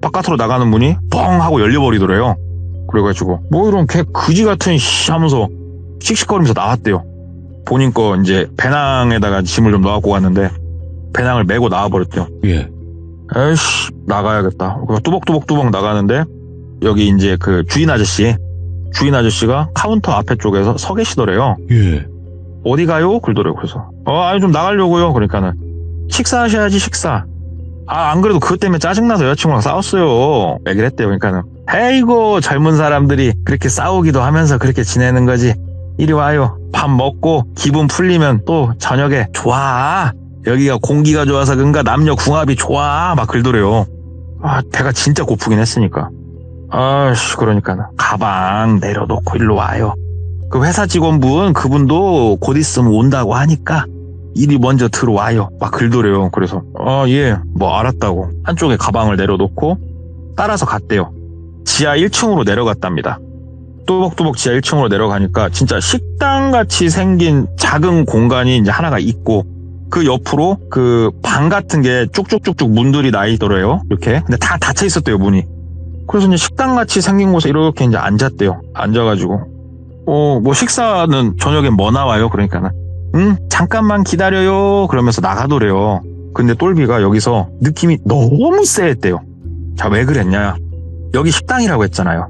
바깥으로 나가는 문이 뻥 하고 열려버리더래요. 그래가지고 뭐 이런 개 그지 같은 씨 하면서 씩씩거리면서 나왔대요. 본인 거 이제 배낭에다가 짐을 좀 넣어갖고 갔는데 배낭을 메고 나와버렸대요. 예. 에이씨 나가야겠다. 뚜벅뚜벅 나가는데 여기 이제 그 주인 아저씨가 카운터 앞에 쪽에서 서 계시더래요. 예. 어디 가요? 그러더래요. 그래서 아니 좀 나가려고요. 그러니까는 식사하셔야지 식사. 아 안 그래도 그것 때문에 짜증나서 여자친구랑 싸웠어요. 얘기를 했대요. 그러니까는 에이고 젊은 사람들이 그렇게 싸우기도 하면서 그렇게 지내는 거지. 이리 와요. 밥 먹고 기분 풀리면 또 저녁에 좋아. 여기가 공기가 좋아서 그런가 남녀 궁합이 좋아. 막 그러더래요. 아 배가 진짜 고프긴 했으니까. 아씨 그러니까는 가방 내려놓고 일로 와요. 그 회사 직원분 그분도 곧 있으면 온다고 하니까 이리 먼저 들어와요. 막 그러더래요. 그래서 예 뭐 알았다고 한쪽에 가방을 내려놓고 따라서 갔대요. 지하 1층으로 내려갔답니다. 뚜벅뚜벅 지하 1층으로 내려가니까 진짜 식당같이 생긴 작은 공간이 이제 하나가 있고 그 옆으로 그 방 같은 게 쭉쭉쭉쭉 문들이 나 있더래요. 이렇게. 근데 다 닫혀 있었대요, 문이. 그래서 이제 식당같이 생긴 곳에 이렇게 이제 앉았대요. 앉아가지고 뭐 식사는 저녁에 뭐 나와요? 그러니까는 잠깐만 기다려요. 그러면서 나가더래요. 근데 똘비가 여기서 느낌이 너무 쎄했대요. 자, 왜 그랬냐? 여기 식당이라고 했잖아요.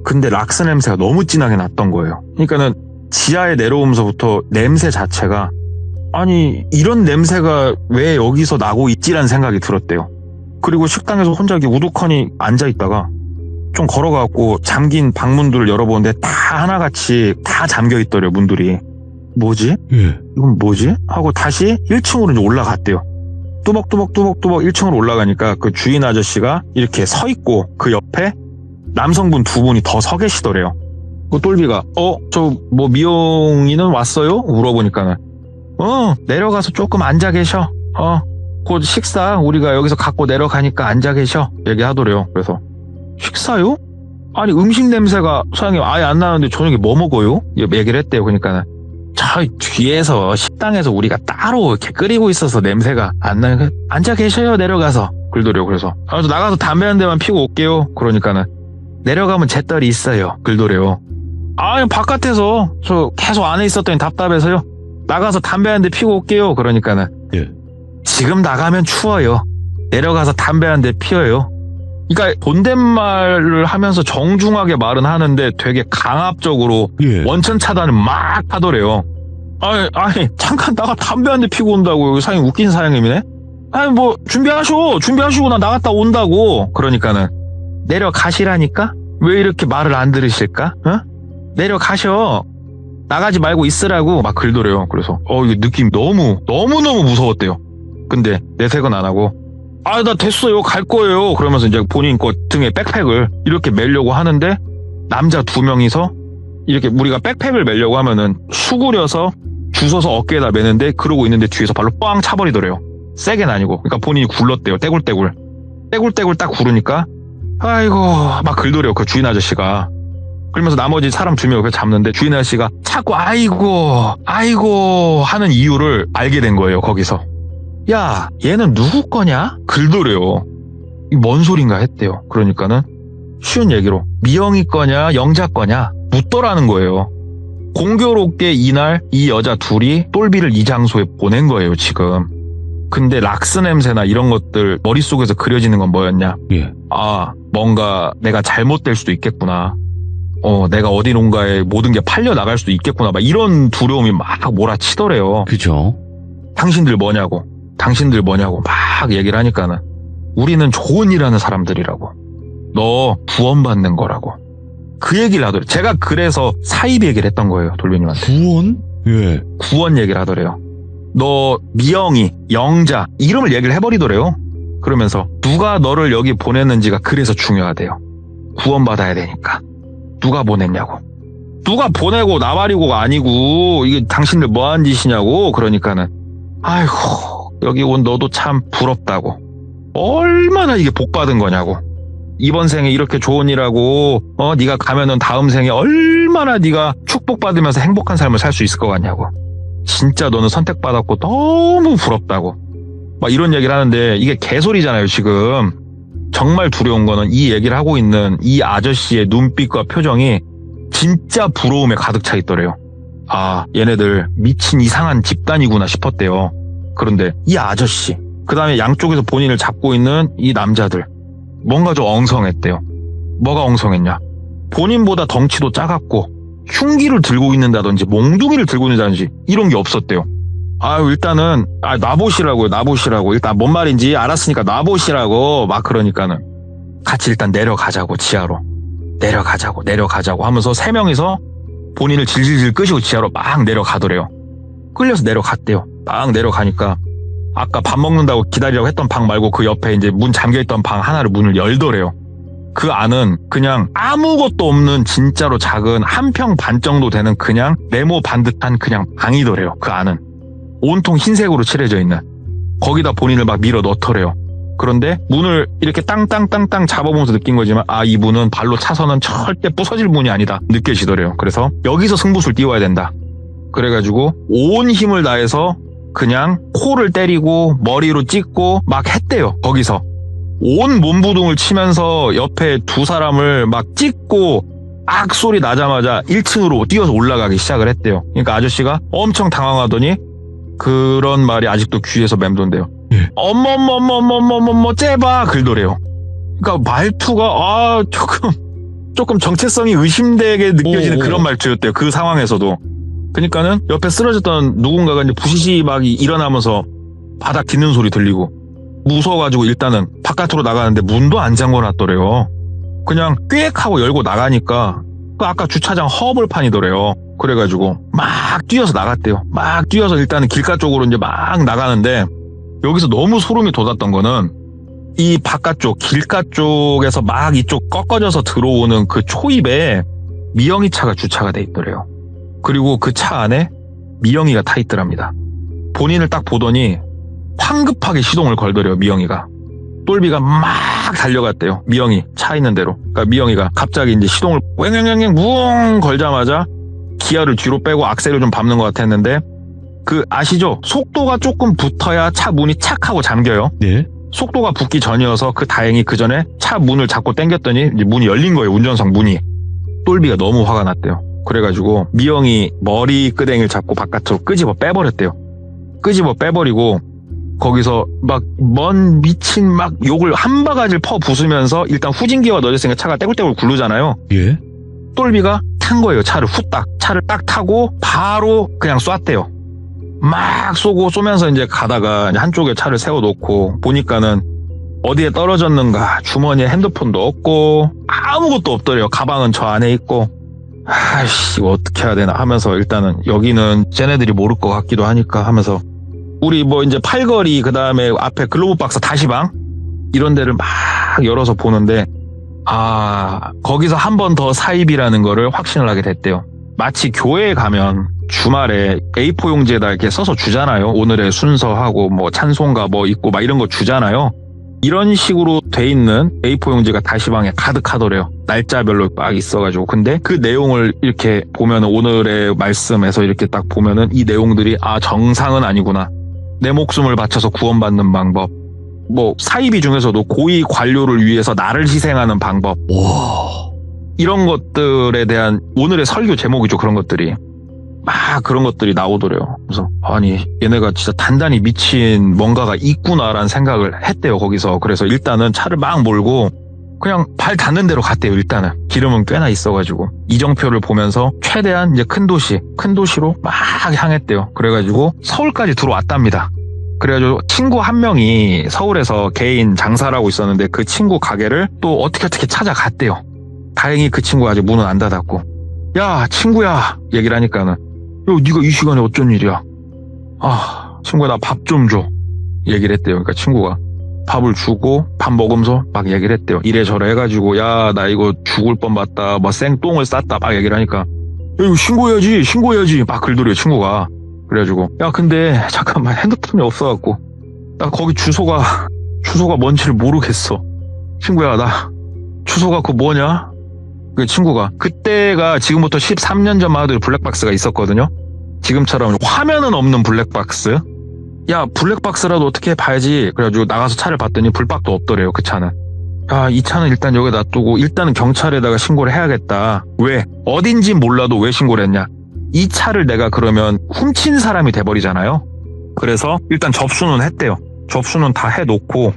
근데 락스 냄새가 너무 진하게 났던 거예요. 그러니까는 지하에 내려오면서부터 냄새 자체가 아니 이런 냄새가 왜 여기서 나고 있지라는 생각이 들었대요. 그리고 식당에서 혼자 이렇게 우두커니 앉아있다가 좀 걸어가고 잠긴 방문들을 열어보는데 다 하나같이 다 잠겨있더래요. 문들이. 뭐지? 예. 이건 뭐지? 하고 다시 1층으로 이제 올라갔대요. 뚜벅뚜벅 1층으로 올라가니까 그 주인 아저씨가 이렇게 서 있고 그 옆에 남성분 두 분이 더 서 계시더래요. 그 똘비가 저 뭐 미용이는 왔어요? 물어보니까는 내려가서 조금 앉아 계셔. 곧 식사 우리가 여기서 갖고 내려가니까 앉아 계셔. 얘기하더래요. 그래서 식사요? 아니 음식 냄새가 사장님 아예 안 나는데 저녁에 뭐 먹어요? 얘기를 했대요. 그러니까는 저 뒤에서 식당에서 우리가 따로 이렇게 끓이고 있어서 냄새가 안 나니까 앉아 계셔요. 내려가서. 그러더래요. 그래서 나가서 담배 한 대만 피고 올게요. 그러니까는 내려가면 잿떨이 있어요. 그러더래요. 바깥에서 저 계속 안에 있었더니 답답해서요. 나가서 담배 한 대 피고 올게요. 그러니까는 예. 지금 나가면 추워요. 내려가서 담배 한 대 피워요. 그러니까 존댓말을 하면서 정중하게 말은 하는데 되게 강압적으로 예. 원천 차단을 막 하더래요. 아니 잠깐 나가 담배 한 대 피고 온다고. 여기 사장님 웃긴 사장님이네. 뭐 준비하시고 나 나갔다 온다고. 그러니까는 내려가시라니까? 왜 이렇게 말을 안 들으실까? 내려가셔. 나가지 말고 있으라고 막 그러더래요. 그래서 이게 느낌이 너무너무 무서웠대요. 근데 내색은 안 하고 나 됐어요. 갈 거예요. 그러면서 이제 본인 거 등에 백팩을 이렇게 메려고 하는데 남자 두 명이서 이렇게 우리가 백팩을 메려고 하면은 수그려서 주워서 어깨에다 매는데 그러고 있는데 뒤에서 발로 뻥 차버리더래요. 세게는 아니고. 그러니까 본인이 굴렀대요. 떼굴떼굴 딱 구르니까 아이고 막 긁더래요. 그 주인 아저씨가. 그러면서 나머지 사람 두 명을 잡는데 주인 아저씨가 자꾸 아이고 하는 이유를 알게 된 거예요. 거기서. 야 얘는 누구 거냐? 긁더래요. 뭔 소린가 했대요. 그러니까는 쉬운 얘기로 미영이 거냐 영자 거냐 묻더라는 거예요. 공교롭게 이날 이 여자 둘이 똘비를 이 장소에 보낸 거예요. 지금. 근데 락스 냄새나 이런 것들 머릿속에서 그려지는 건 뭐였냐? 예. 뭔가 내가 잘못될 수도 있겠구나. 내가 어디론가에 모든 게 팔려 나갈 수도 있겠구나. 막 이런 두려움이 막 몰아치더래요. 그죠. 당신들 뭐냐고 막 얘기를 하니까는 우리는 좋은 일 하는 사람들이라고. 너 구원받는 거라고. 그 얘기를 하더래요. 제가 그래서 사입 얘기를 했던 거예요. 돌배님한테. 구원? 예. 구원 얘기를 하더래요. 너 미영이, 영자 이름을 얘기를 해버리더래요. 그러면서 누가 너를 여기 보냈는지가 그래서 중요하대요. 구원받아야 되니까. 누가 보냈냐고. 누가 보내고 나발이고가 아니고 이게 당신들 뭐한 짓이냐고. 그러니까는 아이고 여기 온 너도 참 부럽다고. 얼마나 이게 복받은 거냐고. 이번 생에 이렇게 좋은 일하고 네가 가면은 다음 생에 얼마나 네가 축복받으면서 행복한 삶을 살 수 있을 것 같냐고. 진짜 너는 선택받았고 너무 부럽다고. 막 이런 얘기를 하는데 이게 개소리잖아요 지금. 정말 두려운 거는 이 얘기를 하고 있는 이 아저씨의 눈빛과 표정이 진짜 부러움에 가득 차 있더래요. 아, 얘네들 미친 이상한 집단이구나 싶었대요. 그런데 이 아저씨, 그 다음에 양쪽에서 본인을 잡고 있는 이 남자들, 뭔가 좀 엉성했대요. 뭐가 엉성했냐? 본인보다 덩치도 작았고 흉기를 들고 있는다든지 몽둥이를 들고 있는다든지 이런 게 없었대요. 아유 일단은 놔보시라고요. 놔보시라고. 일단 뭔 말인지 알았으니까 놔보시라고 막 그러니까는 같이 일단 내려가자고 지하로. 내려가자고 하면서 세 명이서 본인을 질질질 끄시고 지하로 막 내려가더래요. 끌려서 내려갔대요. 막 내려가니까 아까 밥 먹는다고 기다리라고 했던 방 말고 그 옆에 이제 문 잠겨있던 방 하나를 문을 열더래요. 그 안은 그냥 아무것도 없는 진짜로 작은 한 평 반 정도 되는 그냥 네모 반듯한 그냥 방이더래요. 그 안은. 온통 흰색으로 칠해져 있는. 거기다 본인을 막 밀어 넣더래요. 그런데 문을 이렇게 땅땅땅땅 잡아보면서 느낀 거지만 이 문은 발로 차서는 절대 부서질 문이 아니다 느껴지더래요. 그래서 여기서 승부수를 띄워야 된다. 그래가지고 온 힘을 다해서 그냥 코를 때리고 머리로 찍고 막 했대요. 거기서 온 몸부둥을 치면서 옆에 두 사람을 막 찍고 악 소리 나자마자 1층으로 뛰어서 올라가기 시작을 했대요. 그러니까 아저씨가 엄청 당황하더니 그런 말이 아직도 귀에서 맴돈대요. 어머머머머머머머 째봐 글더래요. 그러니까 말투가 조금 정체성이 의심되게 느껴지는 그런 말투였대요. 그 상황에서도. 그러니까는 옆에 쓰러졌던 누군가가 이제 부시시 막 일어나면서 바닥 딛는 소리 들리고 무서워가지고 일단은 바깥으로 나가는데 문도 안 잠궈놨더래요. 그냥 꽥 하고 열고 나가니까 그 아까 주차장 허벌판이더래요. 그래가지고 막 뛰어서 나갔대요. 막 뛰어서 일단은 길가 쪽으로 이제 막 나가는데 여기서 너무 소름이 돋았던 거는 이 바깥쪽 길가 쪽에서 막 이쪽 꺾어져서 들어오는 그 초입에 미영이 차가 주차가 돼 있더래요. 그리고 그 차 안에 미영이가 타 있더랍니다. 본인을 딱 보더니 황급하게 시동을 걸더래요. 미영이가. 똘비가 막 달려갔대요. 미영이 차 있는 대로. 그러니까 미영이가 갑자기 이제 시동을 왱왱왱 뭉 걸자마자 기아를 뒤로 빼고 악셀을 좀 밟는 것 같았는데 그 아시죠? 속도가 조금 붙어야 차 문이 착 하고 잠겨요. 네. 속도가 붙기 전이어서 다행히 그 전에 차 문을 잡고 당겼더니 이제 문이 열린 거예요. 운전석 문이. 똘비가 너무 화가 났대요. 그래가지고 미영이 머리 끄댕이를 잡고 바깥으로 끄집어 빼버렸대요. 끄집어 빼버리고 거기서 막 뭔 미친 막 욕을 한 바가지를 퍼 부수면서 일단 후진기어가 넣어졌으니까 차가 떼굴떼굴 굴르잖아요. 예. 똘비가 탄 거예요. 차를 딱 타고 바로 그냥 쐈대요. 막 쏘면서 이제 가다가 이제 한쪽에 차를 세워놓고 보니까는 어디에 떨어졌는가 주머니에 핸드폰도 없고 아무것도 없더래요. 가방은 저 안에 있고 아이씨 이거 어떻게 해야 되나 하면서 일단은 여기는 쟤네들이 모를 것 같기도 하니까 하면서 우리 뭐 이제 팔걸이 그 다음에 앞에 글로브박스 다시방 이런 데를 막 열어서 보는데 거기서 한 번 더 사입이라는 거를 확신을 하게 됐대요. 마치 교회에 가면 주말에 A4 용지에다 이렇게 써서 주잖아요. 오늘의 순서하고 뭐 찬송가 뭐 있고 막 이런 거 주잖아요. 이런 식으로 돼 있는 A4 용지가 다시방에 가득하더래요. 날짜별로 막 있어가지고. 근데 그 내용을 이렇게 보면은 오늘의 말씀에서 이렇게 딱 보면은 이 내용들이 정상은 아니구나. 내 목숨을 바쳐서 구원받는 방법. 뭐 사이비 중에서도 고위 관료를 위해서 나를 희생하는 방법. 와. 이런 것들에 대한 오늘의 설교 제목이죠. 그런 것들이. 막 그런 것들이 나오더래요. 그래서 아니 얘네가 진짜 단단히 미친 뭔가가 있구나라는 생각을 했대요. 거기서. 그래서 일단은 차를 막 몰고 그냥 발 닿는 대로 갔대요. 일단은 기름은 꽤나 있어가지고 이정표를 보면서 최대한 이제 큰 도시로 막 향했대요. 그래가지고 서울까지 들어왔답니다. 그래가지고 친구 한 명이 서울에서 개인 장사를 하고 있었는데 그 친구 가게를 또 어떻게 찾아갔대요. 다행히 그 친구가 아직 문은 안 닫았고 야 친구야 얘기를 하니까는 네가 이 시간에 어쩐 일이야. 친구야 나 밥 좀 줘 얘기를 했대요. 그러니까 친구가 밥을 주고 밥 먹으면서 막 얘기를 했대요. 이래저래 해가지고 야 나 이거 죽을 뻔봤다 뭐 생똥을 쌌다 막 얘기를 하니까 야, 이거 신고해야지 막 글들여요 친구가. 그래가지고 야 근데 잠깐만 핸드폰이 없어갖고 나 거기 주소가 뭔지를 모르겠어. 친구야 나 주소가 그거 뭐냐? 그 친구가 그때가 지금부터 13년 전만 해도 블랙박스가 있었거든요. 지금처럼 화면은 없는 블랙박스. 야 블랙박스라도 어떻게 봐야지. 그래가지고 나가서 차를 봤더니 불박도 없더래요. 그 차는. 야 이 차는 일단 여기 놔두고 일단은 경찰에다가 신고를 해야겠다. 왜? 어딘지 몰라도 왜 신고를 했냐. 이 차를 내가 그러면 훔친 사람이 돼버리잖아요. 그래서 일단 접수는 했대요. 접수는 다 해놓고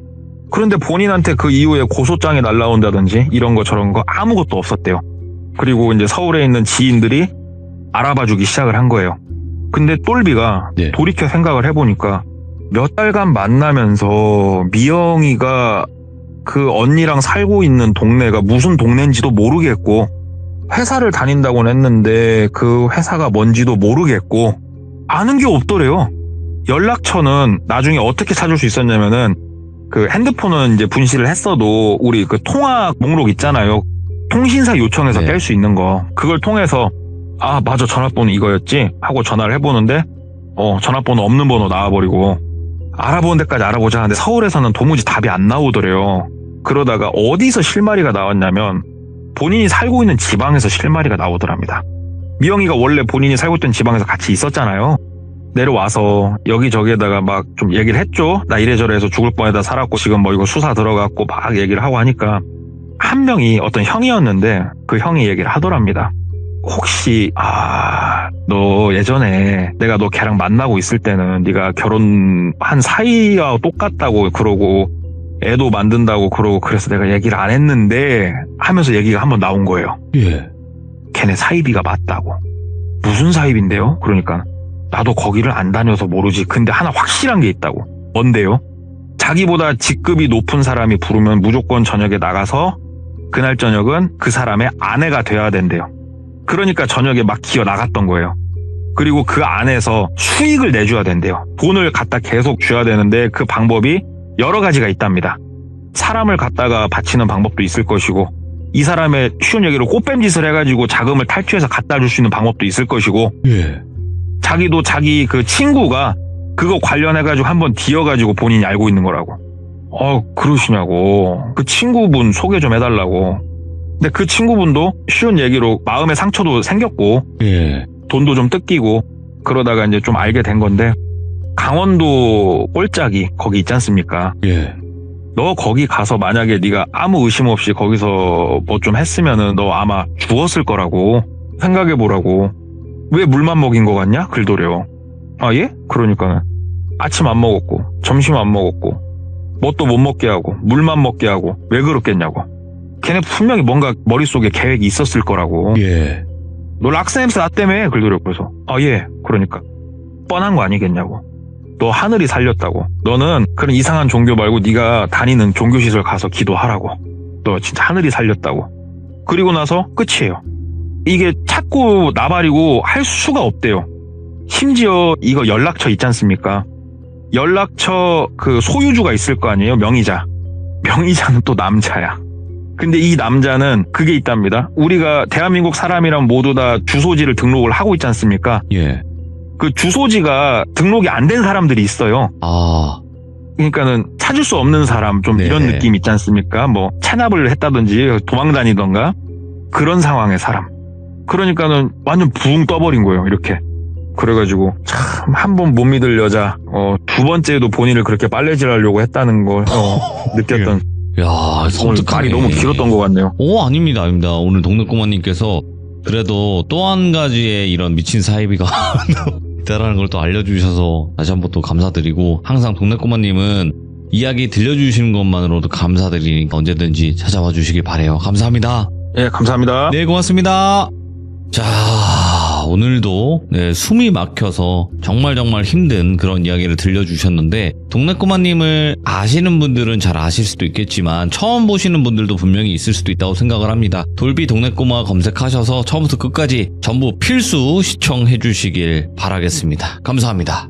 그런데 본인한테 그 이후에 고소장이 날라온다든지 이런 거 저런 거 아무것도 없었대요. 그리고 이제 서울에 있는 지인들이 알아봐주기 시작을 한 거예요. 근데 똘비가 네. 돌이켜 생각을 해보니까 몇 달간 만나면서 미영이가 그 언니랑 살고 있는 동네가 무슨 동네인지도 모르겠고 회사를 다닌다고는 했는데 그 회사가 뭔지도 모르겠고 아는 게 없더래요. 연락처는 나중에 어떻게 찾을 수 있었냐면은 그 핸드폰은 이제 분실을 했어도 우리 그 통화 목록 있잖아요. 통신사 요청해서 네. 깰 수 있는 거. 그걸 통해서 아 맞아 전화번호 이거였지 하고 전화를 해보는데 전화번호 없는 번호 나와버리고 알아보는 데까지 알아보자 하는데 서울에서는 도무지 답이 안 나오더래요. 그러다가 어디서 실마리가 나왔냐면 본인이 살고 있는 지방에서 실마리가 나오더랍니다. 미영이가 원래 본인이 살고 있던 지방에서 같이 있었잖아요. 내려와서 여기저기에다가 막 좀 얘기를 했죠. 나 이래저래 해서 죽을 뻔하다 살았고 지금 뭐 이거 수사 들어갔고 막 얘기를 하고 하니까 한 명이 어떤 형이었는데 그 형이 얘기를 하더랍니다. 혹시 너 예전에 내가 너 걔랑 만나고 있을 때는 네가 결혼한 사이와 똑같다고 그러고 애도 만든다고 그러고 그래서 내가 얘기를 안 했는데 하면서 얘기가 한번 나온 거예요. 예. 걔네 사이비가 맞다고. 무슨 사이비인데요? 그러니까 나도 거기를 안 다녀서 모르지. 근데 하나 확실한 게 있다고. 뭔데요? 자기보다 직급이 높은 사람이 부르면 무조건 저녁에 나가서 그날 저녁은 그 사람의 아내가 돼야 된대요. 그러니까 저녁에 막 기어 나갔던 거예요. 그리고 그 안에서 수익을 내줘야 된대요. 돈을 갖다 계속 줘야 되는데 그 방법이 여러 가지가 있답니다. 사람을 갖다가 바치는 방법도 있을 것이고 이 사람의 쉬운 얘기로 꽃뱀짓을 해가지고 자금을 탈취해서 갖다 줄 수 있는 방법도 있을 것이고 예. 자기도 자기 그 친구가 그거 관련해가지고 한번 뒤어가지고 본인이 알고 있는 거라고. 그러시냐고. 그 친구분 소개 좀 해달라고. 근데 그 친구분도 쉬운 얘기로 마음의 상처도 생겼고 예. 돈도 좀 뜯기고 그러다가 이제 좀 알게 된 건데 강원도 꼴짝이 거기 있지 않습니까? 예. 너 거기 가서 만약에 네가 아무 의심 없이 거기서 뭐 좀 했으면은 너 아마 죽었을 거라고 생각해보라고. 왜 물만 먹인 거 같냐? 글도려. 예? 그러니까는 아침 안 먹었고 점심 안 먹었고 뭣도 못 먹게 하고 물만 먹게 하고 왜 그렇겠냐고. 걔네 분명히 뭔가 머릿속에 계획이 있었을 거라고. 예. 너 락스 냄새 났다며 글도려. 그래서 예 그러니까 뻔한 거 아니겠냐고. 너 하늘이 살렸다고. 너는 그런 이상한 종교 말고 네가 다니는 종교시설 가서 기도하라고. 너 진짜 하늘이 살렸다고. 그리고 나서 끝이에요. 이게 찾고 나발이고 할 수가 없대요. 심지어 이거 연락처 있지 않습니까? 연락처 그 소유주가 있을 거 아니에요. 명의자. 명의자는 또 남자야. 근데 이 남자는 그게 있답니다. 우리가 대한민국 사람이랑 모두 다 주소지를 등록을 하고 있지 않습니까? 예. 그 주소지가 등록이 안 된 사람들이 있어요. 그러니까는 찾을 수 없는 사람 좀 네. 이런 느낌 있지 않습니까? 뭐 체납을 했다든지 도망 다니던가 그런 상황의 사람. 그러니까는 완전 붕 떠버린 거예요. 이렇게. 그래가지고 참 한 번 못 믿을 여자. 두 번째도 본인을 그렇게 빨래질하려고 했다는 걸 느꼈던. 야, 오늘 섬뜩하네. 말이 너무 길었던 것 같네요. 아닙니다, 아닙니다. 오늘 동네꼬마님께서 그래도 또 한 가지의 이런 미친 사이비가 있다라는 걸 또 알려주셔서 다시 한번 또 감사드리고, 항상 동네꼬마님은 이야기 들려주시는 것만으로도 감사드리니까 언제든지 찾아와 주시길 바래요. 감사합니다. 예, 감사합니다. 네, 고맙습니다. 자, 오늘도 숨이 막혀서 정말 힘든 그런 이야기를 들려주셨는데, 동네꼬마님을 아시는 분들은 잘 아실 수도 있겠지만 처음 보시는 분들도 분명히 있을 수도 있다고 생각을 합니다. 돌비 동네꼬마 검색하셔서 처음부터 끝까지 전부 필수 시청해 주시길 바라겠습니다. 감사합니다.